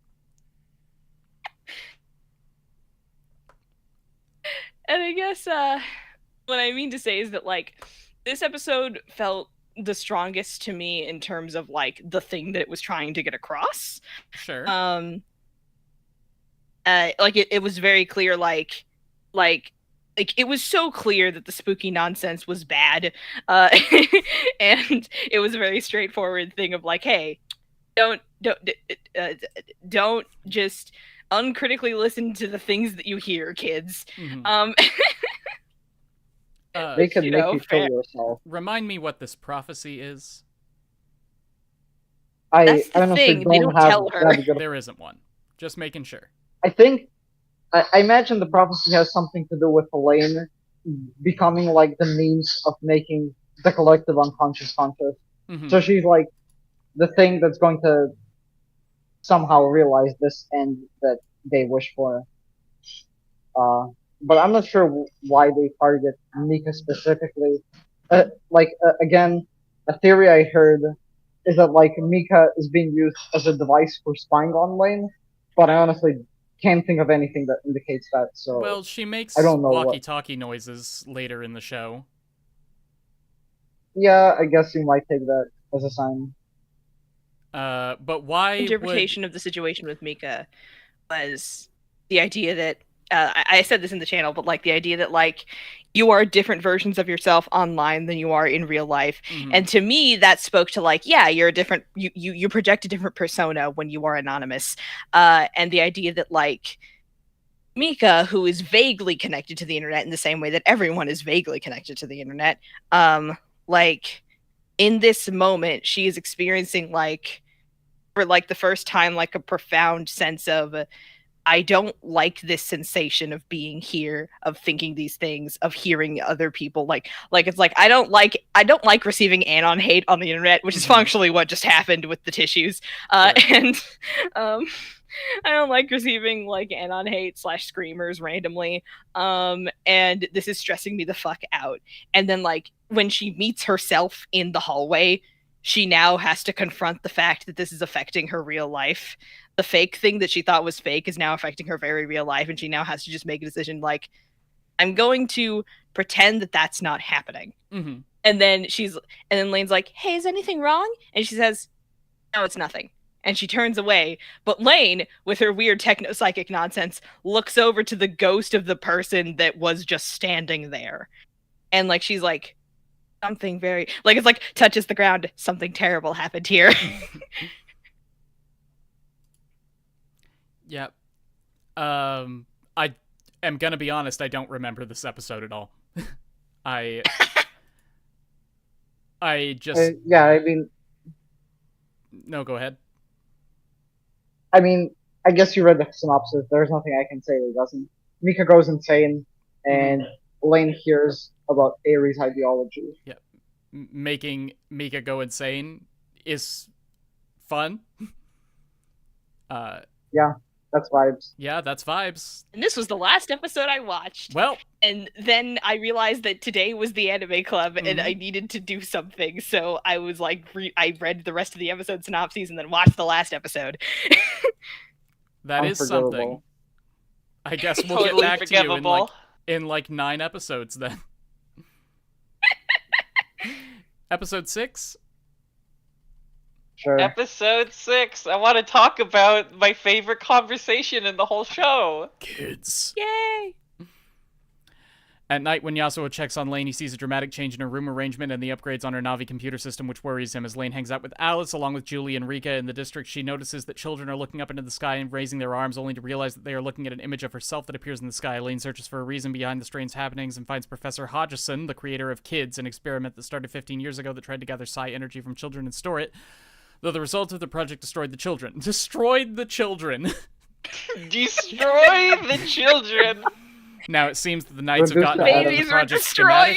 And I guess, what I mean to say is that, like, this episode felt the strongest to me in terms of, like, the thing that it was trying to get across. Sure. Like, it was very clear, like, it was so clear that the spooky nonsense was bad, and it was a very straightforward thing of like, hey, don't just uncritically listen to the things that you hear, kids. Mm-hmm. They can make you kill yourself. Remind me what this prophecy is. That's the thing. They don't tell her. There isn't one. Just making sure. I imagine the prophecy has something to do with Lain becoming like the means of making the collective unconscious conscious. Mm-hmm. So she's like the thing that's going to somehow realize this end that they wish for. But I'm not sure why they target Mika specifically. Again, a theory I heard is that like Mika is being used as a device for spying on Lain, but I honestly can't think of anything that indicates that. So Well, she I makes don't know what. walkie-talkie noises later in the show. Yeah, I guess you might take that as a sign. But why Interpretation of the situation with Mika was the idea that I said this in the channel, but like the idea that like you are different versions of yourself online than you are in real life, and to me that spoke to like, yeah, you're a different, you project a different persona when you are anonymous, and the idea that like Mika, who is vaguely connected to the internet in the same way that everyone is vaguely connected to the internet, like in this moment she is experiencing like for like the first time like a profound sense of I don't like this sensation of being here, of thinking these things, of hearing other people like it's like I don't like receiving anon hate on the internet, which is functionally what just happened with the tissues. And I don't like receiving like anon hate / screamers randomly. And this is stressing me the fuck out. And then like when she meets herself in the hallway, she now has to confront the fact that this is affecting her real life. The fake thing that she thought was fake is now affecting her very real life, and she now has to just make a decision like, I'm going to pretend that that's not happening. Mm-hmm. And then Lane's like, hey, is anything wrong? And she says, no, it's nothing. And she turns away. But Lain, with her weird techno-psychic nonsense, looks over to the ghost of the person that was just standing there. And like she's like, something very like it's like touches the ground, something terrible happened here. Yep. I am gonna be honest, I don't remember this episode at all. I just Yeah, I mean, no, go ahead. I mean, I guess you read the synopsis. There's nothing I can say that doesn't. Mika goes insane, and Lain hears about Ares ideology. Yeah, making Mika go insane is fun. Yeah, that's vibes. Yeah, that's vibes. And this was the last episode I watched. Well, and then I realized that today was the anime club, and I needed to do something. So I was like, I read the rest of the episode synopses and then watched the last episode. That is something. I guess we'll Totally get back to you forgivable. in like 9 episodes then. Episode 6? Sure. Episode 6. I want to talk about my favorite conversation in the whole show. Kids. Yay! At night, when Yasuo checks on Lain, he sees a dramatic change in her room arrangement and the upgrades on her Navi computer system, which worries him. As Lain hangs out with Alice, along with Julie and Rika in the district, she notices that children are looking up into the sky and raising their arms, only to realize that they are looking at an image of herself that appears in the sky. Lain searches for a reason behind the strange happenings and finds Professor Hodgson, the creator of Kids, an experiment that started 15 years ago that tried to gather psi energy from children and store it. Though the result of the project destroyed the children. Destroyed the children! Destroy the children! Now it seems that the Knights have gotten Babies hold of the are project destroyed.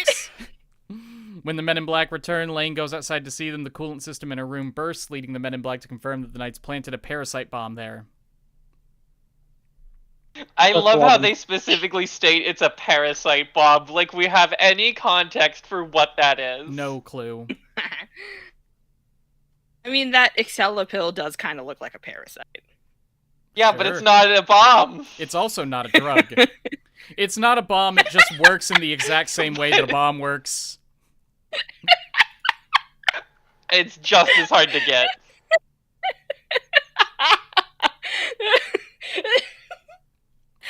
schematics. When the Men in Black return, Lain goes outside to see them. The coolant system in her room bursts, leading the Men in Black to confirm that the Knights planted a parasite bomb there. I love how they specifically state it's a parasite bomb, like we have any context for what that is. No clue. I mean, that Excella pill does kind of look like a parasite. Yeah, Sure. but it's not a bomb. It's also not a drug. It's not a bomb, it just works in the exact same way that a bomb works. It's just as hard to get.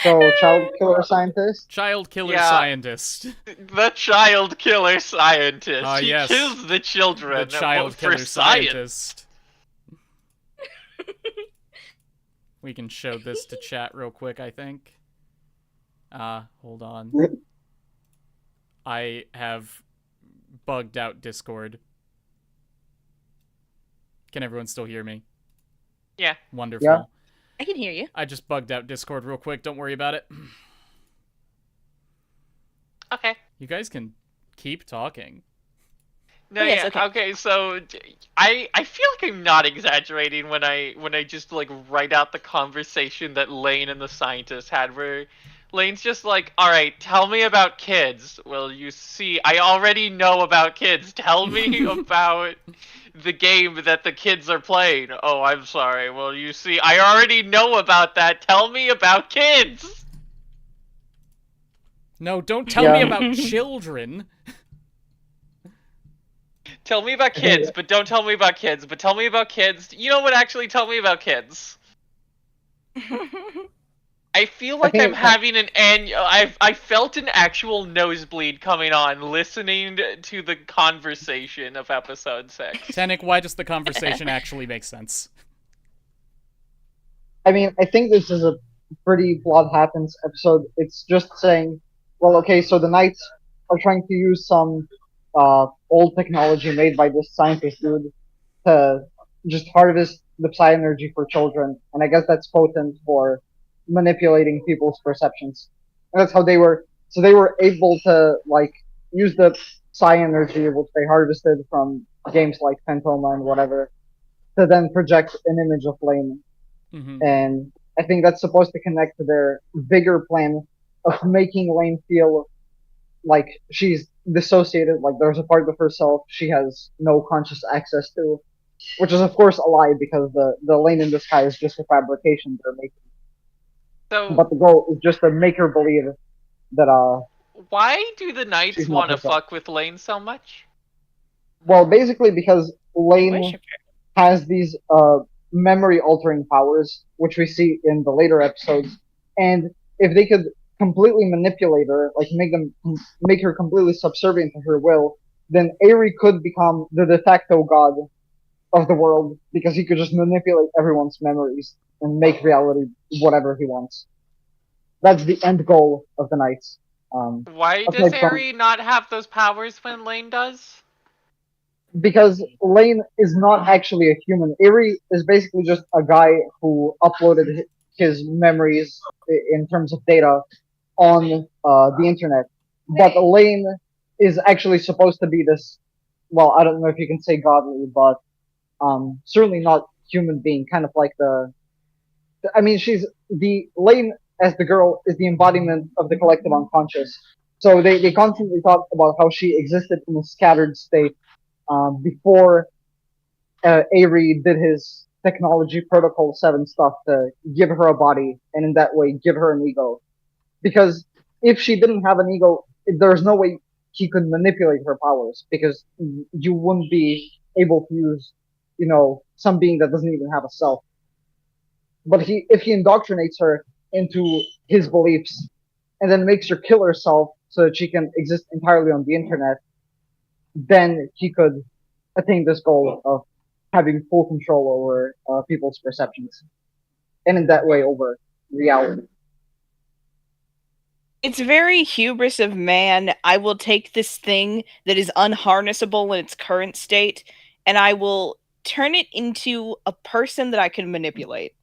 So, child killer scientist? Child killer Yeah. scientist. The child killer scientist. Ah, He yes. kills the children. The child for killer scientist. We can show this to chat real quick, I think. Hold on. I have bugged out Discord. Can everyone still hear me? Yeah. Wonderful. Yeah. I can hear you. I just bugged out Discord real quick. Don't worry about it. Okay. You guys can keep talking. No, Oh, yes, yeah. okay. So I feel like I'm not exaggerating when I just like write out the conversation that Lain and the scientist had, where Lane's just like, "All right, tell me about kids." Well, you see, I already know about kids. Tell me about the game that the kids are playing. Oh, I'm sorry. Well, you see, I already know about that. Tell me about kids. No, don't tell me about children. Tell me about kids, but don't tell me about kids. But tell me about kids. You know what? Actually, tell me about kids. I feel like I'm having an I felt an actual nosebleed coming on listening to the conversation of episode 6. Tanik, why does the conversation actually make sense? I mean, I think this is a pretty Blood Happens episode. It's just saying, well, okay, so the Knights are trying to use some old technology made by this scientist dude to just harvest the psi energy for children, and I guess that's potent for manipulating people's perceptions. And that's how they were. So they were able to like use the psi energy which they harvested from games like Phantoma and whatever to then project an image of Lain. Mm-hmm. And I think that's supposed to connect to their bigger plan of making Lain feel like she's dissociated, like there's a part of herself she has no conscious access to, which is of course a lie because the Lain in the sky is just a fabrication they're making. So, but the goal is just to make her believe that why do the Knights she's not want to herself. fuck with Lain so much? Well, basically because Lain has these memory altering powers, which we see in the later episodes, and if they could completely manipulate her, like make her completely subservient to her will, then Aerie could become the de facto god of the world because he could just manipulate everyone's memories and make reality whatever he wants. That's the end goal of the Knights. Why does Aerie not have those powers when Lain does? Because Lain is not actually a human. Aerie is basically just a guy who uploaded his memories in terms of data on the internet. But Lain is actually supposed to be this, well, I don't know if you can say godly, but certainly not human being, kind of like I mean, she's the Lain as the girl is the embodiment of the collective unconscious. So they constantly talk about how she existed in a scattered state before Aerie did his technology protocol 7 stuff to give her a body and in that way give her an ego. Because if she didn't have an ego, there's no way he could manipulate her powers because you wouldn't be able to use, some being that doesn't even have a self. But if he indoctrinates her into his beliefs and then makes her kill herself so that she can exist entirely on the internet, then he could attain this goal of having full control over people's perceptions, and in that way over reality. It's very hubris of man. I will take this thing that is unharnessable in its current state, and I will turn it into a person that I can manipulate.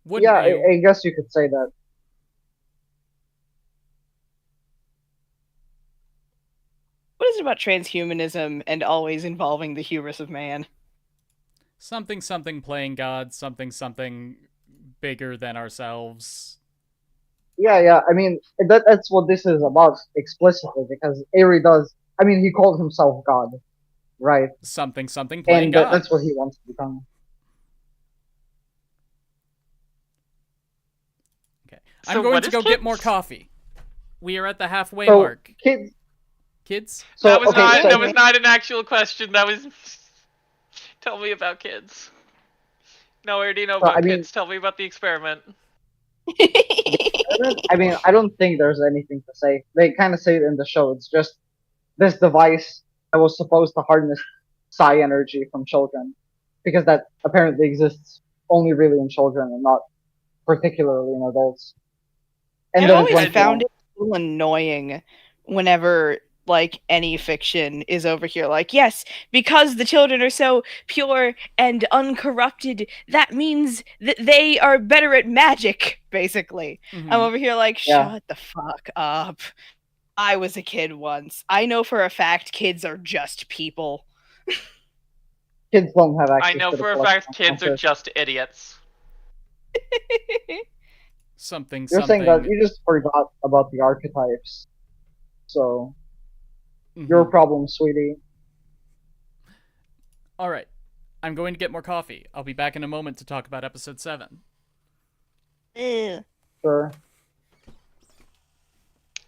I guess you could say that. What is it about transhumanism and always involving the hubris of man? Something playing God, something bigger than ourselves. Yeah. I mean, that's what this is about explicitly, because Aerie does. I mean, he calls himself God, right? Something playing God. And that's what he wants to become. Okay. I'm going to go get more coffee. We are at the halfway mark. Kids? So, that was not an actual question. That was tell me about kids. No, I already know about kids. Tell me about the experiment. I mean, I don't think there's anything to say. They kind of say it in the show. It's just this device that was supposed to harness psi energy from children, because that apparently exists only really in children and not particularly in adults. And I've always found it so annoying whenever any fiction is over here yes, because the children are so pure and uncorrupted, that means that they are better at magic, basically. Mm-hmm. I'm over here shut the fuck up. I was a kid once. I know for a fact kids are just people. Kids don't have access. I know for a fact kids are just idiots. You're saying that you just forgot about the archetypes. So your problem, sweetie. All right. I'm going to get more coffee. I'll be back in a moment to talk about episode 7. Ew. Sure.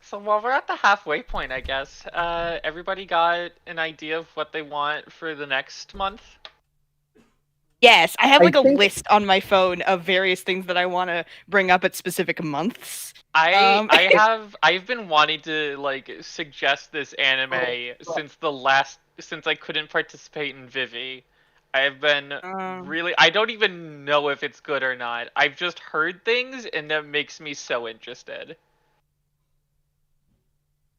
So while we're at the halfway point, I guess, everybody got an idea of what they want for the next month? Yes, I have I like a think- list on my phone of various things that I want to bring up at specific months. I've been wanting to like suggest this anime since I couldn't participate in Vivi. I've been really I don't even know if it's good or not. I've just heard things and that makes me so interested.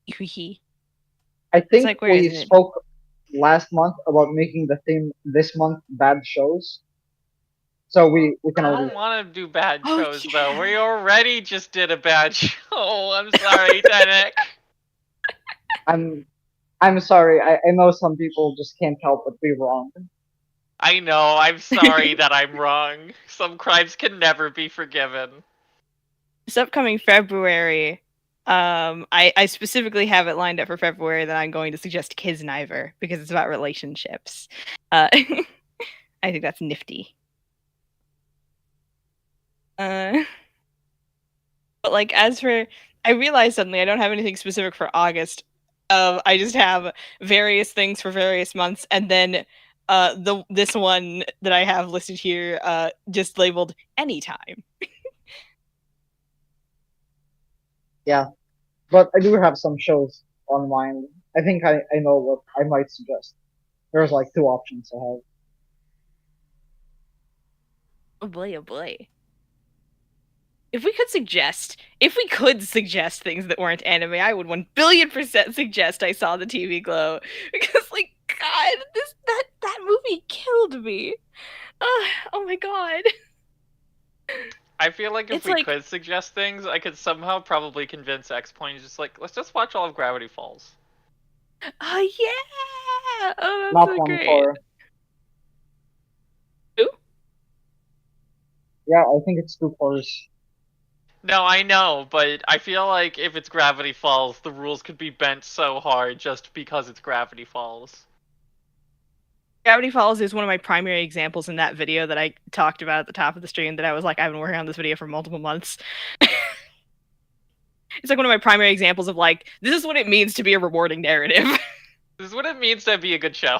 I think like, where we is it? spoke last month about making the theme this month bad shows. So we can I already. don't want to do bad Oh, shows yeah. though. We already just did a bad show. I'm sorry, Thematic. I'm sorry. I know some people just can't help but be wrong. I know. I'm sorry that I'm wrong. Some crimes can never be forgiven. This upcoming February, I specifically have it lined up for February that I'm going to suggest Kisniver because it's about relationships. I think that's nifty. But like, as for, I realized suddenly I don't have anything specific for August. I just have various things for various months, and then this one that I have listed here, just labeled anytime. Yeah, but I do have some shows on mind. I think I know what I might suggest. There's like 2 options I have. Oh boy, oh boy. If we could suggest things that weren't anime, I would 1,000,000,000% suggest I saw the TV Glow. Because, like, God, that movie killed me. Oh my god. I feel like if It's we like- could suggest things, I could somehow probably convince ExPoint just like, let's just watch all of Gravity Falls. Oh yeah! Oh, that's Not so one great. for. Who? Yeah, I think it's 2 cores. No, I know, but I feel like if it's Gravity Falls, the rules could be bent so hard just because it's Gravity Falls. Gravity Falls is one of my primary examples in that video that I talked about at the top of the stream that I was like, I've been working on this video for multiple months. It's like one of my primary examples of like, this is what it means to be a rewarding narrative. This is what it means to be a good show.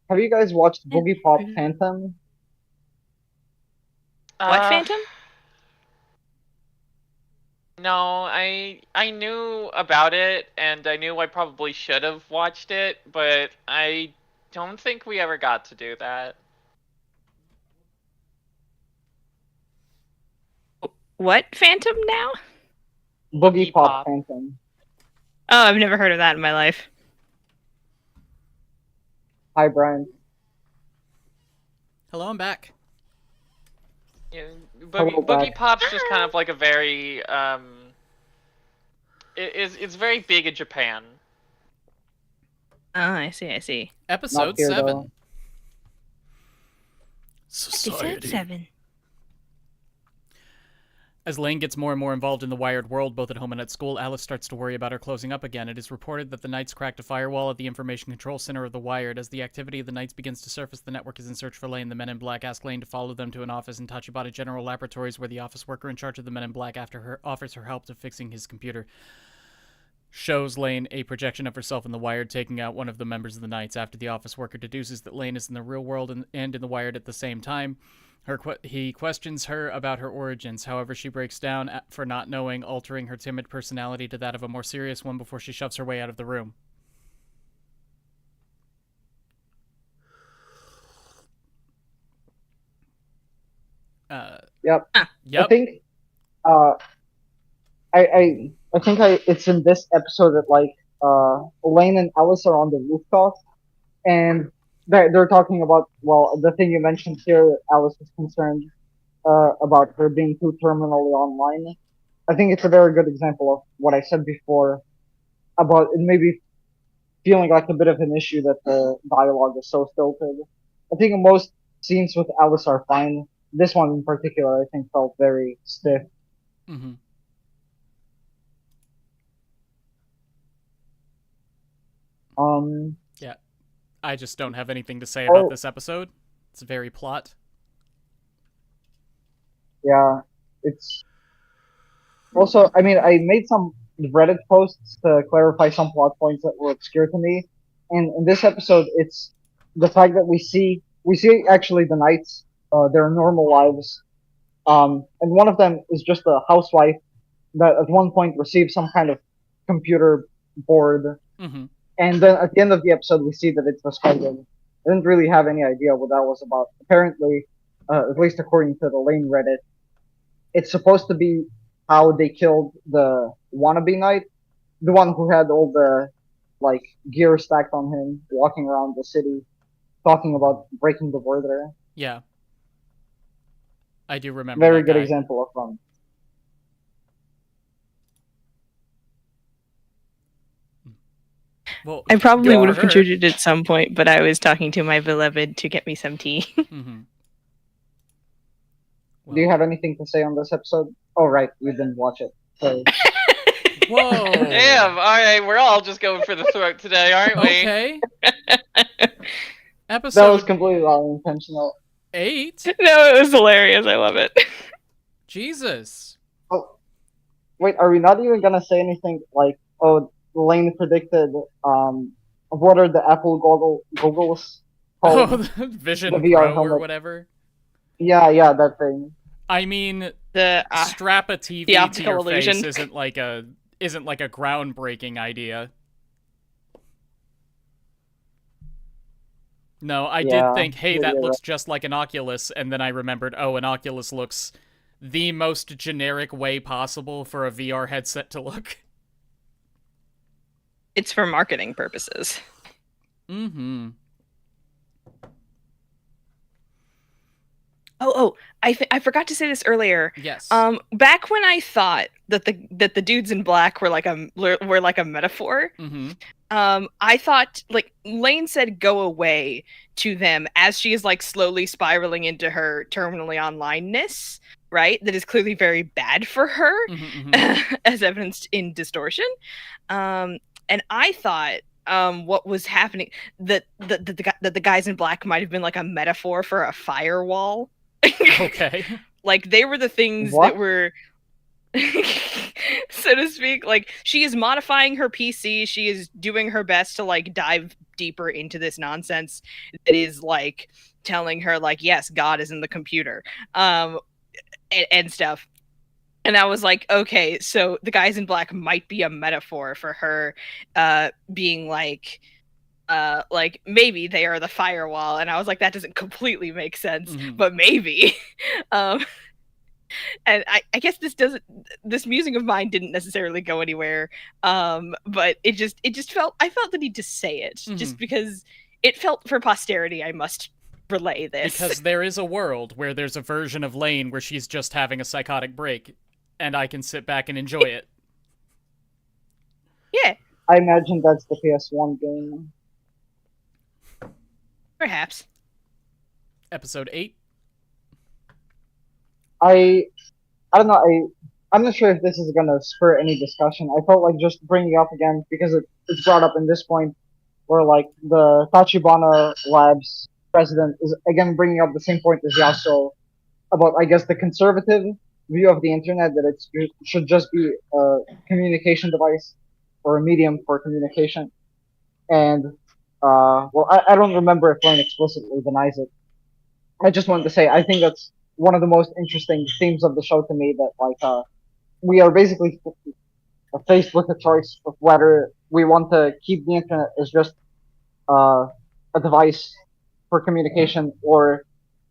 Have you guys watched Boogie Pop Phantom? What, Phantom? No, I knew about it, and I knew I probably should have watched it, but I don't think we ever got to do that. What Phantom now? Boogie Pop Pop. Phantom. Oh, I've never heard of that in my life. Hi, Brian. Hello, I'm back. Yeah, Hello, Boogie back. Pop's just kind of like a very it's very big in Japan. Oh, I see. Episode Not here, 7. though. Episode 7. As Lain gets more and more involved in the Wired world, both at home and at school, Alice starts to worry about her closing up again. It is reported that the Knights cracked a firewall at the information control center of the Wired. As the activity of the Knights begins to surface, the network is in search for Lain. The Men in Black ask Lain to follow them to an office in Tachibana General Laboratories, where the office worker in charge of the Men in Black offers her help to fixing his computer. Shows Lain a projection of herself in the Wired, taking out one of the members of the Knights. After the office worker deduces that Lain is in the real world and in the Wired at the same time, he questions her about her origins. However, she breaks down for not knowing, altering her timid personality to that of a more serious one before she shoves her way out of the room. Yep. Yep. I think, I think it's in this episode that like Elaine and Alice are on the rooftop, and they're talking about the thing you mentioned here. Alice is concerned about her being too terminally online. I think it's a very good example of what I said before about it maybe feeling like a bit of an issue that the dialogue is so stilted. I think scenes with Alice are fine. This one in particular, I think, felt very stiff. Mm-hmm. Yeah, I just don't have anything to say about this episode. It's very plot. Yeah, it's also. I mean, I made some Reddit posts to clarify some plot points that were obscure to me, and in this episode, it's the fact that we see actually the knights, their normal lives, and one of them is just a housewife that at one point received some kind of computer board. Mm-hmm. And then at the end of the episode, we see that it's the Skyrim. I didn't really have any idea what that was about. Apparently, at least according to the Lain Reddit, it's supposed to be how they killed the wannabe knight, the one who had all the like gear stacked on him, walking around the city, talking about breaking the border. Yeah, I do remember. Very that good guy. example of Well, I probably good would for have her. contributed at some point, but I was talking to my beloved to get me some tea. Mm-hmm. Well, Do you have anything to say on this episode? Oh, right, we didn't watch it. Sorry. whoa. Damn, alright, we're all just going for the throat today, aren't we? Okay. That was Episode completely unintentional. 8? No, it was hilarious. I love it. Jesus. Oh, wait, are we not even gonna say anything like, oh, Lane predicted, what are the Apple goggles Oh, called? the Vision The VR Pro or helmet. whatever. Yeah, that thing. I mean, The strap a TV the to optical your illusion. face isn't like a groundbreaking idea. No, I Yeah, did think, hey, you're that right. looks just like an Oculus, and then I remembered, oh, an Oculus looks the most generic way possible for a VR headset to look. It's for marketing purposes. Mm-hmm. Oh, I forgot to say this earlier. Yes. Back when I thought that the dudes in black were like a metaphor, Mm-hmm. I thought, like, Lain said go away to them as she is like slowly spiraling into her terminally onlineness, right? That is clearly very bad for her, Mm-hmm. as evidenced in Distortion. And I thought what was happening that the guys in black might have been like a metaphor for a firewall. Okay. Like they were the things What? that were so to speak, like she is modifying her PC, she is doing her best to like dive deeper into this nonsense that is like telling her like, yes, God is in the computer, and stuff. And I was like, okay, so the guys in black might be a metaphor for her being like maybe they are the firewall. And I was like, that doesn't completely make sense, but maybe. And I guess this musing of mine didn't necessarily go anywhere, but it just felt, I felt the need to say it just because it felt for posterity I must relay this. Because there is a world where there's a version of Lain where she's just having a psychotic break, and I can sit back and enjoy it. Yeah, I imagine that's the PS1 game. perhaps. Episode 8? I don't know. I'm not sure if this is gonna spur any discussion. I felt like just bringing it up again because it's brought up in this point, where like the Tachibana Labs president is again bringing up the same point as Yasuo about, I guess, the conservative view of the internet, that it should just be a communication device or a medium for communication. And well, I don't remember if Lane explicitly denies it. I just wanted to say I think that's one of the most interesting themes of the show to me, that like we are basically faced with a choice of whether we want to keep the internet as just a device for communication, or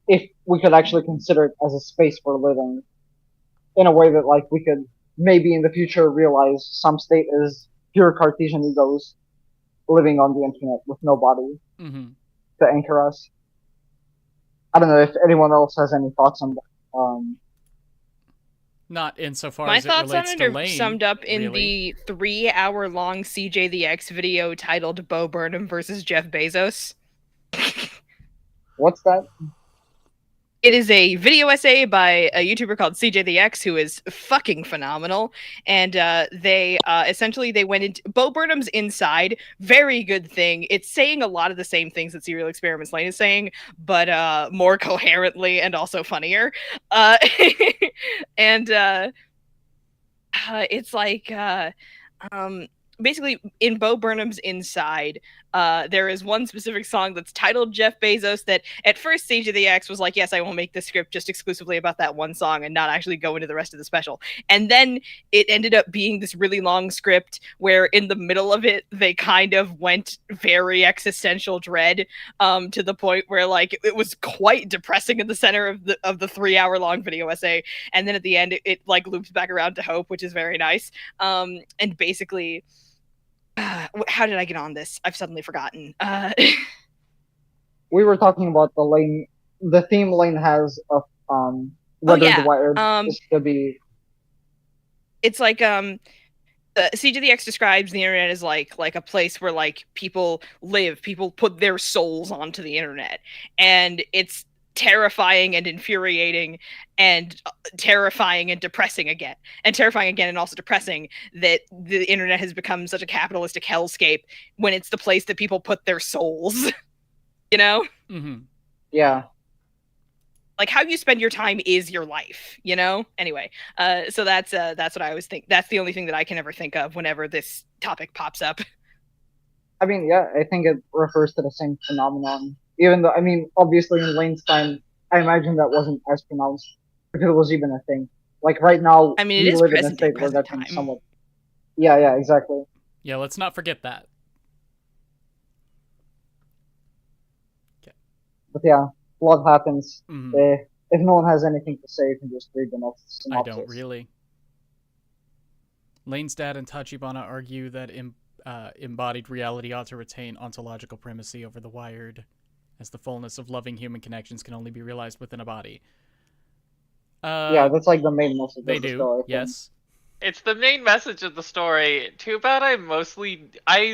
if we could actually consider it as a space for living, in a way that like we could maybe in the future realize some state is pure Cartesian egos living on the internet with no body to anchor us. I don't know if anyone else has any thoughts on that. Not insofar My as it thoughts on relates it to are Lain, summed up in really. the 3-hour-long CJ the X video titled Bo Burnham versus Jeff Bezos. What's that? It is a video essay by a YouTuber called CJ the X, who is fucking phenomenal. And they essentially they went into Bo Burnham's Inside. Very good thing. It's saying a lot of the same things that Serial Experiments Lain is saying, but more coherently and also funnier. Uh, and it's like um basically in Bo Burnham's Inside, there is one specific song that's titled Jeff Bezos that at first Sage of the X was like, yes, I will make the script just exclusively about that one song and not actually go into the rest of the special. And then it ended up being this really long script where in the middle of it, they kind of went very existential dread, to the point where like it was quite depressing in the center of the 3 hour long video essay. And then at the end, it like loops back around to hope, which is very nice. And basically, how did I get on this? I've suddenly forgotten. We were talking about the theme Lain has of whether the Wired is to be. It's like Siege of the X describes the internet as like a place where like people live, people put their souls onto the internet, and it's terrifying and infuriating and terrifying and depressing again, and terrifying again and also depressing that the internet has become such a capitalistic hellscape when it's the place that people put their souls. You know? Mm-hmm. Yeah. Like how you spend your time is your life, you know? Anyway, so that's what I always think. That's the only thing that I can ever think of whenever this topic pops up. I mean, yeah, I think it refers to the same phenomenon. Even though, I mean, obviously in Lane's time, I imagine that wasn't as pronounced if it was even a thing. Like right now, I mean, we it is live in a state where present that can time. somewhat. Yeah, exactly. Yeah, let's not forget that. But yeah, what happens? Mm-hmm. If no one has anything to say, you can just read the next synopsis. I don't really. Lane's dad and Tachibana argue that embodied reality ought to retain ontological primacy over the wired, as the fullness of loving human connections can only be realized within a body. Yeah, that's like the main message. They of the do, story, yes. It's the main message of the story. Too bad I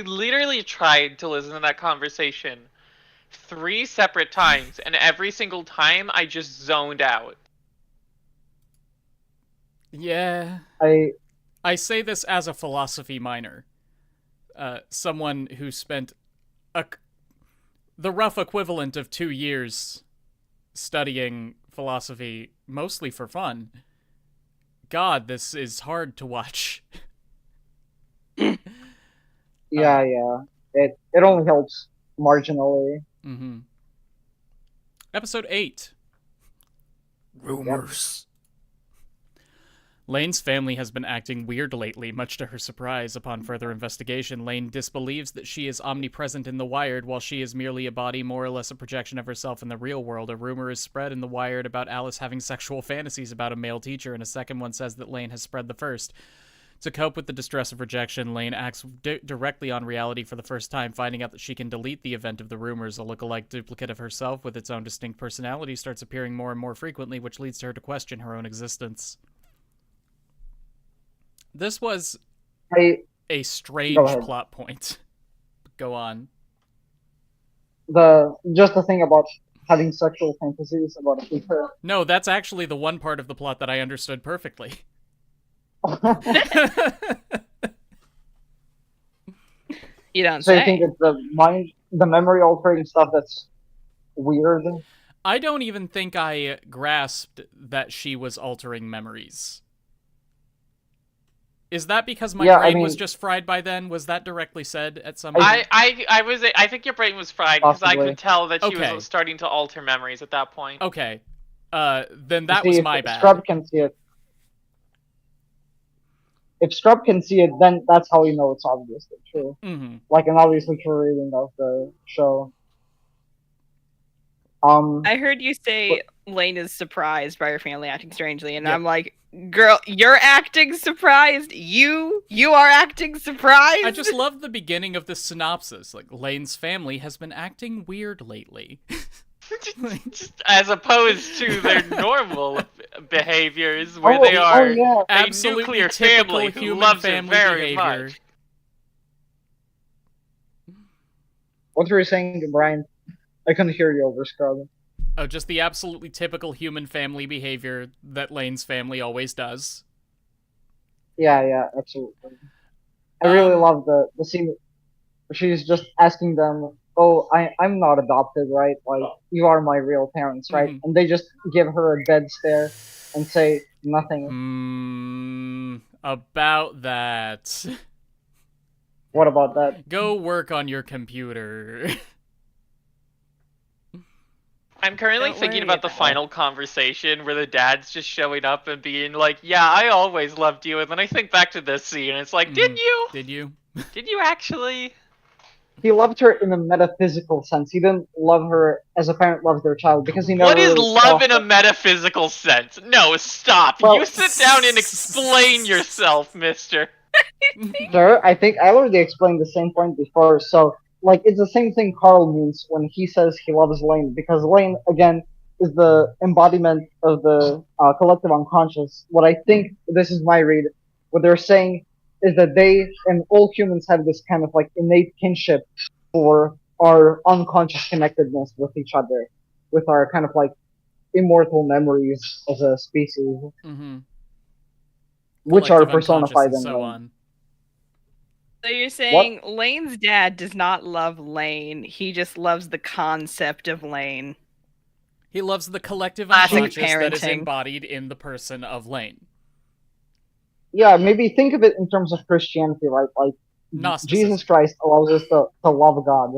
literally tried to listen to that conversation 3 separate times, and every single time I just zoned out. Yeah. I say this as a philosophy minor. Someone who spent the rough equivalent of 2 years studying philosophy, mostly for fun. God, this is hard to watch. Yeah. It only helps marginally. Mm-hmm. Episode 8. Rumors. Lane's family has been acting weird lately, much to her surprise. Upon further investigation, Lain disbelieves that she is omnipresent in the Wired, while she is merely a body, more or less a projection of herself in the real world. A rumor is spread in the Wired about Alice having sexual fantasies about a male teacher, and a second one says that Lain has spread the first. To cope with the distress of rejection, Lain acts directly on reality for the first time, finding out that she can delete the event of the rumors. A lookalike duplicate of herself with its own distinct personality starts appearing more and more frequently, which leads to her to question her own existence. This was a strange plot point. Go on. Just the thing about having sexual fantasies about a teacher. No, that's actually the one part of the plot that I understood perfectly. You don't so say. You think it's the memory altering stuff that's weird? I don't even think I grasped that she was altering memories. Is that because my brain was just fried by then? Was that directly said at some point? I think your brain was fried because I could tell that she was starting to alter memories at that point. Okay. Then that was my bad. Strub can see it. If Strub can see it, then that's how you know it's obviously true. Mm-hmm. Like an obviously true reading of the show. I heard you say Lain is surprised by her family acting strangely, and I'm like, girl, you're acting surprised. You are acting surprised. I just love the beginning of the synopsis. Like, Lain's family has been acting weird lately. Just as opposed to their normal behaviors, where they are a absolutely nuclear typical family who human loves family her very behavior. much. What were you saying, Brian? I couldn't hear you over Scrub. Oh, just the absolutely typical human family behavior that Lane's family always does. Yeah, absolutely. I really love the scene where she's just asking them, "Oh, I'm not adopted, right? Like you are my real parents, right?" Mhm. And they just give her a dead stare and say nothing. About that. What about that? Go work on your computer. I'm currently Don't thinking worry about the about it. final conversation where the dad's just showing up and being like, "Yeah, I always loved you," and then I think back to this scene, and it's like, "Did you? Did you? Did you actually?" He loved her in a metaphysical sense. He didn't love her as a parent loves their child because he never What is really love saw in a her. metaphysical sense? No, stop. You Well, sit down and explain yourself, mister. sure, I think I already explained the same point before. So, like, it's the same thing Carl means when he says he loves Lain, because Lain, again, is the embodiment of the collective unconscious. What I think, this is my read, what they're saying is that they and all humans have this kind of like innate kinship for our unconscious connectedness with each other, with our kind of like immortal memories as a species, Mm-hmm. which are Collective unconscious personified and in so Lain. on. So you're What? saying Lane's dad does not love Lain. He just loves the concept of Lain. He loves the collective Classic unconscious that is parenting. embodied in the person of Lain. Yeah, maybe think of it in terms of Christianity, right? Like Jesus Gnosticism. Christ allows us to love God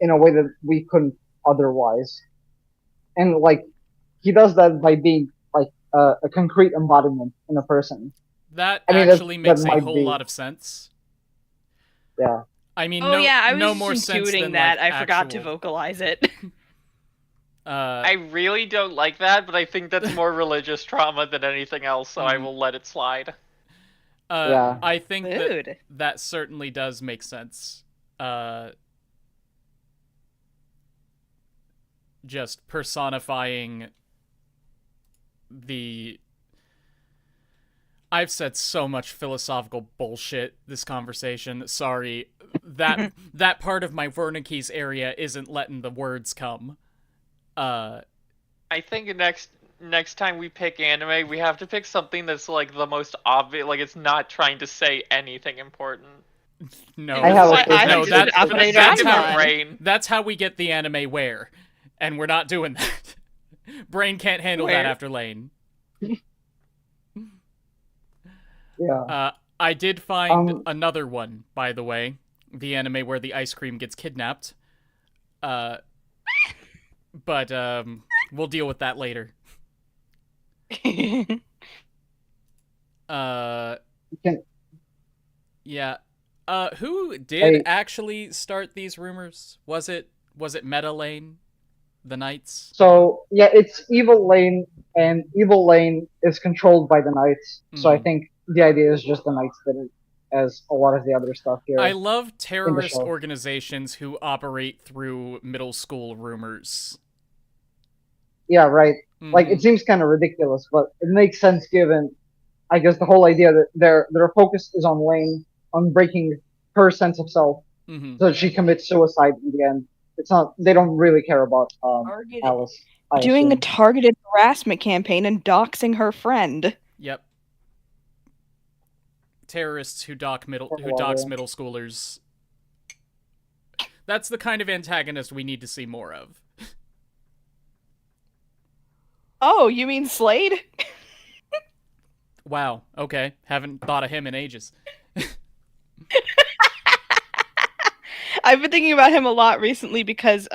in a way that we couldn't otherwise. And like he does that by being like a concrete embodiment in a person. That I mean actually that makes a might whole be lot of sense. yeah. I mean, Oh yeah, I was no just more sense intuiting than that. like I forgot to actual. vocalize it. I really don't like that, but I think that's more religious trauma than anything else, so I will let it slide. Yeah. I think Mood. that certainly does make sense. Just personifying the. I've said so much philosophical bullshit this conversation. Sorry, that part of my Wernicke's area isn't letting the words come. I think next time we pick anime, we have to pick something that's like the most obvious, like it's not trying to say anything important. No, I have a I no, think quick we for should the update sake of your Ramon. brain. that's how we get the anime where, and we're not doing that. Brain can't handle that Where? after Lain. Yeah. I did find Um another one, by the way, the anime where the ice cream gets kidnapped. But we'll deal with that later. can Yeah. Who did I actually start these rumors? Was it Meta Lane, the Knights? so yeah, it's Evil Lane and Evil Lane is controlled by the Knights. So I Mhm. think the idea is just the Knights did it as a lot of the other stuff here I love in the terrorist show. organizations who operate through middle school rumors. Yeah, right. Like it Mhm. seems kind of ridiculous, but it makes sense given, I guess, the whole idea that their focus is on Lane, on breaking her sense of self, Mhm. so that she commits suicide in the end. It's not they don't really care about Targeted. Alice. I Doing a assume. targeted harassment campaign and doxing her friend. Yep. Terrorists who dox middle Whatever. schoolers. That's the kind of antagonist we need to see more of. Oh, you mean Slade? Wow. Okay. Haven't thought of him in ages. I've been thinking about him a lot recently because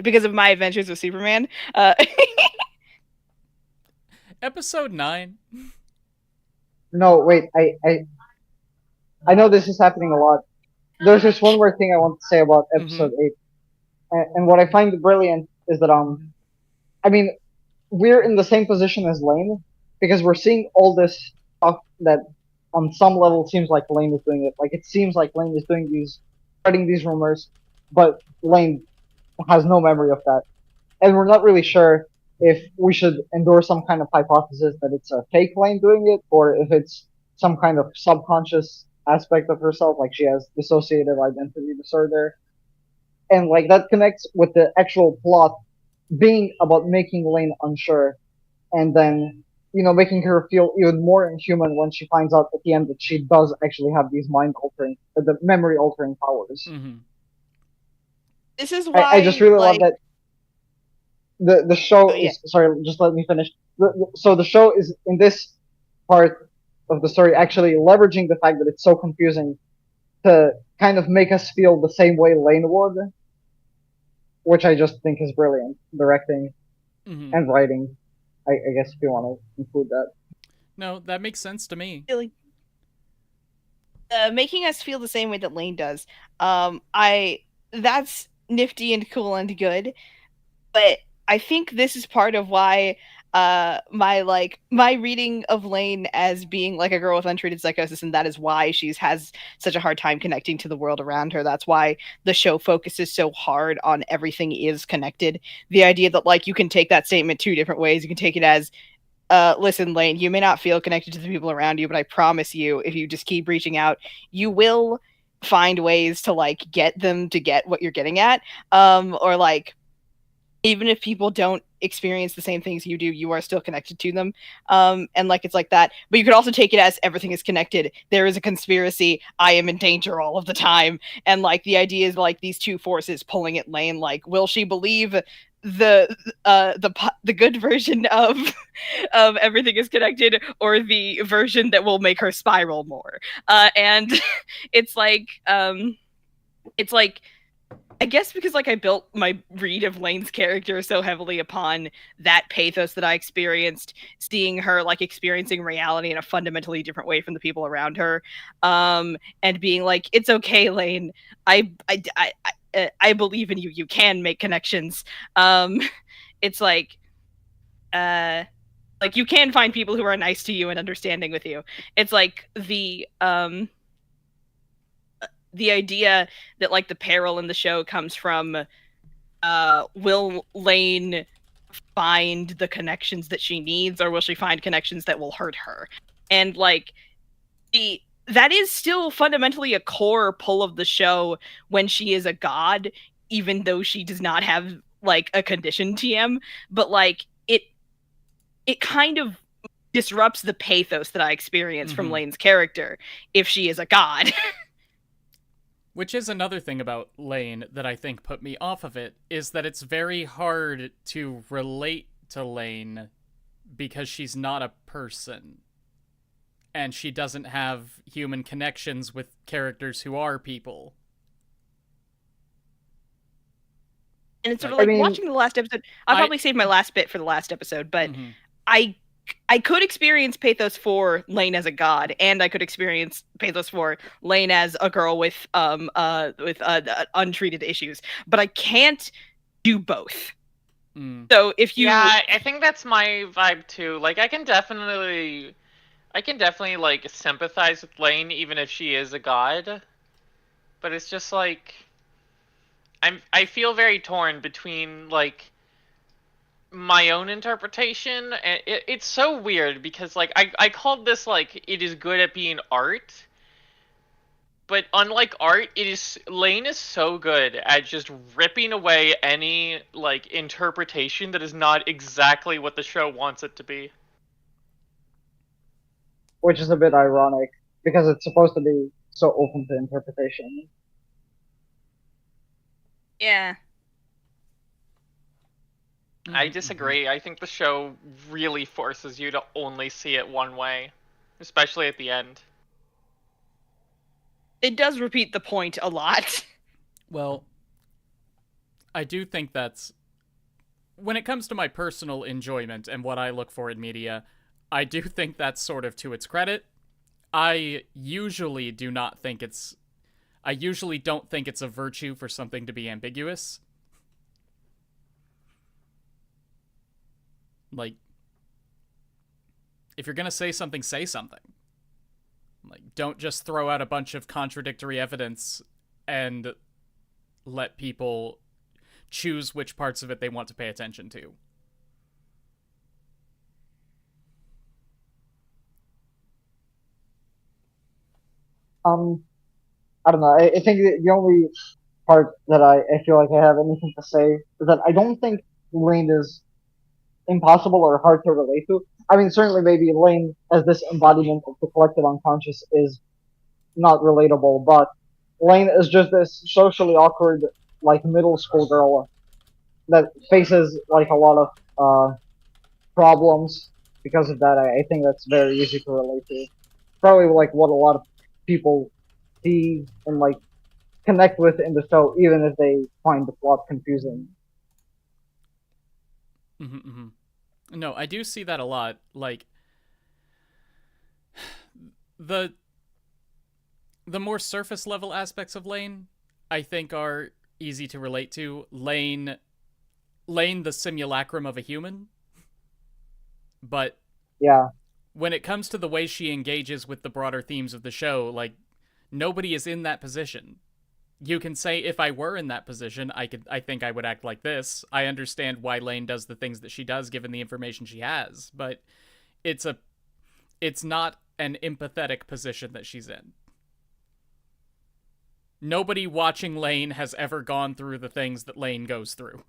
because of my adventures with Superman. Episode 9. No, wait. I know this is happening a lot. There's just one more thing I want to say about episode 8, and what I find brilliant is that I mean, we're in the same position as Lane because we're seeing all this stuff that on some level seems like Lane is doing it. Like it seems like Lane is doing spreading these rumors, but Lane has no memory of that, and we're not really sure if we should endorse some kind of hypothesis that it's a fake Lane doing it, or if it's some kind of subconscious aspect of herself, like she has dissociative identity disorder, and like that connects with the actual plot being about making Lain unsure, and then making her feel even more inhuman when she finds out at the end that she does actually have these the memory altering powers. Mm-hmm. This is I just why, really love like, that the show oh yeah, is sorry. Just let me finish. So the show is in this part of the story actually leveraging the fact that it's so confusing to kind of make us feel the same way Lain would, which I just think is brilliant directing Mm-hmm. and writing. I guess if you want to include that. No, that makes sense to me. really, making us feel the same way that Lain does. I That's nifty and cool and good, but I think this is part of why my reading of Lain as being like a girl with untreated psychosis, and that is why she has such a hard time connecting to the world around her. That's why the show focuses so hard on everything is connected. The idea that like you can take that statement two different ways. You can take it as listen, Lain, you may not feel connected to the people around you, but I promise you, if you just keep reaching out, you will find ways to like get them to get what you're getting at. Or like even if people don't experience the same things you do, you are still connected to them. And like it's like that. But you could also take it as everything is connected. There is a conspiracy. I am in danger all of the time. And like the idea is like these two forces pulling at Lain. Like, will she believe the good version of everything is connected, or the version that will make her spiral more? And it's like it's like I guess because like I built my read of Lane's character so heavily upon that pathos that I experienced, seeing her like experiencing reality in a fundamentally different way from the people around her, and being like, "It's okay, Lane. I believe in you. You can make connections." It's uh, like you can find people who are nice to you and understanding with you. It's like the idea that like the peril in the show comes from will Lain find the connections that she needs, or will she find connections that will hurt her? And like the that is still fundamentally a core pull of the show when she is a god, even though she does not have like a condition TM. But like it kind of disrupts the pathos that I experience from Lane's character if she is a god. Which is another thing about Lain that I think put me off of it, is that it's very hard to relate to Lain because she's not a person. And she doesn't have human connections with characters who are people. And it's sort of like watching the last episode. I'll probably save my last bit for the last episode, but I could experience pathos for Lain as a god, and I could experience pathos for Lain as a girl with untreated issues, but I can't do both. So if you, yeah, I think that's my vibe too. Like, I can definitely like sympathize with Lain even if she is a god, but it's just like I feel very torn between like my own interpretation, and it's so weird because like I called this like it is good at being art, but unlike art, Lain is so good at just ripping away any like interpretation that is not exactly what the show wants it to be. Which is a bit ironic because it's supposed to be so open to interpretation. yeah. I disagree. I think the show really forces you to only see it one way, especially at the end. It does repeat the point a lot. Well, I do think that's... When it comes to my personal enjoyment and what I look for in media, I do think that's sort of to its credit. I usually don't think it's a virtue for something to be ambiguous. Like, if you're gonna say something, say something. Like, don't just throw out a bunch of contradictory evidence and let people choose which parts of it they want to pay attention to. I don't know. I think the only part that I feel like I have anything to say is that I don't think Lain is impossible or hard to relate to. I mean, certainly maybe Lain as this embodiment of the collective unconscious is not relatable, but Lain is just this socially awkward, like middle school girl that faces like a lot of problems because of that. I think that's very easy to relate to. Probably like what a lot of people see and like connect with in the show, even if they find the plot confusing. No, I do see that a lot. Like the more surface level aspects of Lain, I think are easy to relate to. Lain, the simulacrum of a human. But yeah, when it comes to the way she engages with the broader themes of the show, like nobody is in that position. You can say if I were in that position, I think I would act like this. I understand why Lain does the things that she does given the information she has, but it's not an empathetic position that she's in. Nobody watching Lain has ever gone through the things that Lain goes through.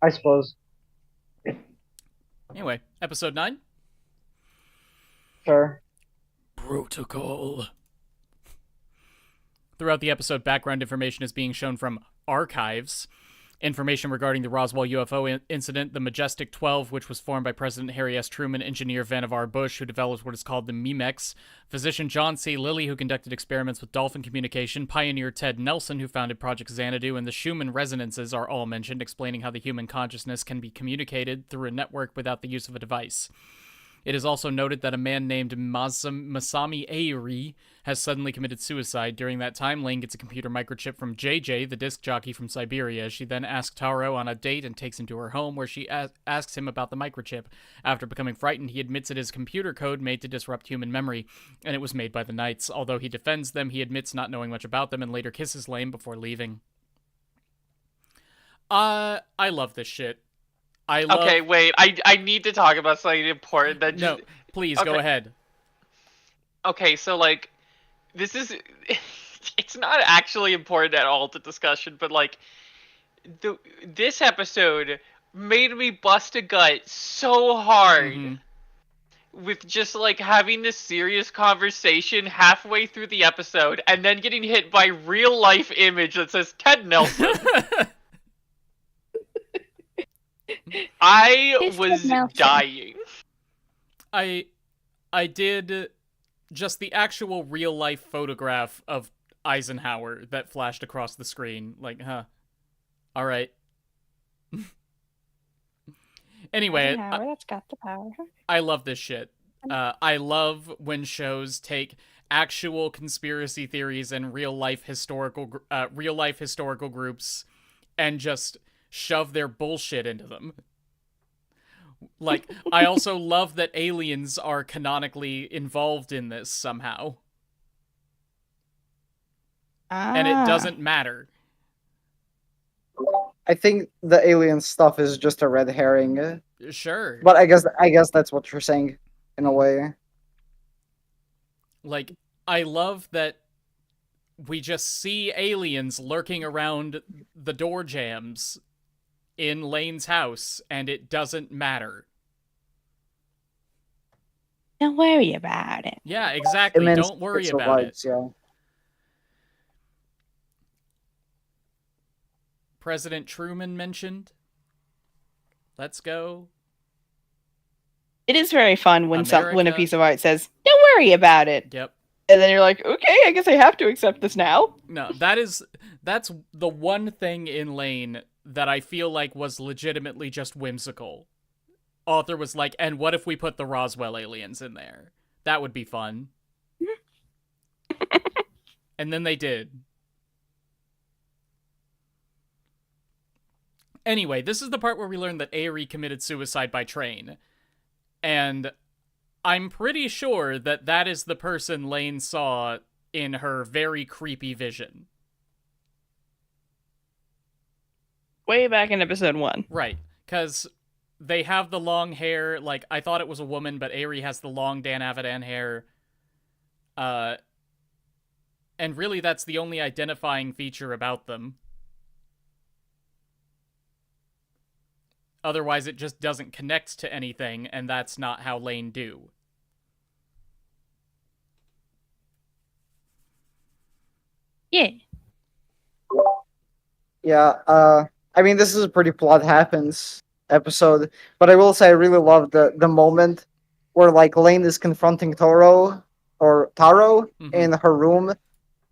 I suppose. Anyway, episode 9. Sure. Protocol. Throughout the episode, background information is being shown from archives. Information regarding the Roswell UFO incident, the Majestic 12, which was formed by President Harry S. Truman, engineer Vannevar Bush, who developed what is called the MEMEX, physician John C. Lilly, who conducted experiments with dolphin communication, pioneer Ted Nelson, who founded Project Xanadu, and the Schumann resonances are all mentioned, explaining how the human consciousness can be communicated through a network without the use of a device. It is also noted that a man named Masami Airi has suddenly committed suicide. During that time, Lain gets a computer microchip from JJ, the disc jockey from Siberia. She then asks Taro on a date and takes him to her home, where she asks him about the microchip. After becoming frightened, he admits it is computer code made to disrupt human memory, and it was made by the Knights. Although he defends them, he admits not knowing much about them and later kisses Lain before leaving. I love this shit. Okay, wait. I need to talk about something important. That just... No, please, okay. Go ahead. Okay, so, like, this is... it's not actually important at all to discussion, but, like, this episode made me bust a gut so hard with just, like, having this serious conversation halfway through the episode and then getting hit by real-life image that says Ted Nelson. I was dying. I did just the actual real life photograph of Eisenhower that flashed across the screen. Like, all right. Anyway, that's got the power. I love this shit. I love when shows take actual conspiracy theories and real life historical groups and just shove their bullshit into them. Like, I also love that aliens are canonically involved in this somehow. And it doesn't matter. I think the alien stuff is just a red herring. Sure. But I guess that's what you're saying, in a way. Like, I love that we just see aliens lurking around the door jambs in Lain's house, and it doesn't matter. Don't worry about it. Yeah, exactly. Don't worry about it. Yeah. President Truman mentioned. Let's go. It is very fun when when a piece of art says, "Don't worry about it." Yep. And then you're like, "Okay, I guess I have to accept this now." No, that's the one thing in Lain that I feel like was legitimately just whimsical. Author was like, and what if we put the Roswell aliens in there? That would be fun. And then they did. Anyway, this is the part where we learn that Airi committed suicide by train. And I'm pretty sure that that is the person Lain saw in her very creepy vision. Way back in episode 1. Right, because they have the long hair. Like, I thought it was a woman, but Airi has the long Dan Avidan hair. And really, that's the only identifying feature about them. Otherwise, it just doesn't connect to anything, and that's not how Lain do. Yeah. Yeah, I mean, this is a pretty plot happens episode, but I will say I really love the moment where like Lain is confronting Taro in her room,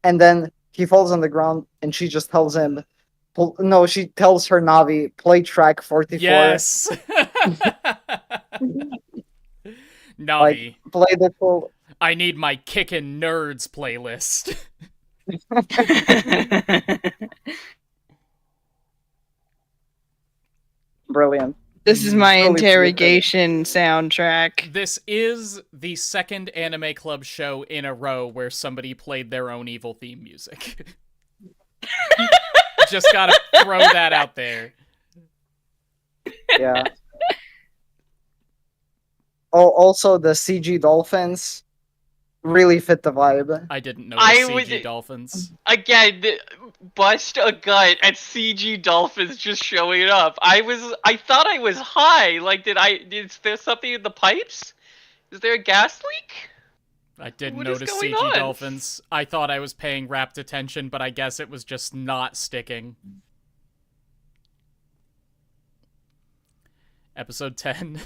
and then he falls on the ground, and she just tells him, no, she tells her Navi, play track 44. Yes! Navi. Like, play the full. I need my Kickin' Nerds playlist. Brilliant. This is my Really interrogation soundtrack. This is the second Anime Club show in a row where somebody played their own evil theme music. Just gotta throw that out there. Yeah. Oh, also the CG dolphins really fit the vibe. I didn't know CG dolphins. Again, bust a gut at CG dolphins just showing up. I thought I was high. Like, is there something in the pipes? Is there a gas leak? I didn't notice CG dolphins. I thought I was paying rapt attention, but I guess it was just not sticking. Episode 10.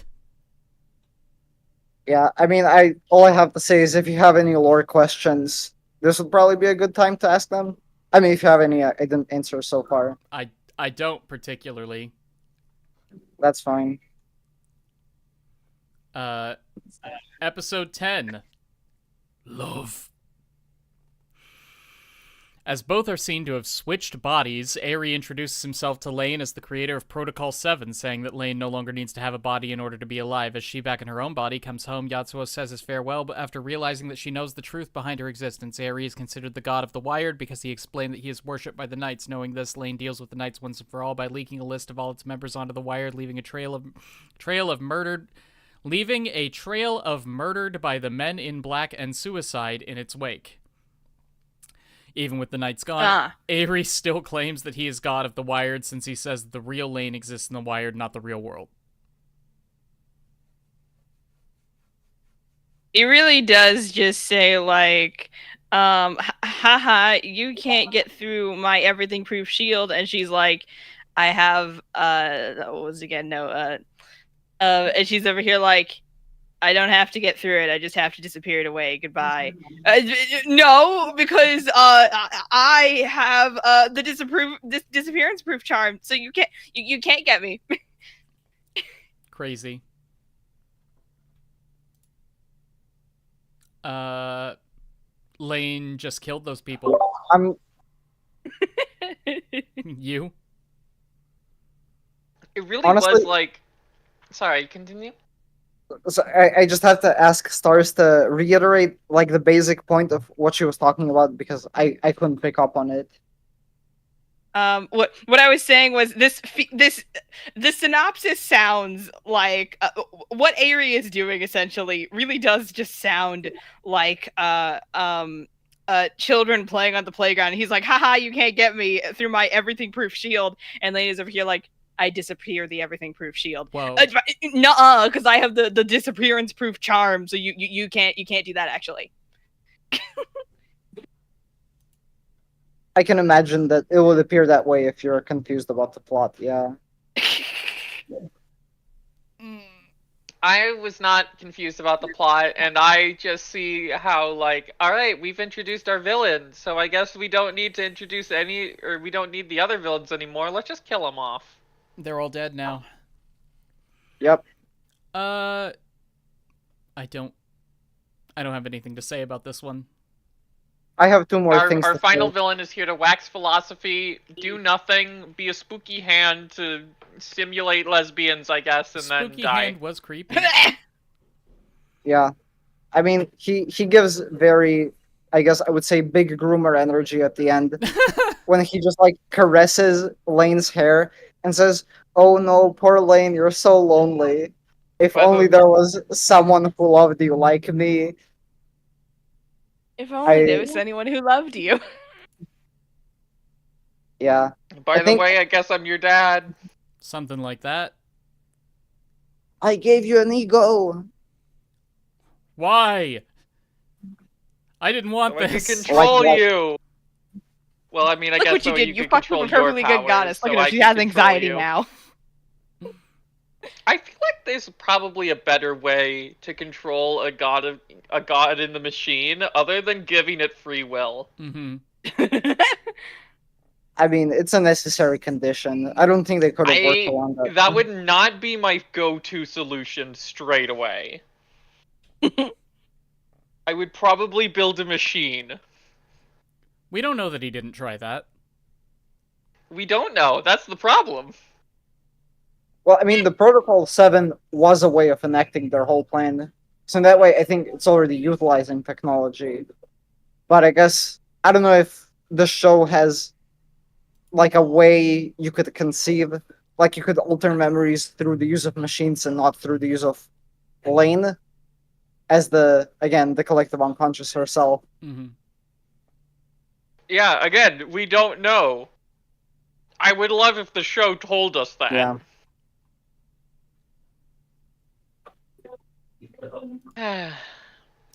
Yeah, I mean, all I have to say is if you have any lore questions, this would probably be a good time to ask them. I mean, if you have any, I didn't answer so far. I don't particularly. That's fine. Episode 10. Love. As both are seen to have switched bodies, Airi introduces himself to Lain as the creator of Protocol 7, saying that Lain no longer needs to have a body in order to be alive. As she, back in her own body, comes home, Yatsuo says his farewell, but after realizing that she knows the truth behind her existence, Airi is considered the god of the Wired because he explained that he is worshipped by the Knights. Knowing this, Lain deals with the Knights once and for all by leaking a list of all its members onto the Wired, leaving a trail of murdered by the Men in Black and suicide in its wake. Even with the Knights gone, Airi still claims that he is god of the Wired, since he says that the real Lain exists in the Wired, not the real world. He really does just say, like, haha, you can't get through my everything proof shield, and she's like, I have, what was it again? No, and she's over here like, I don't have to get through it. I just have to disappear it away. Goodbye. No, because I have the disappearance proof charm, so you can't get me. Crazy. Lain just killed those people. You? It really was like. Sorry, continue. So I just have to ask Stars to reiterate like the basic point of what she was talking about because I couldn't pick up on it. What I was saying was the synopsis sounds like what Airi is doing essentially really does just sound like children playing on the playground. He's like, haha, you can't get me through my everything proof shield, and Lain is over here like, I disappear the everything proof shield. Whoa. Nuh-uh, because I have the disappearance proof charm, so you can't do that actually. I can imagine that it would appear that way if you're confused about the plot, yeah. I was not confused about the plot, and I just see how, like, alright, we've introduced our villain, so I guess we don't need to introduce we don't need the other villains anymore, let's just kill them off. They're all dead now. Yep. I don't have anything to say about this one. I have two more things. Our final villain is here to wax philosophy, do nothing, be a spooky hand to simulate lesbians, I guess, and then die. Spooky hand was creepy. Yeah. I mean, he gives very, I guess I would say, big groomer energy at the end. When he just, like, caresses Lane's hair and says, oh no, poor Lain, you're so lonely. If only there was someone who loved you like me. If only there was anyone who loved you. Yeah. By the way, I guess I'm your dad. Something like that. I gave you an ego. Why? I didn't want So I this. can control Like what? you. Well, I mean, I Look guess what you so did. you You can fucked with control a your perfectly good powers, goddess. Look so at her. I She can has control anxiety you. now. I feel like there's probably a better way to control a god in the machine other than giving it free will. Mm-hmm. I mean, it's a necessary condition. I don't think they could have worked around that. That would not be my go-to solution straight away. I would probably build a machine. We don't know that he didn't try that. We don't know. That's the problem. Well, I mean, the Protocol 7 was a way of enacting their whole plan. So in that way, I think it's already utilizing technology. But I guess, I don't know if the show has, like, a way you could conceive, like, you could alter memories through the use of machines and not through the use of Lain as the collective unconscious herself. Mm-hmm. Yeah, again, we don't know. I would love if the show told us that. Yeah.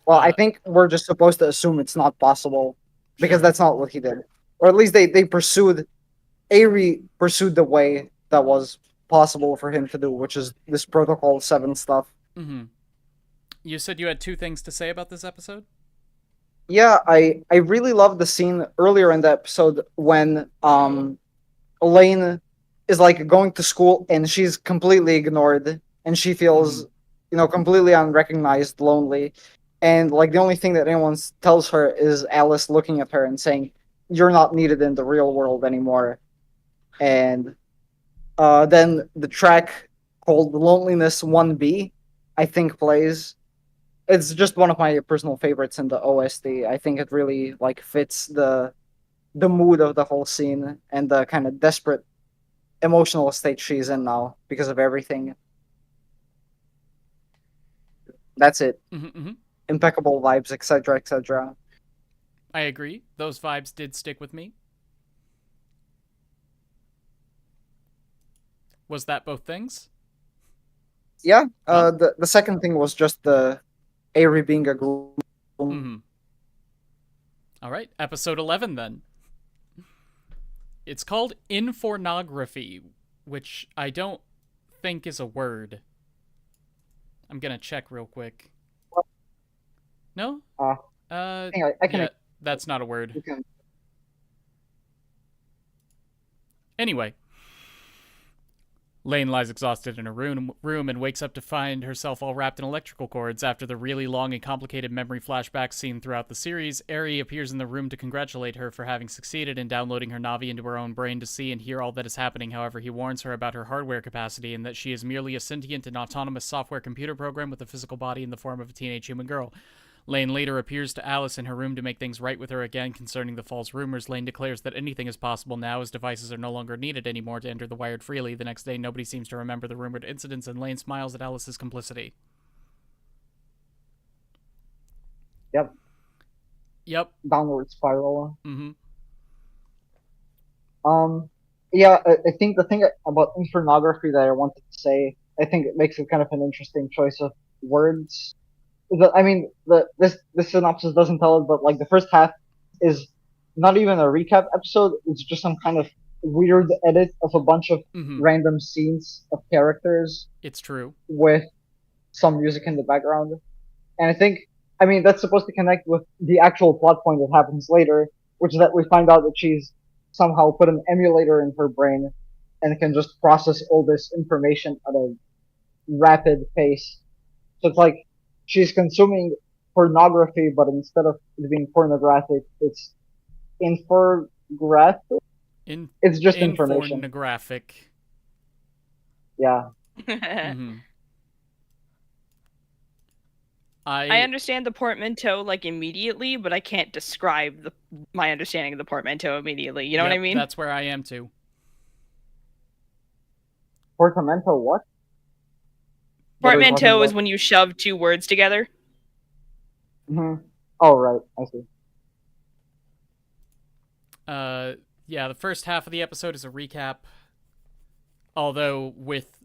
Well, I think we're just supposed to assume it's not possible because Sure. that's not what he did, or at least they pursued. Avery pursued the way that was possible for him to do, which is this Protocol 7 stuff. Mm-hmm. You said you had 2 things to say about this episode? Yeah, I really love the scene earlier in the episode when Lain is like going to school and she's completely ignored and she feels completely unrecognized, lonely, and like the only thing that anyone tells her is Alice looking at her and saying, "You're not needed in the real world anymore." And then the track called "Loneliness 1B," I think plays. It's just one of my personal favorites in the OST. I think it really like fits the mood of the whole scene and the kind of desperate emotional state she's in now because of everything. That's it. Mm-hmm. Impeccable vibes, etc., etc. I agree. Those vibes did stick with me. Was that both things? Yeah. The second thing was just the Aerie being a gloom. Mm-hmm. All right, episode 11 then. It's called Infornography, which I don't think is a word. I'm gonna check real quick. No? I can. Yeah, that's not a word. Anyway. Lain lies exhausted in her room and wakes up to find herself all wrapped in electrical cords. After the really long and complicated memory flashbacks seen throughout the series, Aerie appears in the room to congratulate her for having succeeded in downloading her Navi into her own brain to see and hear all that is happening. However, he warns her about her hardware capacity and that she is merely a sentient and autonomous software computer program with a physical body in the form of a teenage human girl. Lain later appears to Alice in her room to make things right with her again concerning the false rumors. Lain declares that anything is possible now as devices are no longer needed anymore to enter the wired freely. The next day, nobody seems to remember the rumored incidents, and Lain smiles at Alice's complicity. Yep. Downward spiral. Mm-hmm. Yeah, I think the thing about Infernography that I wanted to say, I think it makes it kind of an interesting choice of words. I mean, this synopsis doesn't tell it, but like the first half is not even a recap episode. It's just some kind of weird edit of a bunch of random scenes of characters. It's true. With some music in the background. And I think, I mean, that's supposed to connect with the actual plot point that happens later, which is that we find out that she's somehow put an emulator in her brain and can just process all this information at a rapid pace. So it's like she's consuming pornography, but instead of it being pornographic, it's infographic. It's just information. Pornographic. Yeah. Mm-hmm. I understand the portmanteau like immediately, but I can't describe my understanding of the portmanteau immediately. You know what I mean? That's where I am too. Portmanteau what? Portmanteau is when you shove 2 words together. Mm-hmm. Oh, right. I see. Yeah, the first half of the episode is a recap, although with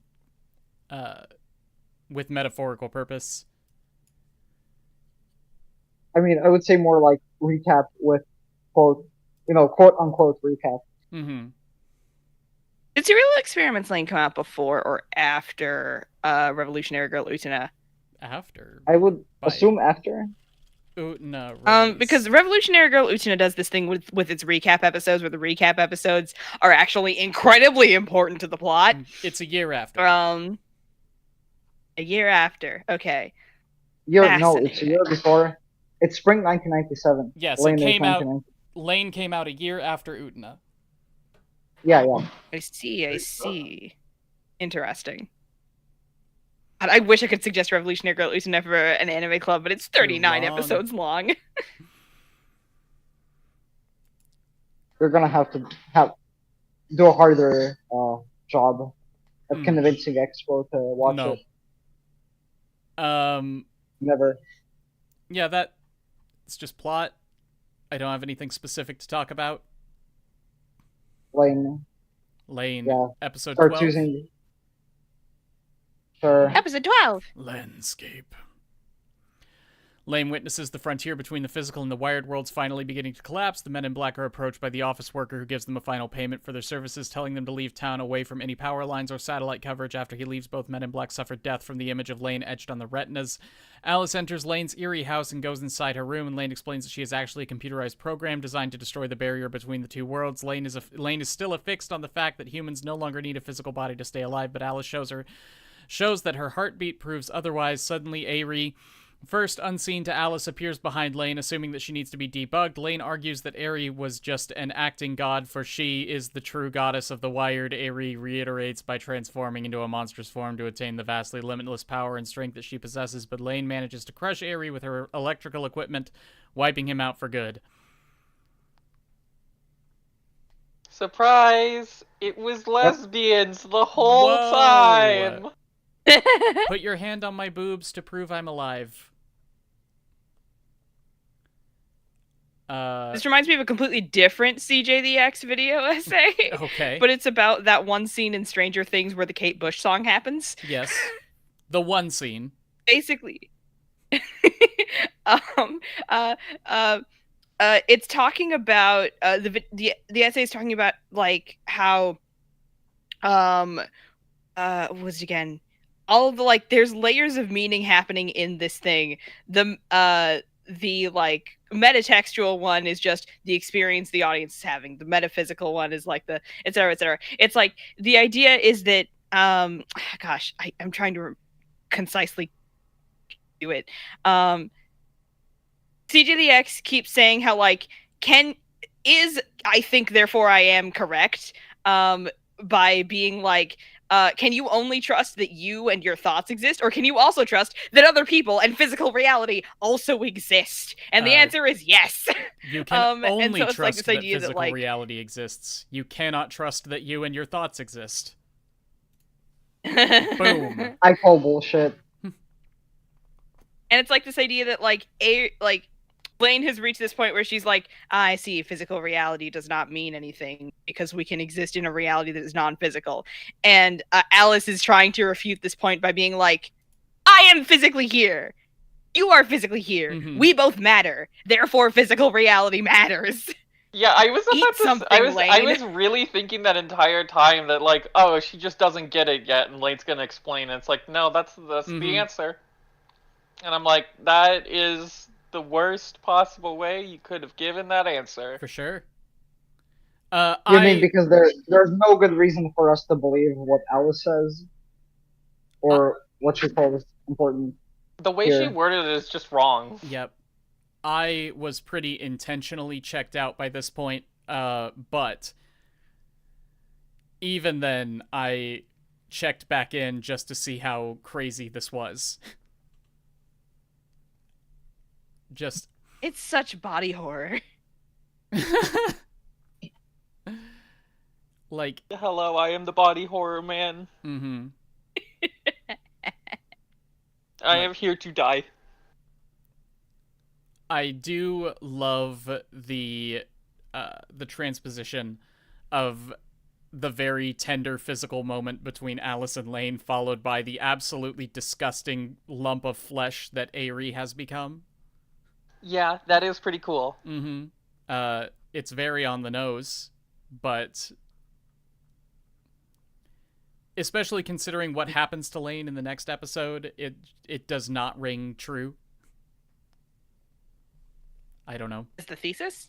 metaphorical purpose. I mean, I would say more like recap with quote, quote unquote recap. Mm-hmm. Did Serial Experiments Lain come out before or after Revolutionary Girl Utena? After. I would assume after. Utena release. Because Revolutionary Girl Utena does this thing with its recap episodes, where the recap episodes are actually incredibly important to the plot. It's a year after. A year after. Okay. No, it's a year before. It's spring 1997. Yes, Lain came out. Lain came out a year after Utena. Yeah. I see. Interesting. God, I wish I could suggest Revolutionary Girl Utena for an anime club, but it's 39 episodes long. You're gonna have to do a harder job at convincing Expo to watch it. Never. Yeah, it's just plot. I don't have anything specific to talk about. Lain. Yeah. Episode Start 12. Choosing. Sure. Episode 12. Landscape. Lain witnesses the frontier between the physical and the wired worlds finally beginning to collapse. The men in black are approached by the office worker who gives them a final payment for their services, telling them to leave town away from any power lines or satellite coverage. After he leaves, both men in black suffer death from the image of Lain etched on the retinas. Alice enters Lain's eerie house and goes inside her room, and Lain explains that she is actually a computerized program designed to destroy the barrier between the two worlds. Lain is still affixed on the fact that humans no longer need a physical body to stay alive, but Alice shows that her heartbeat proves otherwise. Suddenly, Aerie, first unseen to Alice, appears behind Lain, assuming that she needs to be debugged. Lain argues that Aerie was just an acting god, for she is the true goddess of the wired. Aerie reiterates by transforming into a monstrous form to attain the vastly limitless power and strength that she possesses, but Lain manages to crush Aerie with her electrical equipment, wiping him out for good. Surprise! It was lesbians the whole time! Put your hand on my boobs to prove I'm alive. This reminds me of a completely different CJ the X video essay. Okay. But it's about that one scene in Stranger Things where the Kate Bush song happens. Yes. The one scene. Basically. It's talking about the essay is talking about like how what was it again? All of the there's layers of meaning happening in this thing. The like metatextual one is just the experience the audience is having. The metaphysical one is like the etc. etc. It's like the idea is that gosh, I'm trying to concisely do it. CJDX keeps saying how I think therefore I am correct by being can you only trust that you and your thoughts exist, or can you also trust that other people and physical reality also exist? And the answer is yes. You can only so trust that physical reality exists. You cannot trust that you and your thoughts exist. Boom. I call bullshit. And it's this idea that Lain has reached this point where she's I see, physical reality does not mean anything because we can exist in a reality that is non-physical. And Alice is trying to refute this point by being I am physically here. You are physically here. Mm-hmm. We both matter. Therefore, physical reality matters. Yeah, I was really thinking that entire time that she just doesn't get it yet, and Lain's gonna explain. And it's no, that's mm-hmm. the answer. And I'm that is the worst possible way you could have given that answer. For sure. You mean because there's no good reason for us to believe what Alice says, or what she calls important. The way she worded it is just wrong. Yep. I was pretty intentionally checked out by this point, but even then, I checked back in just to see how crazy this was. It's such body horror. Hello, I am the body horror man. Mm-hmm. I am here to die. I do love the the transposition of the very tender physical moment between Alice and Lain, followed by the absolutely disgusting lump of flesh that Aerie has become. Yeah, that is pretty cool. It's very on the nose, but especially considering what happens to Lain in the next episode, it does not ring true. I don't know. Is the thesis?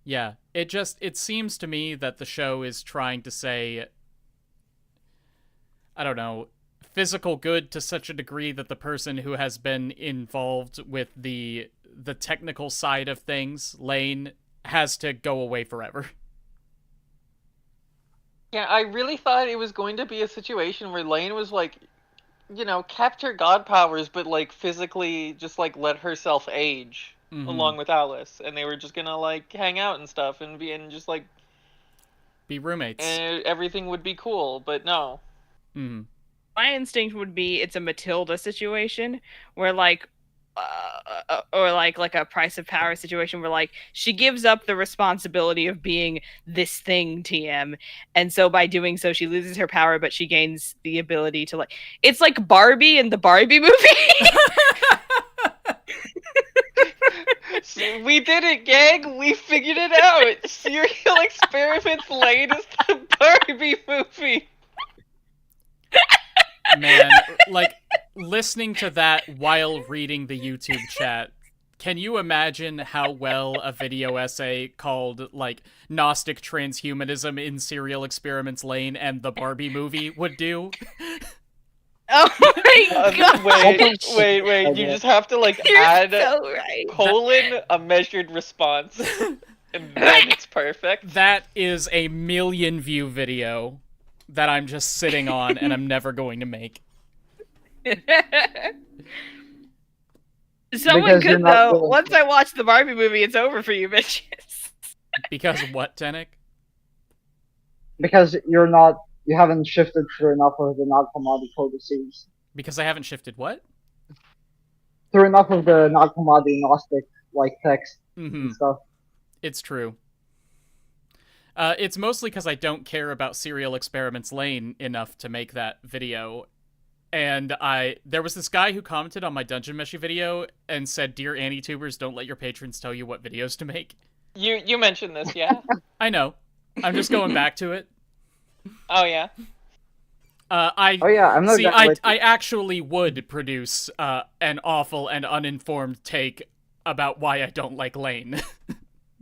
Yeah, it seems to me that the show is trying to say, I don't know, physical good to such a degree that the person who has been involved with the technical side of things, Lain, has to go away forever. Yeah, I really thought it was going to be a situation where Lain was like, kept her god powers, but like physically just like let herself age along with Alice, and they were just gonna like hang out and stuff and just like be roommates, and everything would be cool. But no. My instinct would be it's a Matilda situation where like or like a price of power situation where like she gives up the responsibility of being this thing TM, and so by doing so she loses her power, but she gains the ability to like, it's like Barbie in the Barbie movie. We did it, gang! We figured it out! Serial Experiments Lain is the Barbie movie! Man, like, listening to that while reading the YouTube chat, can you imagine how well a video essay called, like, Gnostic Transhumanism in Serial Experiments Lain and the Barbie movie would do? Oh my god! Wait, you just have to, like, You're add so right. a measured response, and then it's perfect. That is a 1 million view video that I'm just sitting on and I'm never going to make. Someone could, though. Once I watch the Barbie movie, it's over for you bitches. Because what, Tenek? Because you haven't shifted through enough of the not-commodity codices. Because I haven't shifted what? Through enough of the not-commodity Gnostic, like, text and stuff. It's true. It's mostly because I don't care about Serial Experiments Lain enough to make that video. And there was this guy who commented on my Dungeon Meshy video and said, "Dear Anitubers, don't let your patrons tell you what videos to make." You mentioned this, yeah? I know. I'm just going back to it. Oh, yeah? I'm not. See, I actually would produce an awful and uninformed take about why I don't like Lain.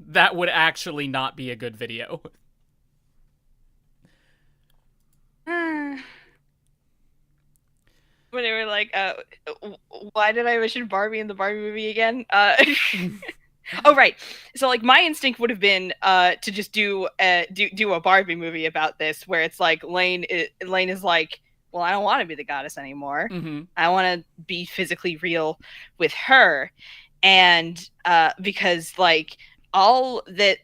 That would actually not be a good video. When they were like, why did I mention Barbie in the Barbie movie again? Oh, right. So, like, my instinct would have been to just do a Barbie movie about this, where it's like Lain is like, well, I don't want to be the goddess anymore. I want to be physically real with her. And because, like, all that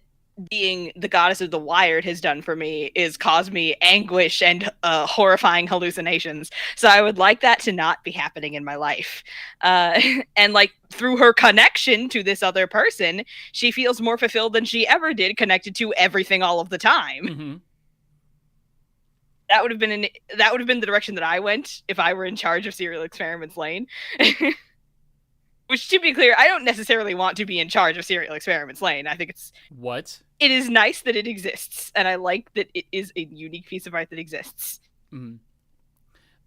being the goddess of the wired has done for me is cause me anguish and horrifying hallucinations. So I would like that to not be happening in my life. And like through her connection to this other person, she feels more fulfilled than she ever did, connected to everything all of the time. That would have been the direction that I went if I were in charge of Serial Experiments Lain. Which, to be clear, I don't necessarily want to be in charge of Serial Experiments Lain. I think it is nice that it exists, and I like that it is a unique piece of art that exists.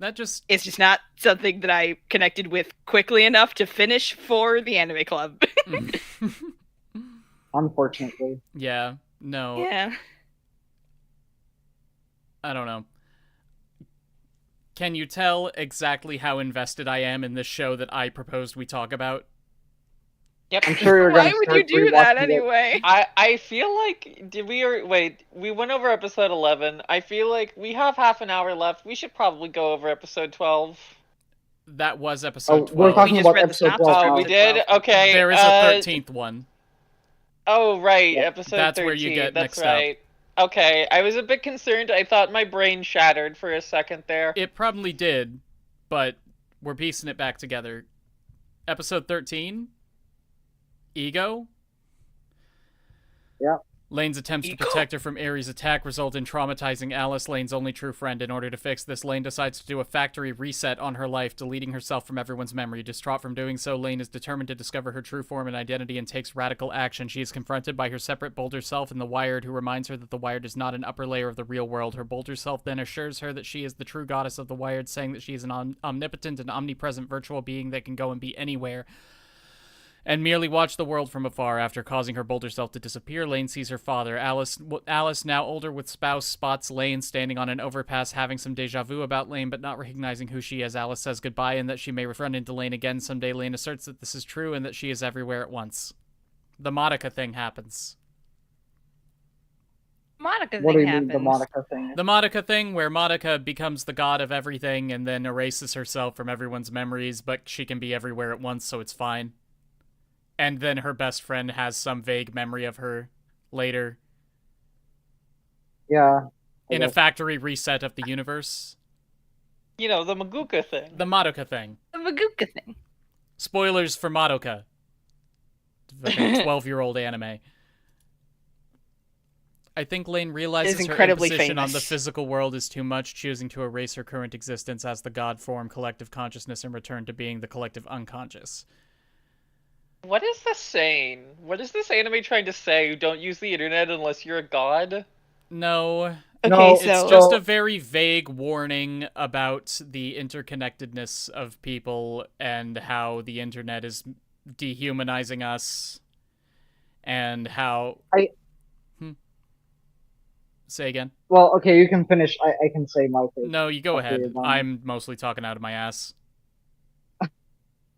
It's just not something that I connected with quickly enough to finish for the anime club. Unfortunately. Yeah. No. Yeah. I don't know. Can you tell exactly how invested I am in this show that I proposed we talk about? Yep. I'm sure you're Why would you do that anyway? I feel like we went over episode 11. I feel like we have half an hour left. We should probably go over episode 12. That was episode 12. We're talking about read the episode synopsis 12. Oh, we did? Okay. There is a 13th one. Oh, right. Yeah. Episode That's 13. where you get That's mixed right. Okay. I was a bit concerned. I thought my brain shattered for a second there. It probably did, but we're piecing it back together. Episode 13? Ego? Yeah. Lain's attempts to protect her from Ares' attack result in traumatizing Alice, Lain's only true friend. In order to fix this, Lain decides to do a factory reset on her life, deleting herself from everyone's memory. Distraught from doing so, Lain is determined to discover her true form and identity and takes radical action. She is confronted by her separate bolder self in the Wired, who reminds her that the Wired is not an upper layer of the real world. Her bolder self then assures her that she is the true goddess of the Wired, saying that she is an omnipotent and omnipresent virtual being that can go and be anywhere and merely watch the world from afar. After causing her bolder self to disappear, Lain sees her father. Alice, now older with spouse, spots Lain standing on an overpass, having some deja vu about Lain, but not recognizing who she is. Alice says goodbye and that she may run into Lain again someday. Lain asserts that this is true and that she is everywhere at once. The Monica thing happens. What do you mean, the Monica thing? The Monica thing, where Monica becomes the god of everything and then erases herself from everyone's memories, but she can be everywhere at once, so it's fine. And then her best friend has some vague memory of her later. Yeah. In a factory reset of the universe. You know, the Maguka thing. The Madoka thing. The Maguka thing. Spoilers for Madoka. Like a 12-year-old anime. I think Lain realizes her imposition on the physical world is too much, choosing to erase her current existence as the god form collective consciousness and return to being the collective unconscious. What is this saying? What is this anime trying to say? Don't use the internet unless you're a god? No. Okay, it's just a very vague warning about the interconnectedness of people and how the internet is dehumanizing us and how... Say again. Well, okay, you can finish. I can say my thing. No, you go ahead. I'm mostly talking out of my ass.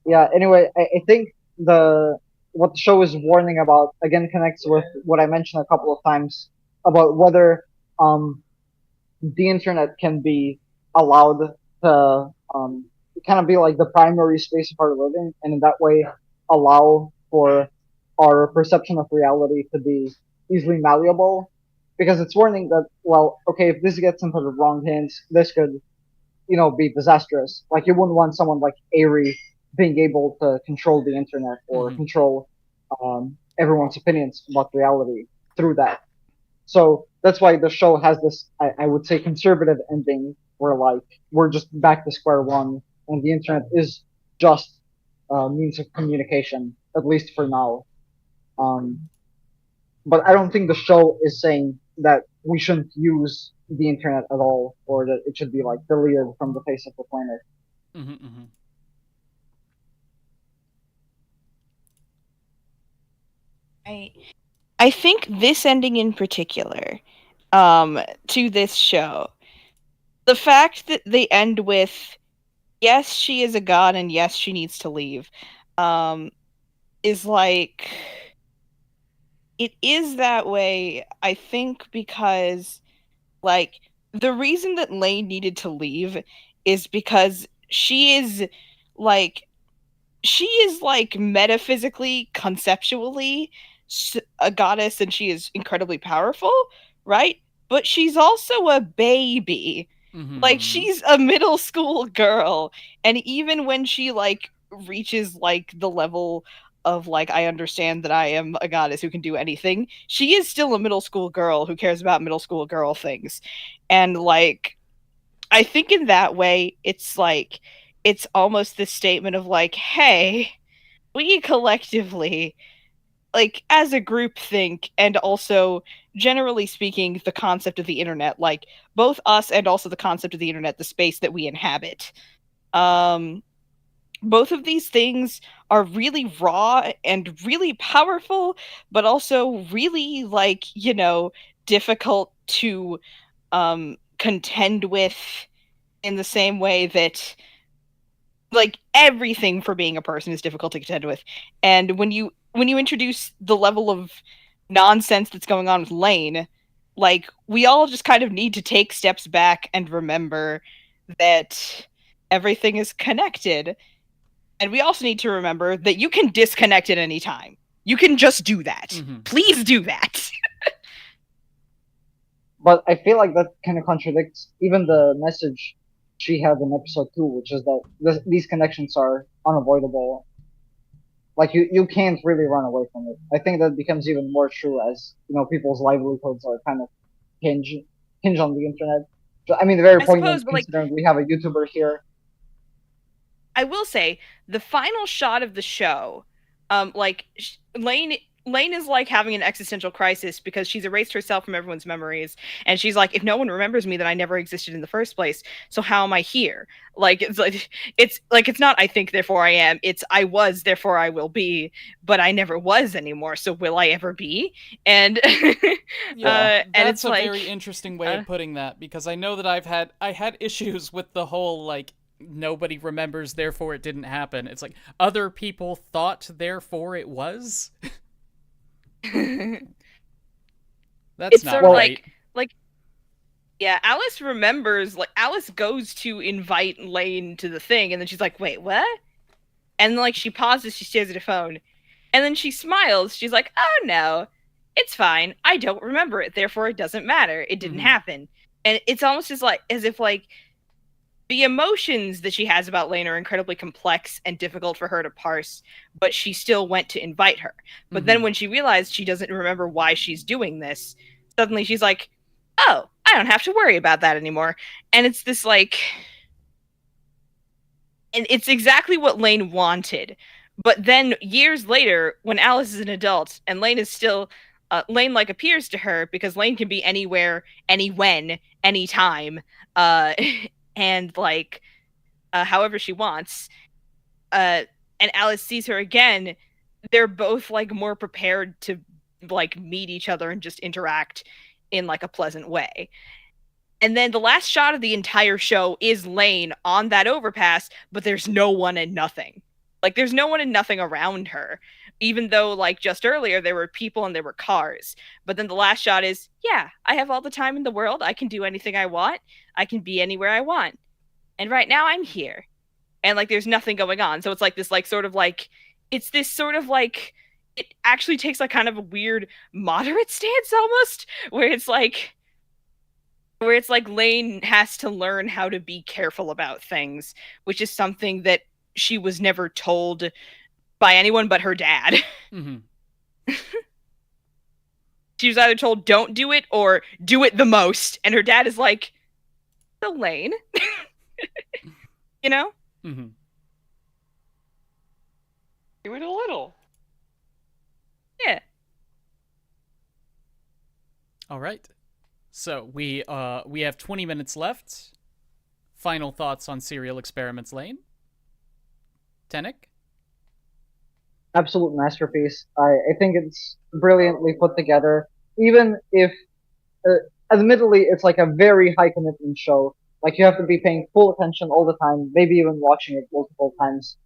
Yeah, anyway, I think what the show is warning about again connects with what I mentioned a couple of times about whether the internet can be allowed to kind of be like the primary space of our living, and in that way allow for our perception of reality to be easily malleable, because it's warning that, well, okay, if this gets into the wrong hands, this could, be disastrous. Like, you wouldn't want someone like Ari being able to control the internet or control everyone's opinions about reality through that. So that's why the show has this, I would say, conservative ending where, like, we're just back to square one and the internet is just a means of communication, at least for now. But I don't think the show is saying that we shouldn't use the internet at all, or that it should be, like, deleted from the face of the planet. I think this ending in particular, to this show, the fact that they end with, yes, she is a god and yes, she needs to leave, is like, it is that way, I think, because, like, the reason that Lain needed to leave is because she is, like, metaphysically, conceptually a goddess, and she is incredibly powerful, right? But she's also a baby. Like, she's a middle school girl, and even when she, like, reaches, like, the level of, like, I understand that I am a goddess who can do anything, she is still a middle school girl who cares about middle school girl things. And, like, I think in that way, it's like, it's almost this statement of, like, hey, we collectively, like, as a group think, and also, generally speaking, the concept of the internet, like, both us and also the concept of the internet, the space that we inhabit. Both of these things are really raw and really powerful, but also really, like, difficult to contend with in the same way that, like, everything for being a person is difficult to contend with. And when you introduce the level of nonsense that's going on with Lain, like, we all just kind of need to take steps back and remember that everything is connected. And we also need to remember that you can disconnect at any time. You can just do that. Please do that. But I feel like that kind of contradicts even the message she had in episode 2, which is that these connections are unavoidable. Like you can't really run away from it. I think that becomes even more true as people's livelihoods are kind of hinge hinge on the internet. So, I mean, very I poignant suppose, but like considering we have a YouTuber here. I will say the final shot of the show, Lain is like having an existential crisis because she's erased herself from everyone's memories, and she's like, if no one remembers me, then I never existed in the first place. So how am I here? It's not I think therefore I am. It's I was therefore I will be, but I never was anymore. So will I ever be? And Yeah, and that's it's a like very interesting way of putting that, because I know that I had issues with the whole like nobody remembers therefore it didn't happen. It's like other people thought therefore it was. That's it's not sort of right. like yeah, Alice remembers, like Alice goes to invite Lain to the thing, and then she's like, wait, what? And like she pauses, she stares at her phone, and then she smiles. She's like, oh no, it's fine. I don't remember it, therefore it doesn't matter. It didn't happen. And it's almost as if like the emotions that she has about Lain are incredibly complex and difficult for her to parse, but she still went to invite her. But then when she realized she doesn't remember why she's doing this, suddenly she's like, oh, I don't have to worry about that anymore. And it's this like, and it's exactly what Lain wanted. But then years later, when Alice is an adult and Lain is still, Lain like appears to her because Lain can be anywhere, any when, anytime, and like however she wants. And Alice sees her again. They're both like more prepared to like meet each other and just interact in like a pleasant way. And then the last shot of the entire show is Lain on that overpass, but there's no one and nothing. Like there's no one and nothing around her, even though like just earlier there were people and there were cars. But then the last shot is, yeah, I have all the time in the world. I can do anything I want. I can be anywhere I want. And right now I'm here. And like there's nothing going on. So it's like this like sort of like it's this sort of like it actually takes like kind of a weird moderate stance almost where it's like Lain has to learn how to be careful about things, which is something that she was never told by anyone but her dad. She was either told don't do it or do it the most, and her dad is like, so Lain. You know? Do it a little. Yeah. All right. So we have 20 minutes left. Final thoughts on Serial Experiments Lain? Tenek? Absolute masterpiece. I think it's brilliantly put together. Even if, admittedly, it's like a very high commitment show. Like you have to be paying full attention all the time, maybe even watching it multiple times.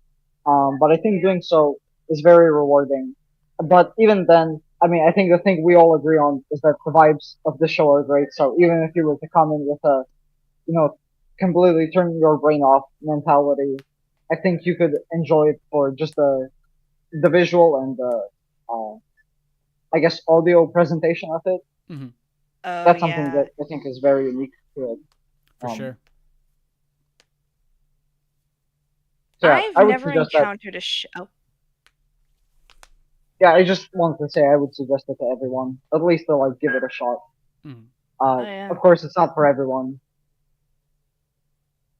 But I think doing so is very rewarding. But even then, I mean, I think the thing we all agree on is that the vibes of the show are great. So even if you were to come in with a, you know, completely turn your brain off mentality, I think you could enjoy it for just the visual and the, I guess, audio presentation of it. Oh, That's something yeah. that I think is very unique to it. For sure. So yeah, I I've would never suggest that. encountered a show. Yeah, I just wanted to say I would suggest it to everyone, at least to like give it a shot. Oh, yeah. Of course, it's not for everyone.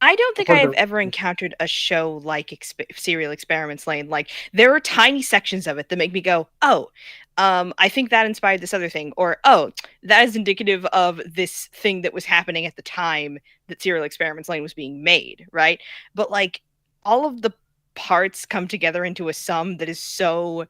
I don't think For I have the ever encountered a show like Serial Experiments Lain. Like there are tiny sections of it that make me go, "Oh, I think that inspired this other thing," or "Oh, that is indicative of this thing that was happening at the time that Serial Experiments Lain was being made." Right? But like all of the parts come together into a sum that is so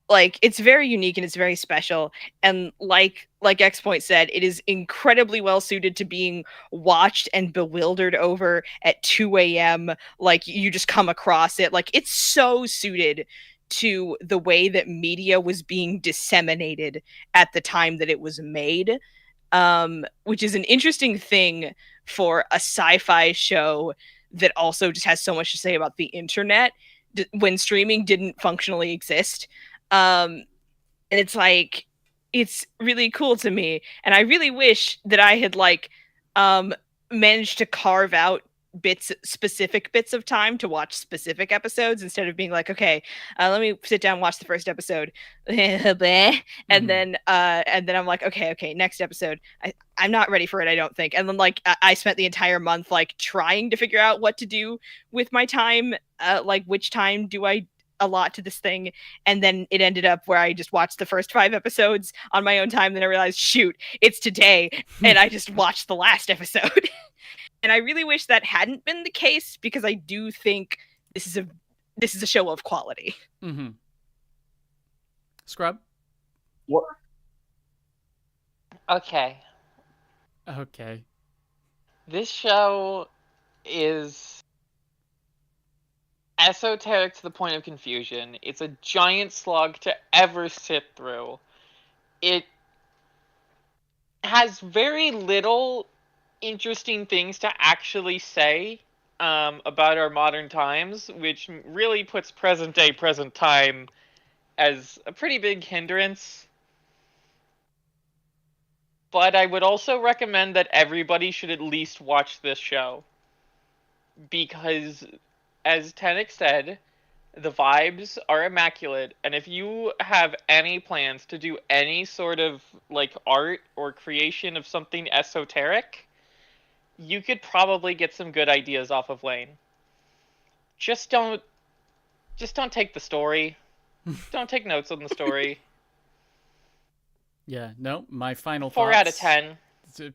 like it's very unique and it's very special, and like ExPoint said, it is incredibly well suited to being watched and bewildered over at 2 a.m. Like you just come across it, like it's so suited to the way that media was being disseminated at the time that it was made, which is an interesting thing for a sci-fi show that also just has so much to say about the internet when streaming didn't functionally exist. And it's like it's really cool to me, and I really wish that I had like um managed to carve out specific bits of time to watch specific episodes instead of being like, okay, let me sit down and watch the first episode, and then I'm like, okay, next episode. I'm not ready for it, I don't think. And then like I spent the entire month like trying to figure out what to do with my time, like which time do I allot to this thing, and then it ended up where I just watched the first 5 episodes on my own time. Then I realized, shoot, it's today, and I just watched the last episode. And I really wish that hadn't been the case, because I do think this is a show of quality. Mm-hmm. Scrub? What? Okay. This show is esoteric to the point of confusion. It's a giant slog to ever sit through. It has very little interesting things to actually say about our modern times, which really puts present time as a pretty big hindrance. But I would also recommend that everybody should at least watch this show, because, as Thematic said, the vibes are immaculate, and if you have any plans to do any sort of like art or creation of something esoteric, you could probably get some good ideas off of Lain. Just don't take the story. Don't take notes on the story. Yeah, no, my final 4 thoughts... 4 out of 10.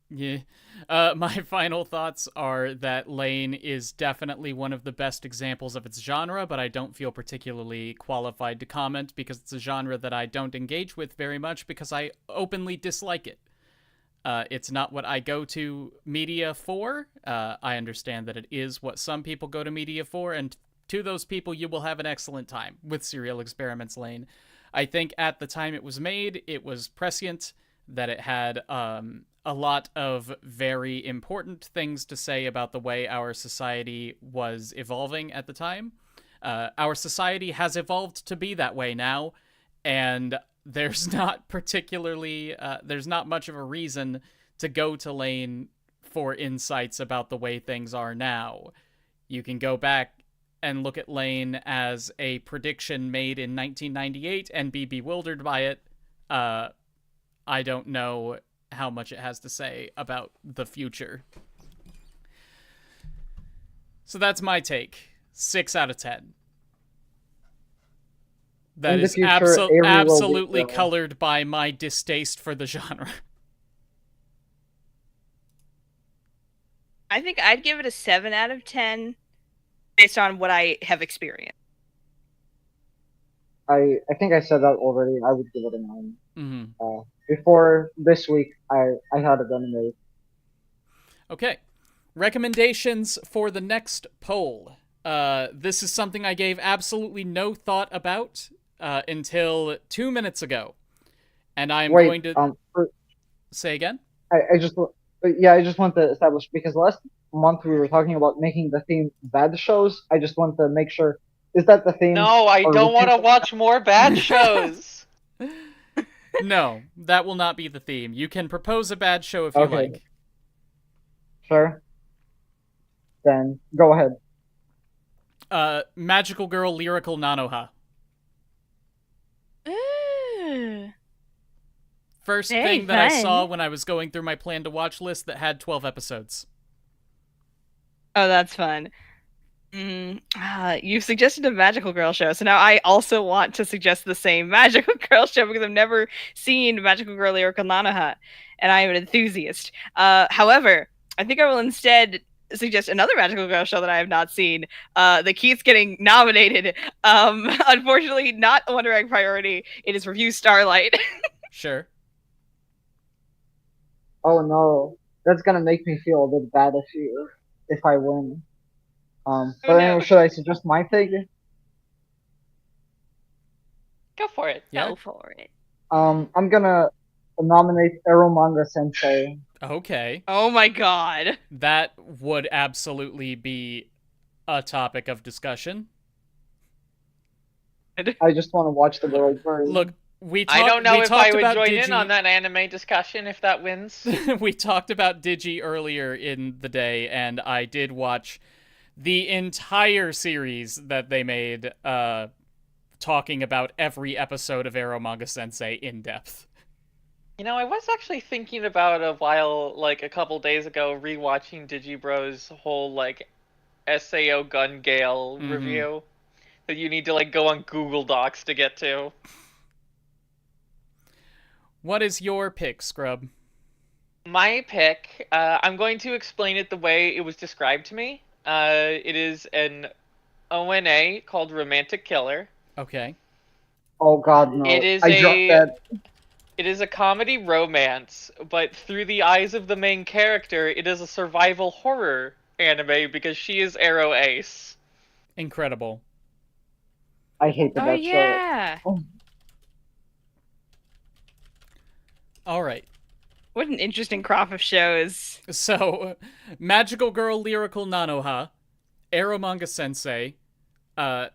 Yeah. My final thoughts are that Lain is definitely one of the best examples of its genre, but I don't feel particularly qualified to comment because it's a genre that I don't engage with very much because I openly dislike it. It's not what I go to media for. I understand that it is what some people go to media for, and to those people, you will have an excellent time with Serial Experiments Lain. I think at the time it was made, it was prescient, that it had a lot of very important things to say about the way our society was evolving at the time. Our society has evolved to be that way now, and there's not there's not much of a reason to go to Lain for insights about the way things are now. You can go back and look at Lain as a prediction made in 1998 and be bewildered by it. I don't know how much it has to say about the future. So that's my take. 6 out of 10. That is absolutely colored by my distaste for the genre. I think I'd give it a 7 out of 10 based on what I have experienced. I think I said that already. I would give it a 9. Mm-hmm. Before this week, I had it done an 8. Okay. Recommendations for the next poll. This is something I gave absolutely no thought about until 2 minutes ago. And I'm going to... Say again? I just want to establish, because last month we were talking about making the theme bad shows. I just want to make sure, is that the theme? No, I don't want to watch more bad shows. No, that will not be the theme. You can propose a bad show if you like. Sure. Then go ahead. Magical Girl Lyrical Nanoha. First thing that I saw when I was going through my plan to watch list that had 12 episodes. Oh, that's fun. You've suggested a Magical Girl show, so now I also want to suggest the same Magical Girl show because I've never seen Magical Girl Lyrical Nanoha, and I am an enthusiast. However, I think I will instead suggest another Magical Girl show that I have not seen, that keeps getting nominated. Unfortunately, not a Wonder Egg priority. It is Review Starlight. Sure. Oh no, that's gonna make me feel a bit bad if I win. But anyway, should I suggest my take? Go for it. Yeah. Go for it. I'm gonna nominate Eromanga Sensei. Okay. Oh my god. That would absolutely be a topic of discussion. I just want to watch the world burn. Look, I don't know if I would join Digi... in on that anime discussion if that wins. We talked about Digi earlier in the day, and I did watch the entire series that they made, talking about every episode of Eromanga Sensei in depth. You know, I was actually thinking about a couple days ago, rewatching Digibro's whole, SAO Gun Gale review that you need to, go on Google Docs to get to. What is your pick, Scrub? My pick, I'm going to explain it the way it was described to me. It is an ONA called Romantic Killer. Okay. Oh god, no. It is I dropped that. It is a comedy romance, but through the eyes of the main character, it is a survival horror anime because she is Arrow Ace. Incredible. I hated that yeah. show. Oh. All right. What an interesting crop of shows. So, Magical Girl Lyrical Nanoha, Eromanga Sensei, Kageki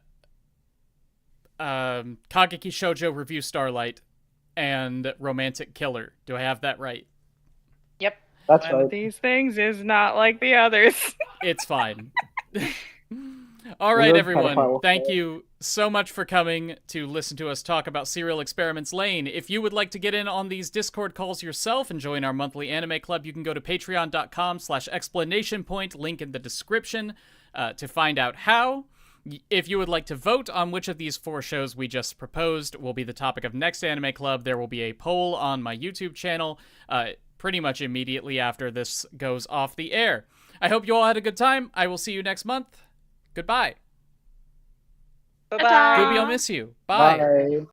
Shoujo Review Starlight, and Romantic Killer. Do I have that right? Yep. That's One right. of these things is not like the others. It's fine. All right, everyone. Thank you so much for coming to listen to us talk about Serial Experiments Lain. If you would like to get in on these Discord calls yourself and join our monthly anime club, you can go to patreon.com/explanationpoint, link in the description, to find out how. If you would like to vote on which of these 4 shows we just proposed will be the topic of next anime club, there will be a poll on my YouTube channel pretty much immediately after this goes off the air. I hope you all had a good time. I will see you next month. Goodbye. Bye-bye. Ruby, I'll miss you. Bye. Bye.